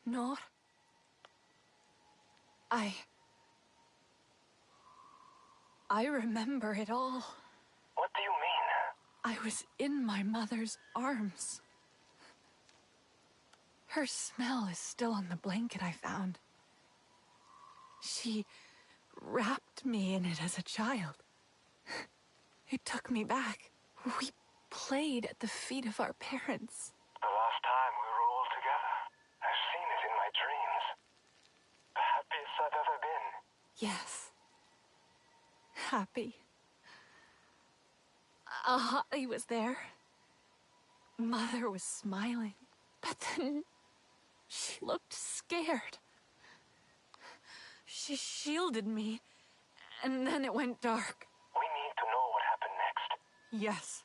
Speaker 1: Nor? I remember it all.
Speaker 2: What do you mean?
Speaker 1: I was in my mother's arms. Her smell is still on the blanket I found. She wrapped me in it as a child. It took me back. We played at the feet of our parents.
Speaker 2: The last time we were all together. I've seen it in my dreams. The happiest I've ever been.
Speaker 1: Yes. Happy. Holly was there. Mother was smiling. But then she looked scared. She shielded me, and then it went dark.
Speaker 2: We need to know what happened next.
Speaker 1: Yes.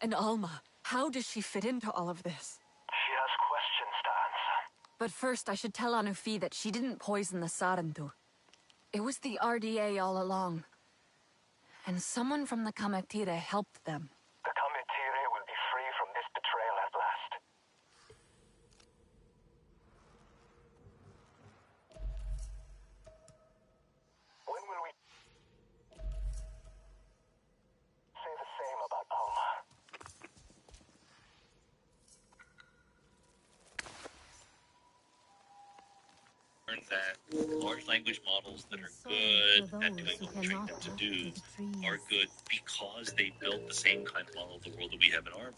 Speaker 1: And Alma, how does she fit into all of this?
Speaker 2: She has questions to answer.
Speaker 1: But first, I should tell Anufi that she didn't poison the Sarantu. It was the RDA all along. And someone from the Kametire helped them.
Speaker 2: The Kametire will be free from this betrayal at last.
Speaker 15: learned that large language models that are good at doing what we train them to do are good because they built the same kind of model of the world that we have in our mind.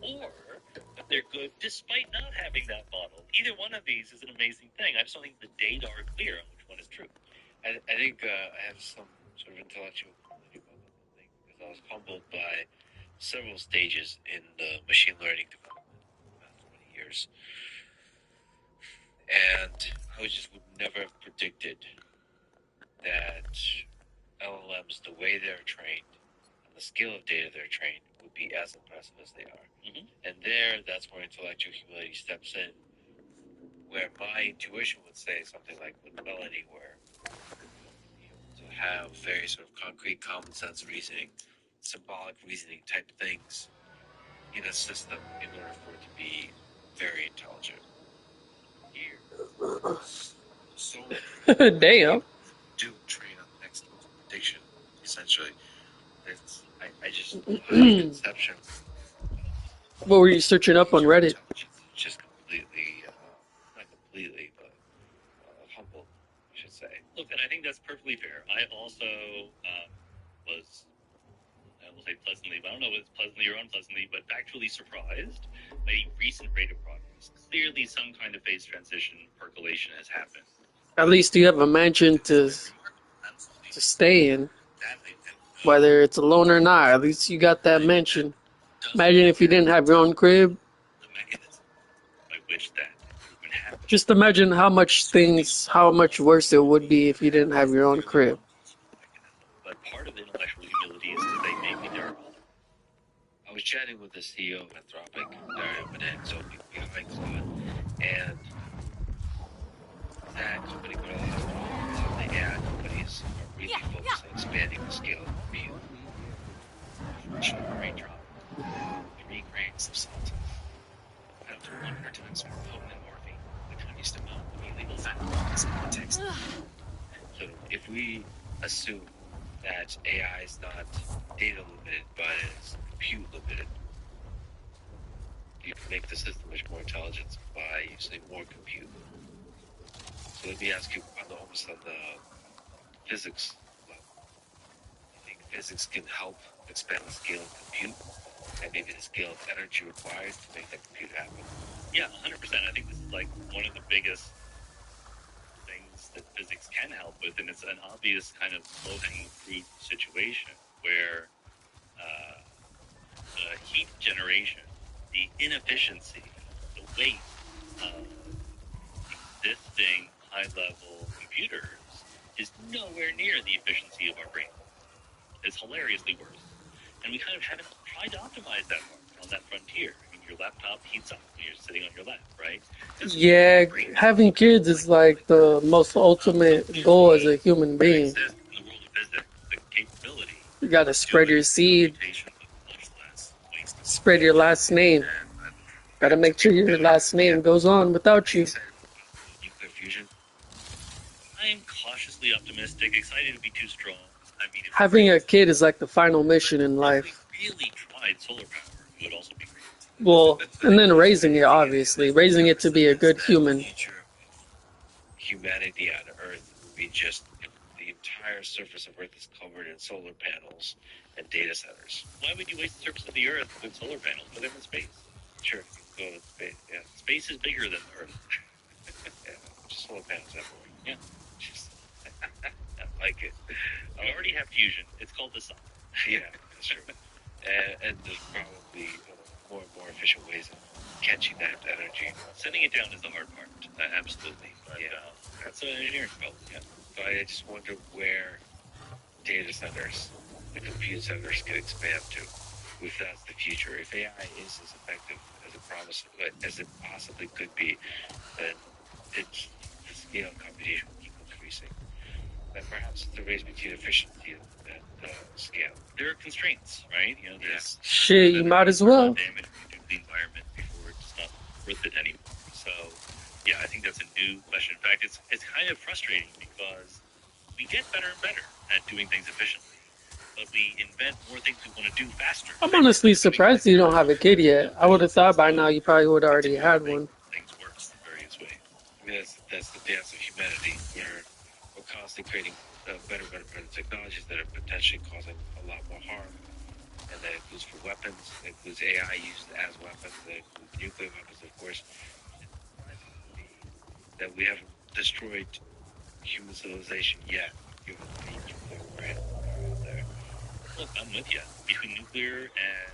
Speaker 15: Or that they're good despite not having that model. Either one of these is an amazing thing. I just don't think the data are clear on which one is true.
Speaker 17: I think I have some sort of intellectual quality about the whole thing because I was humbled by several stages in the machine learning development in the past 20 years. And I just would never have predicted that LLMs, the way they're trained, and the scale of data they're trained, would be as impressive as they are.
Speaker 15: Mm-hmm.
Speaker 17: And that's where intellectual humility steps in, where my intuition would say something like with Melanie, where to have very sort of concrete common sense reasoning, symbolic reasoning type things in a system in order for it to be very intelligent. Here, so
Speaker 16: Damn.
Speaker 17: do train on the next prediction, essentially. I just have conception.
Speaker 16: What were you searching up on Reddit?
Speaker 17: Just completely, not completely, but humbled, I should say.
Speaker 15: Look, and I think that's perfectly fair. I also was, I will say pleasantly, but I don't know if it's pleasantly or unpleasantly, but factually surprised by a recent rate of progress. Clearly, some kind of phase transition, percolation has happened.
Speaker 16: At least you have a mansion to stay in. Whether it's alone or not, at least you got that mansion. Imagine if you didn't have your own crib.
Speaker 15: The mechanism by which that improvement happened.
Speaker 16: Just imagine how much worse it would be if you didn't have your own crib.
Speaker 15: But part of intellectual humility is to say maybe there are other.
Speaker 17: I was chatting with the CEO of Anthropic, Dario Manenzo, behind Claude, and that company, some of the AI companies are really focused on expanding the scale of compute.
Speaker 15: Unfortunately, raindrop, 3 grams of salt, up to 100 times more potent than morphine, the tiniest amount of illegal fentanyl in context.
Speaker 17: So if we assume that AI is not data limited, but is compute limited, you can make the system much more intelligent by using more compute. So let me ask you, almost on the physics level, you think physics can help expand the scale of compute and maybe the scale of energy required to make that compute happen?
Speaker 15: Yeah, 100%. I think this is like one of the biggest things that physics can help with, and it's an obvious kind of low-hanging fruit situation where the heat generation, the inefficiency, the weight of existing high-level computers is nowhere near the efficiency of our brain. It's hilariously worse. And we kind of haven't tried to optimize that part on that frontier. I mean, your laptop heats up when you're sitting on your lap, right?
Speaker 16: Yeah, having kids is like the most ultimate goal as a human being.
Speaker 15: In the world of physics, the capability
Speaker 16: You gotta spread your seed, spread your last name. Gotta make sure your last name goes on without you.
Speaker 17: Nuclear fusion?
Speaker 15: I am cautiously optimistic, excited to be too strong. I mean, if
Speaker 16: Having a kid is like the final mission in life.
Speaker 15: we really tried solar power, it would also be great.
Speaker 16: Well, and then raising it, obviously. Raising it to be a good human.
Speaker 17: Humanity on Earth would be just if the entire surface of Earth is covered in solar panels and data centers.
Speaker 15: Why would you waste the surface of the Earth with solar panels? Put them in space.
Speaker 17: Sure, you can go to space, yeah.
Speaker 15: Space is bigger than Earth.
Speaker 17: Yeah, just solar panels everywhere.
Speaker 15: Yeah.
Speaker 17: I like it.
Speaker 15: We already have fusion. It's called the sun.
Speaker 17: Yeah, that's true. And there's probably more and more efficient ways of catching that energy.
Speaker 15: Sending it down is the hard part. Absolutely. But,
Speaker 17: Yeah.
Speaker 15: That's an engineering problem. Yeah.
Speaker 17: But I just wonder where data centers, the compute centers, can expand to. If that's the future, if AI is as effective as it possibly could be, then the scale of computation will keep increasing. And perhaps it's a race between efficiency and scale.
Speaker 15: There are constraints, right? You know, there's
Speaker 16: Shit, you might as well.
Speaker 15: damage to the environment before it's not worth it anymore. So, yeah, I think that's a new question. In fact, it's kind of frustrating because we get better and better at doing things efficiently, but we invent more things we want to do faster.
Speaker 16: I'm honestly surprised you don't have a kid yet. I would have thought by now you probably would have already had one.
Speaker 15: Things work in various ways.
Speaker 17: I mean, that's the dance of humanity, where we're constantly creating better technologies that are potentially causing a lot more harm. And that includes for weapons, that includes AI used as weapons, that includes nuclear weapons, of course. That we haven't destroyed human civilization yet, given the major point we're in out there. Look, I'm with you. Between nuclear and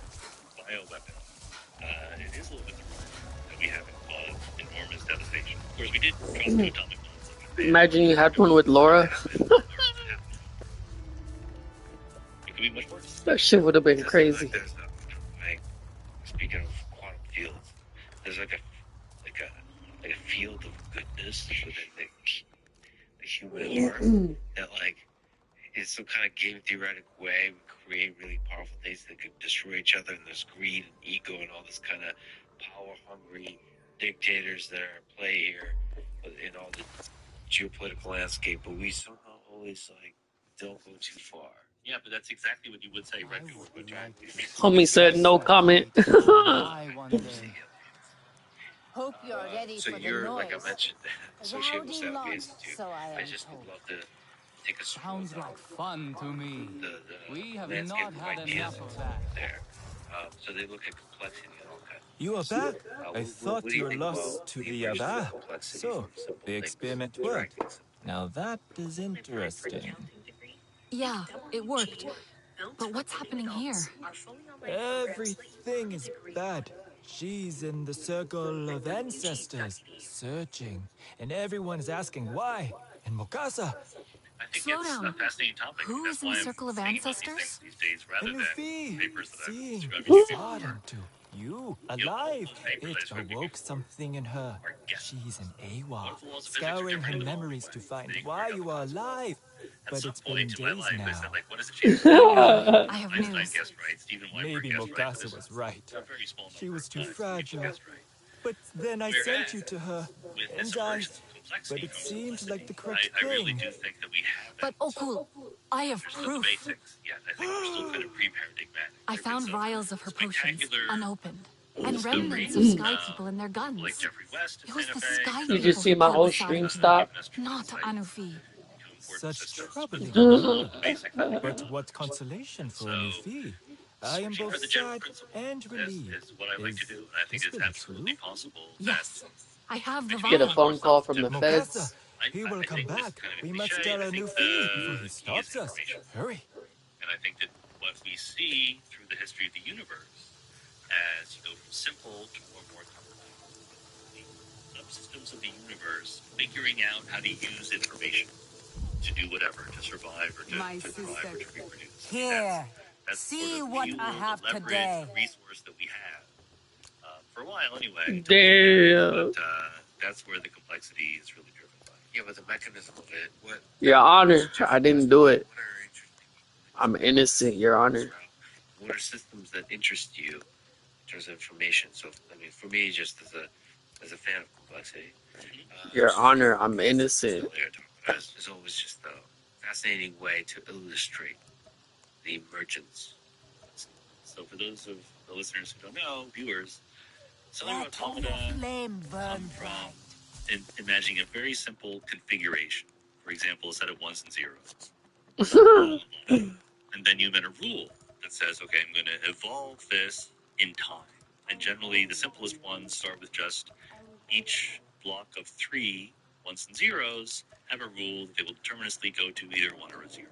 Speaker 17: bioweapons, it is a little bit surprising that we haven't caused enormous devastation. Of course, we did drop two atomic bombs in Japan.
Speaker 16: Imagine you had one with Laura.
Speaker 17: It could be much worse.
Speaker 16: That shit would have been crazy.
Speaker 17: Like there's speaking of quantum fields, there's like a field of goodness within the human heart that like in some kind of game theoretic way we create really powerful things that could destroy each other, and there's greed and ego and all this kind of power hungry dictators that are at play here in all the geopolitical landscape, but we somehow always like don't go too far. Yeah, but that's exactly what you would say, right? People would go too.
Speaker 16: Homie said no comment.
Speaker 19: Hope you're ready
Speaker 17: So
Speaker 19: for the
Speaker 17: you're,
Speaker 19: noise.
Speaker 17: like I mentioned, associated with
Speaker 19: Rowdy
Speaker 17: South
Speaker 19: lot,
Speaker 17: Institute.
Speaker 19: so I
Speaker 17: I just would love to take a stroll
Speaker 10: Sounds like fun to me.
Speaker 17: the
Speaker 10: We have
Speaker 17: landscape
Speaker 10: not
Speaker 17: of
Speaker 10: had
Speaker 17: ideas
Speaker 10: enough of that.
Speaker 17: there. So they look at complexity and all kinds.
Speaker 20: You are back? I
Speaker 17: What
Speaker 20: thought
Speaker 17: do
Speaker 20: you
Speaker 17: you
Speaker 20: were
Speaker 17: think
Speaker 20: lost
Speaker 17: about
Speaker 20: to
Speaker 17: the
Speaker 20: the
Speaker 17: emergence
Speaker 20: other.
Speaker 17: of complexity
Speaker 20: So,
Speaker 17: from simple
Speaker 20: the
Speaker 17: things
Speaker 20: experiment
Speaker 17: to
Speaker 20: worked.
Speaker 17: interacting simple?
Speaker 20: Now that is interesting.
Speaker 1: Yeah, it worked. But what's happening here?
Speaker 20: Everything is bad. She's in the circle of ancestors, searching. And everyone is asking why. And Mokasa,
Speaker 17: I think
Speaker 1: Slow
Speaker 17: it's
Speaker 1: down.
Speaker 17: a fascinating topic.
Speaker 1: Who
Speaker 17: That's
Speaker 1: is in
Speaker 17: why
Speaker 1: the
Speaker 17: I'm
Speaker 1: circle of
Speaker 17: thinking about these things
Speaker 1: ancestors?
Speaker 17: these days rather than
Speaker 20: Luffy,
Speaker 17: papers that I've
Speaker 20: seeing
Speaker 17: described to you before.
Speaker 20: Sodden to you, alive. It awoke something in her. She's an Awa, scouring her memories to find why you are alive. But it's been days now.
Speaker 17: I said, like, what is a chance?
Speaker 1: I have
Speaker 17: Einstein
Speaker 1: news.
Speaker 17: guessed right. Stephen Weinberg
Speaker 20: Maybe
Speaker 17: guessed right. But
Speaker 20: Mokasa
Speaker 17: this
Speaker 20: was
Speaker 17: is
Speaker 20: right.
Speaker 17: a very small
Speaker 20: She
Speaker 17: number
Speaker 20: was
Speaker 17: of
Speaker 20: too
Speaker 17: times
Speaker 20: fragile.
Speaker 17: guessed right.
Speaker 20: But then I sent you to her,
Speaker 17: With
Speaker 20: and
Speaker 17: this emergence of complexity
Speaker 20: but it
Speaker 17: comes
Speaker 20: seemed
Speaker 17: simplicity.
Speaker 20: like the correct
Speaker 17: I really
Speaker 20: thing.
Speaker 17: do think that we have
Speaker 1: But
Speaker 17: that.
Speaker 1: oh cool, I have
Speaker 17: There's still the
Speaker 1: proof.
Speaker 17: basics yet. I think we're still kind of pre-paradigmatic.
Speaker 1: I found vials of her potions,
Speaker 17: spectacular
Speaker 1: unopened, and
Speaker 17: discovery,
Speaker 1: remnants of Sky People in their guns.
Speaker 17: like Jeffrey West and
Speaker 1: It was
Speaker 17: Santa
Speaker 1: the
Speaker 17: Fe.
Speaker 1: Sky
Speaker 16: You
Speaker 1: People
Speaker 16: just see
Speaker 1: who
Speaker 16: my
Speaker 1: killed
Speaker 16: whole
Speaker 1: the
Speaker 16: stream
Speaker 1: Saga,
Speaker 16: stop.
Speaker 1: not Anufi.
Speaker 20: Such troubling
Speaker 17: Basic.
Speaker 20: But what consolation for Nufi. I am both sad and relieved.
Speaker 17: Is what I like to do, and I think it's absolutely possible.
Speaker 1: Yes, I have the
Speaker 16: Get a
Speaker 1: vial.
Speaker 16: phone call from the
Speaker 20: Mokasa,
Speaker 16: feds.
Speaker 20: he will come back.
Speaker 17: Kind of
Speaker 20: We must
Speaker 17: cliche,
Speaker 20: tell
Speaker 17: I
Speaker 20: a
Speaker 17: think
Speaker 20: Nufi before
Speaker 17: the
Speaker 20: he stops us. Hurry.
Speaker 17: And I think that what we see through the history of the universe, as you go from simple to more complex, the subsystems of the universe figuring out how to use information to do whatever, to survive or to thrive or to reproduce.
Speaker 19: Here,
Speaker 17: That's
Speaker 19: see
Speaker 17: sort of
Speaker 19: what
Speaker 17: fuel,
Speaker 19: I have
Speaker 17: the leverage,
Speaker 19: today.
Speaker 17: the resource that we have. For a while, anyway.
Speaker 16: Damn.
Speaker 17: But that's where the complexity is really driven by. Yeah, but the mechanism of it, what?
Speaker 16: Your Honor, I didn't do it. I'm innocent, Your Honor.
Speaker 17: What are systems that interest you in terms of information? So, I mean, for me, just as a fan of complexity,
Speaker 16: Your Honor, I'm innocent.
Speaker 17: There's always just a fascinating way to illustrate the emergence. So, for those of the listeners who don't know, viewers, cellular automata come from imagining a very simple configuration. For example, a set of ones and zeros. And then you invent a rule that says, okay, I'm going to evolve this in time. And generally, the simplest ones start with just each block of 3 ones and zeros have a rule that they will deterministically go to either 1 or a 0.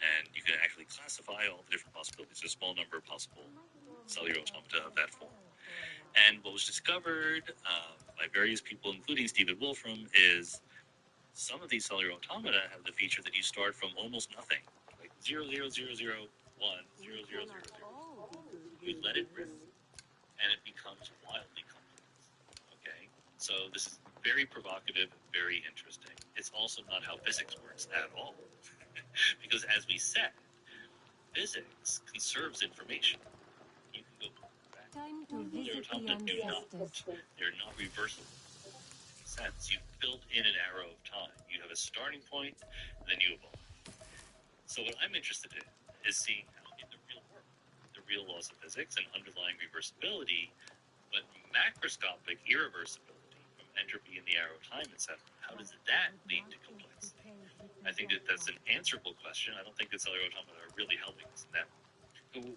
Speaker 17: And you can actually classify all the different possibilities. There's a small number of possible cellular automata of that form. And what was discovered by various people, including Stephen Wolfram, is some of these cellular automata have the feature that you start from almost nothing, like 0, 0, 0, 0, 1, 0, 0, 0, 0. You let it rip, and it becomes wildly complex. Okay? So this is very provocative, very interesting. It's also not how physics works at all. Because as we said, physics conserves information. You can go back.
Speaker 9: Time to visit the ancestors.
Speaker 17: They're not reversible in any sense. You build in an arrow of time. You have a starting point, and then you evolve. So what I'm interested in is seeing how in the real world, the real laws of physics and underlying reversibility, but macroscopic irreversibility from entropy in the arrow of time, etc.
Speaker 15: how does that lead to complexity? I think that that's an answerable question. I don't think that cellular automata are really helping us in that.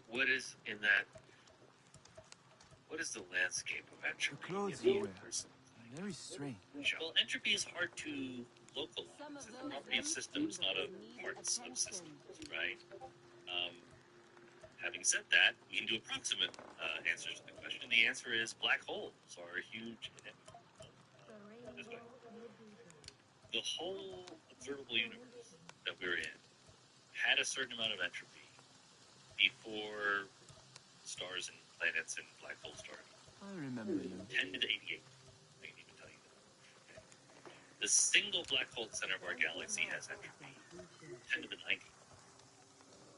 Speaker 17: What is in that? What is the landscape of entropy?
Speaker 10: The clothes
Speaker 17: in the
Speaker 10: you wear.
Speaker 17: universe?
Speaker 10: Very strange.
Speaker 15: Well, entropy is hard to localize. It's a property of systems, not of parts of systems, right? Having said that, we can do approximate answers to the question. And the answer is black holes are huge. This way. The whole observable universe that we're in had a certain amount of entropy before stars and planets and black holes started.
Speaker 10: I remember you.
Speaker 15: 10 to the 88. I can even tell you that. Okay. The single black hole center of our galaxy has entropy 10 to the 90.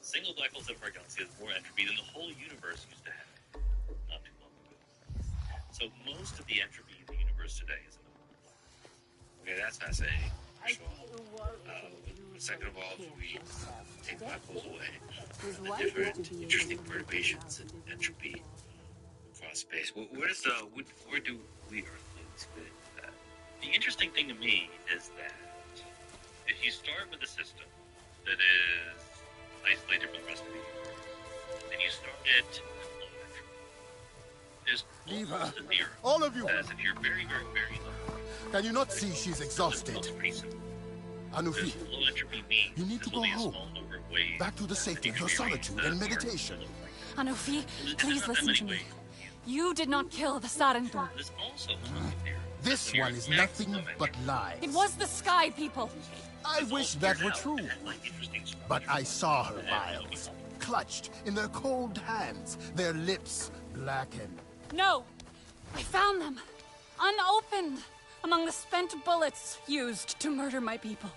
Speaker 15: Single black hole center of our galaxy has more entropy than the whole universe used to have not too long ago. So most of the entropy in the universe today is in the black hole.
Speaker 17: Okay, that's fascinating. First of all, second of all, if we take black holes away, the different interesting perturbations and entropy across space. Where do we Earthlings fit into that?
Speaker 15: The interesting thing to me is that if you start with a system that is isolated from the rest of the universe, and you start it with low entropy, there's almost a theorem
Speaker 3: all of you.
Speaker 15: that if you're very, very, very low,
Speaker 3: Can you not see she's exhausted? Anufi,
Speaker 15: low entropy means
Speaker 3: you need to go home. Back to the safety of your solitude and meditation.
Speaker 1: Anufi, please listen to me. You did not kill the Sarentu.
Speaker 15: There's also another theorem.
Speaker 3: This one is nothing but lies.
Speaker 1: It was the Sky People.
Speaker 3: I wish that were true. But I saw her vials, clutched in their cold hands, their lips blackened.
Speaker 1: No! I found them, unopened, among the spent bullets used to murder my people.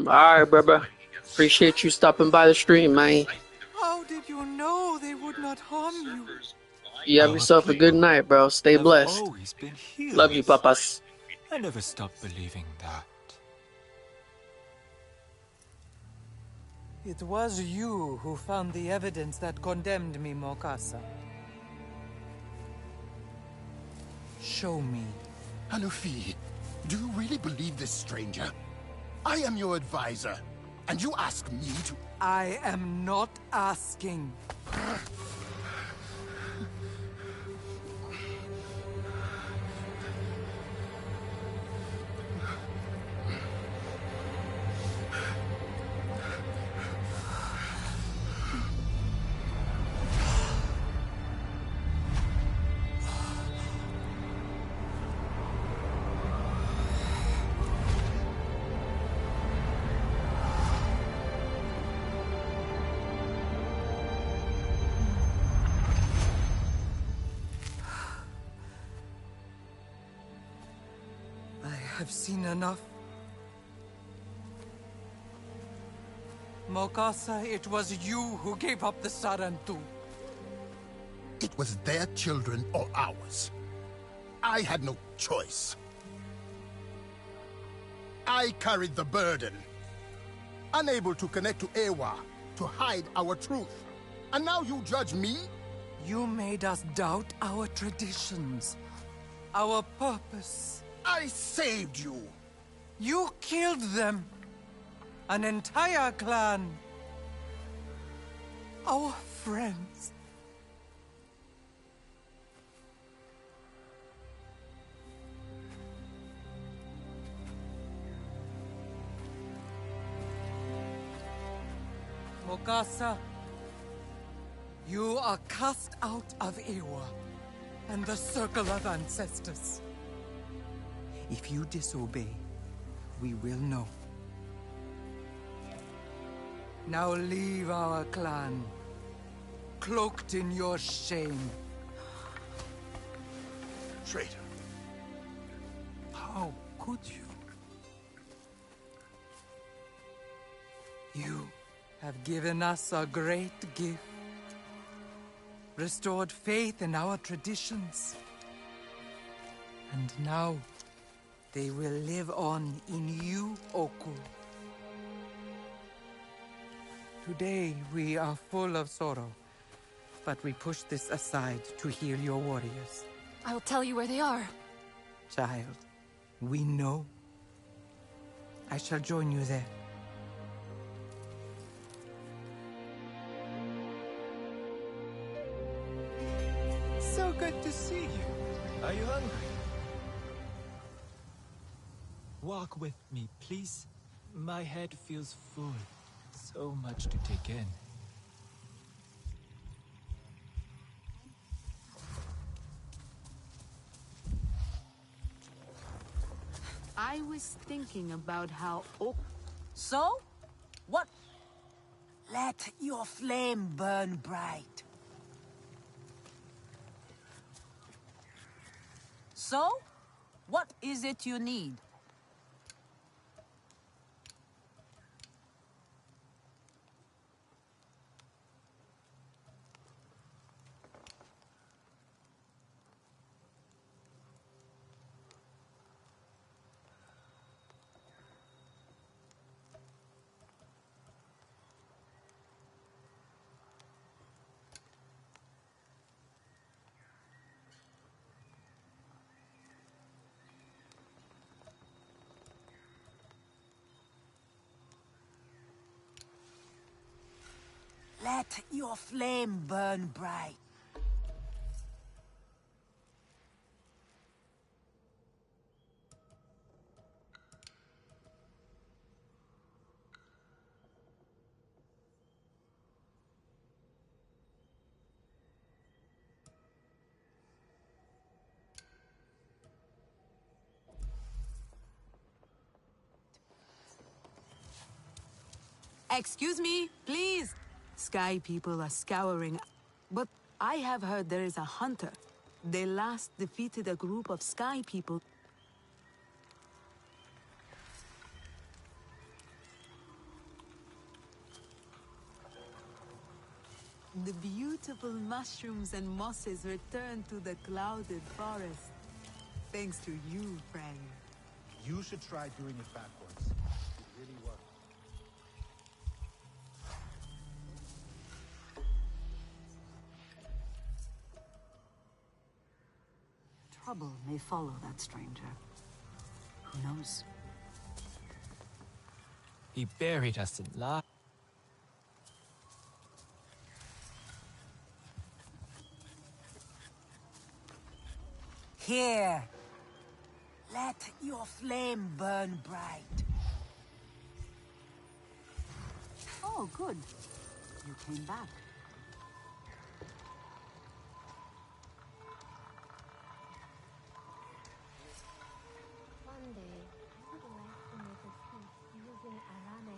Speaker 16: Alright, brother. Appreciate you stopping by the stream, man.
Speaker 20: How did you know they would not harm you?
Speaker 16: You have yourself a good night, bro. Stay blessed.
Speaker 20: Always been here.
Speaker 16: Love you, papas.
Speaker 20: I never stopped believing that. It was you who found the evidence that condemned me, Mokasa. Show me.
Speaker 3: Anufi, do you really believe this stranger? I am your advisor, and you ask me to...
Speaker 20: I am not asking. I've seen enough. Mokasa, it was you who gave up the Sarantu.
Speaker 3: It was their children or ours. I had no choice. I carried the burden. Unable to connect to Ewa, to hide our truth. And now you judge me?
Speaker 20: You made us doubt our traditions, our purpose.
Speaker 3: I saved you!
Speaker 20: You killed them! An entire clan! Our friends! Mokasa, you are cast out of Ewa and the circle of ancestors. If you disobey, we will know. Now leave our clan, cloaked in your shame.
Speaker 3: Traitor.
Speaker 20: How could you? You have given us a great gift. Restored faith in our traditions. And now, they will live on in you, Oku. Today we are full of sorrow, but we push this aside to heal your warriors.
Speaker 1: I'll tell you where they are.
Speaker 20: Child, we know. I shall join you there.
Speaker 14: So good to see you. Are you hungry? Walk with me, please. My head feels full. So much to take in.
Speaker 4: I was thinking about how
Speaker 19: So? What? Let your flame burn bright. So? What is it you need? Let your flame burn bright.
Speaker 4: Excuse me, please. Sky people are scouring, but I have heard there is a hunter. They last defeated a group of sky people. The beautiful mushrooms and mosses return to the clouded forest. Thanks to you, friend.
Speaker 21: You should try doing it backwards. It really works.
Speaker 6: Trouble may follow that stranger. Who knows?
Speaker 14: He buried us in life.
Speaker 19: Here. Let your flame burn bright.
Speaker 6: Oh, good. You came back.
Speaker 9: One day, I would like to make a feast using Arame.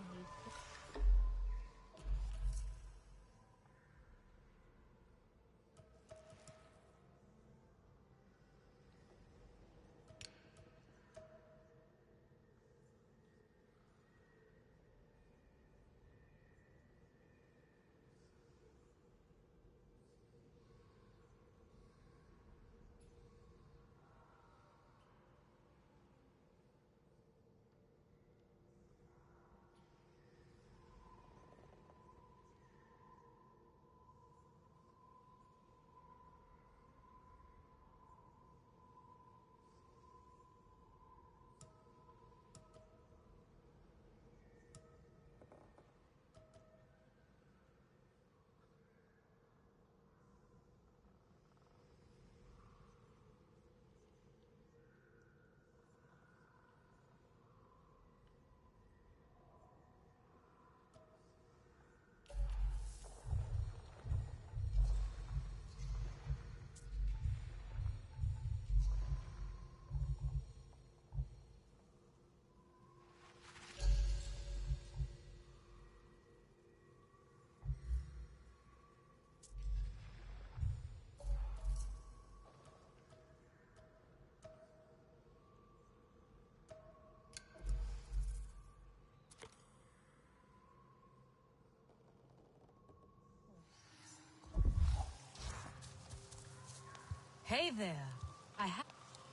Speaker 4: Hey there.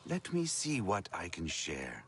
Speaker 22: Let me see what I can share.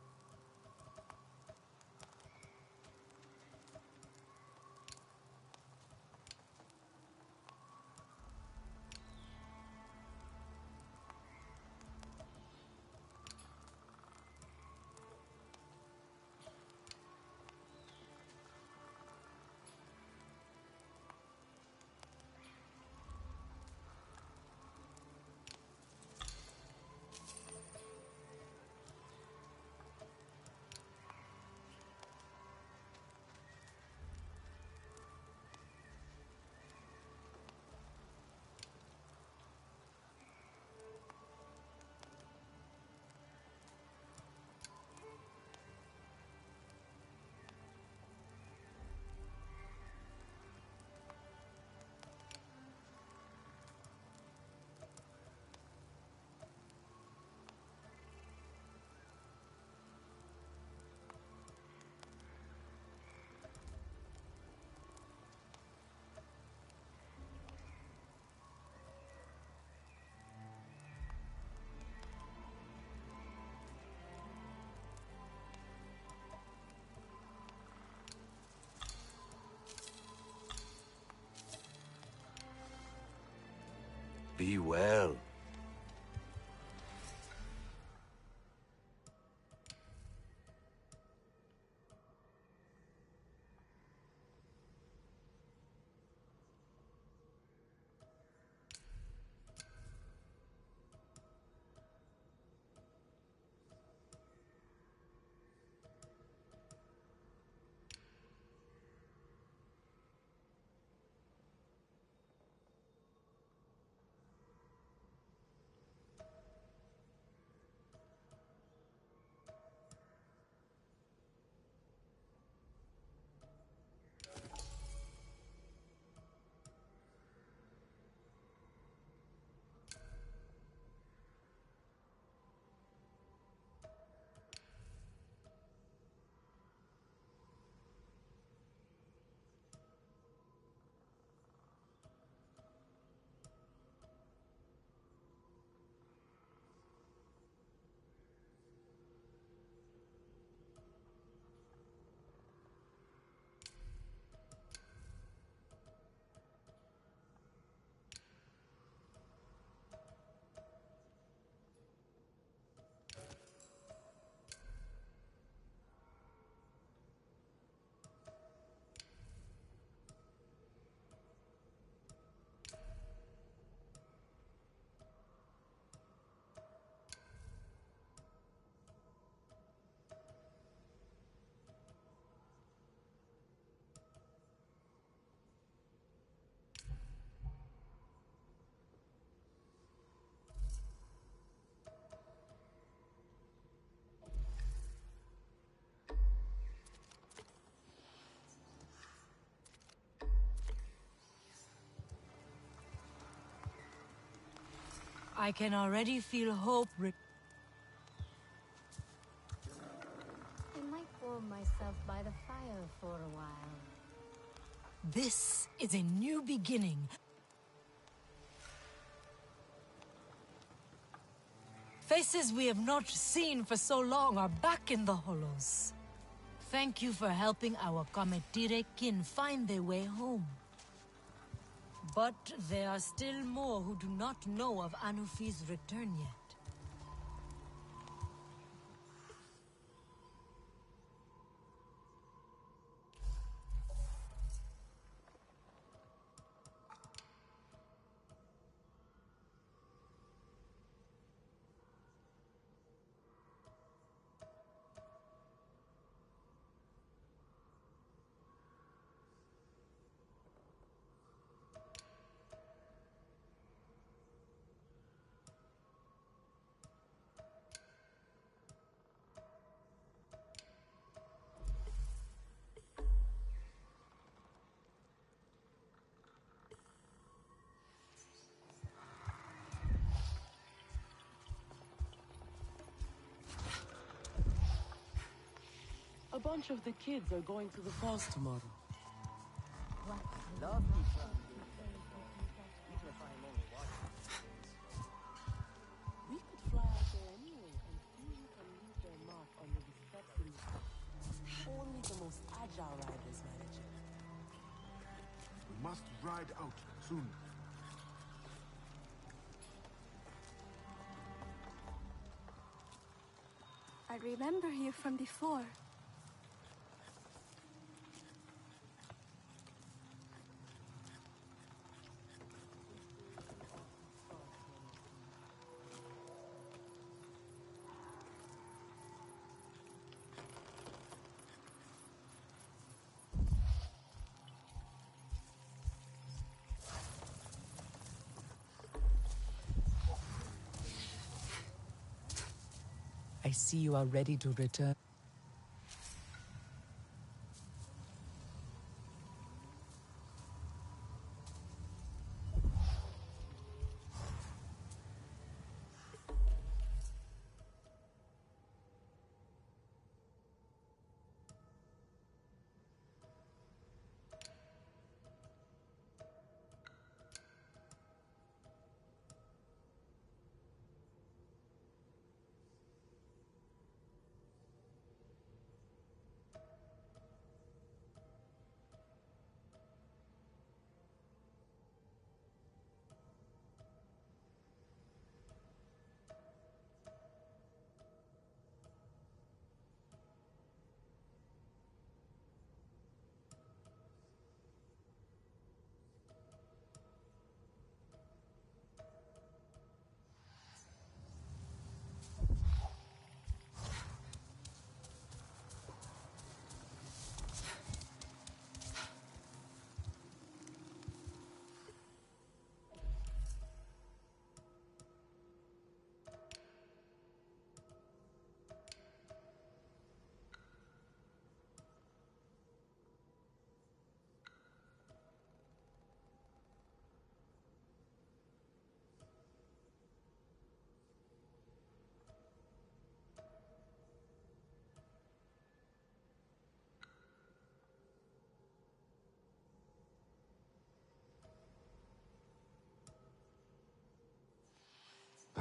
Speaker 22: Be well.
Speaker 19: I can already feel hope.
Speaker 9: I might warm myself by the fire for a while.
Speaker 19: This is a new beginning. Faces we have not seen for so long are back in the hollows. Thank you for helping our Cometire kin find their way home. But there are still more who do not know of Anufi's return yet.
Speaker 7: A bunch of the kids are going to the falls tomorrow.
Speaker 13: Lovely fun. Even if I'm only watching.
Speaker 7: We could fly out there anyway and see who can leave their mark under the steps in the sky. Only the most agile riders manage it.
Speaker 21: We must ride out soon.
Speaker 8: I remember you from before.
Speaker 14: I see you are ready to return.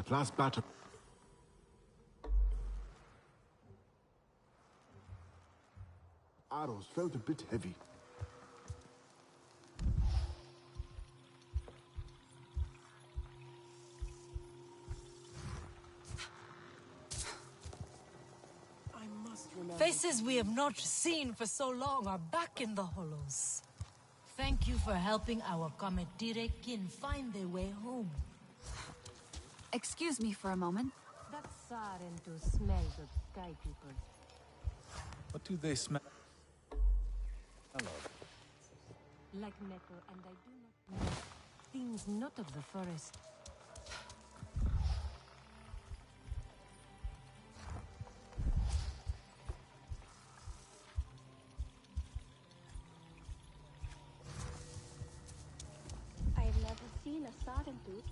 Speaker 11: That last battle. Arrows felt a bit heavy.
Speaker 19: Faces we have not seen for so long are back in the hollows. Thank you for helping our Comedire kin find their way home.
Speaker 1: Excuse me for a moment.
Speaker 9: That Sarentu smells of sky people.
Speaker 10: What do they smell? Hello.
Speaker 9: Like metal, and I do not know things not of the forest.
Speaker 8: I've never seen a Sarentu.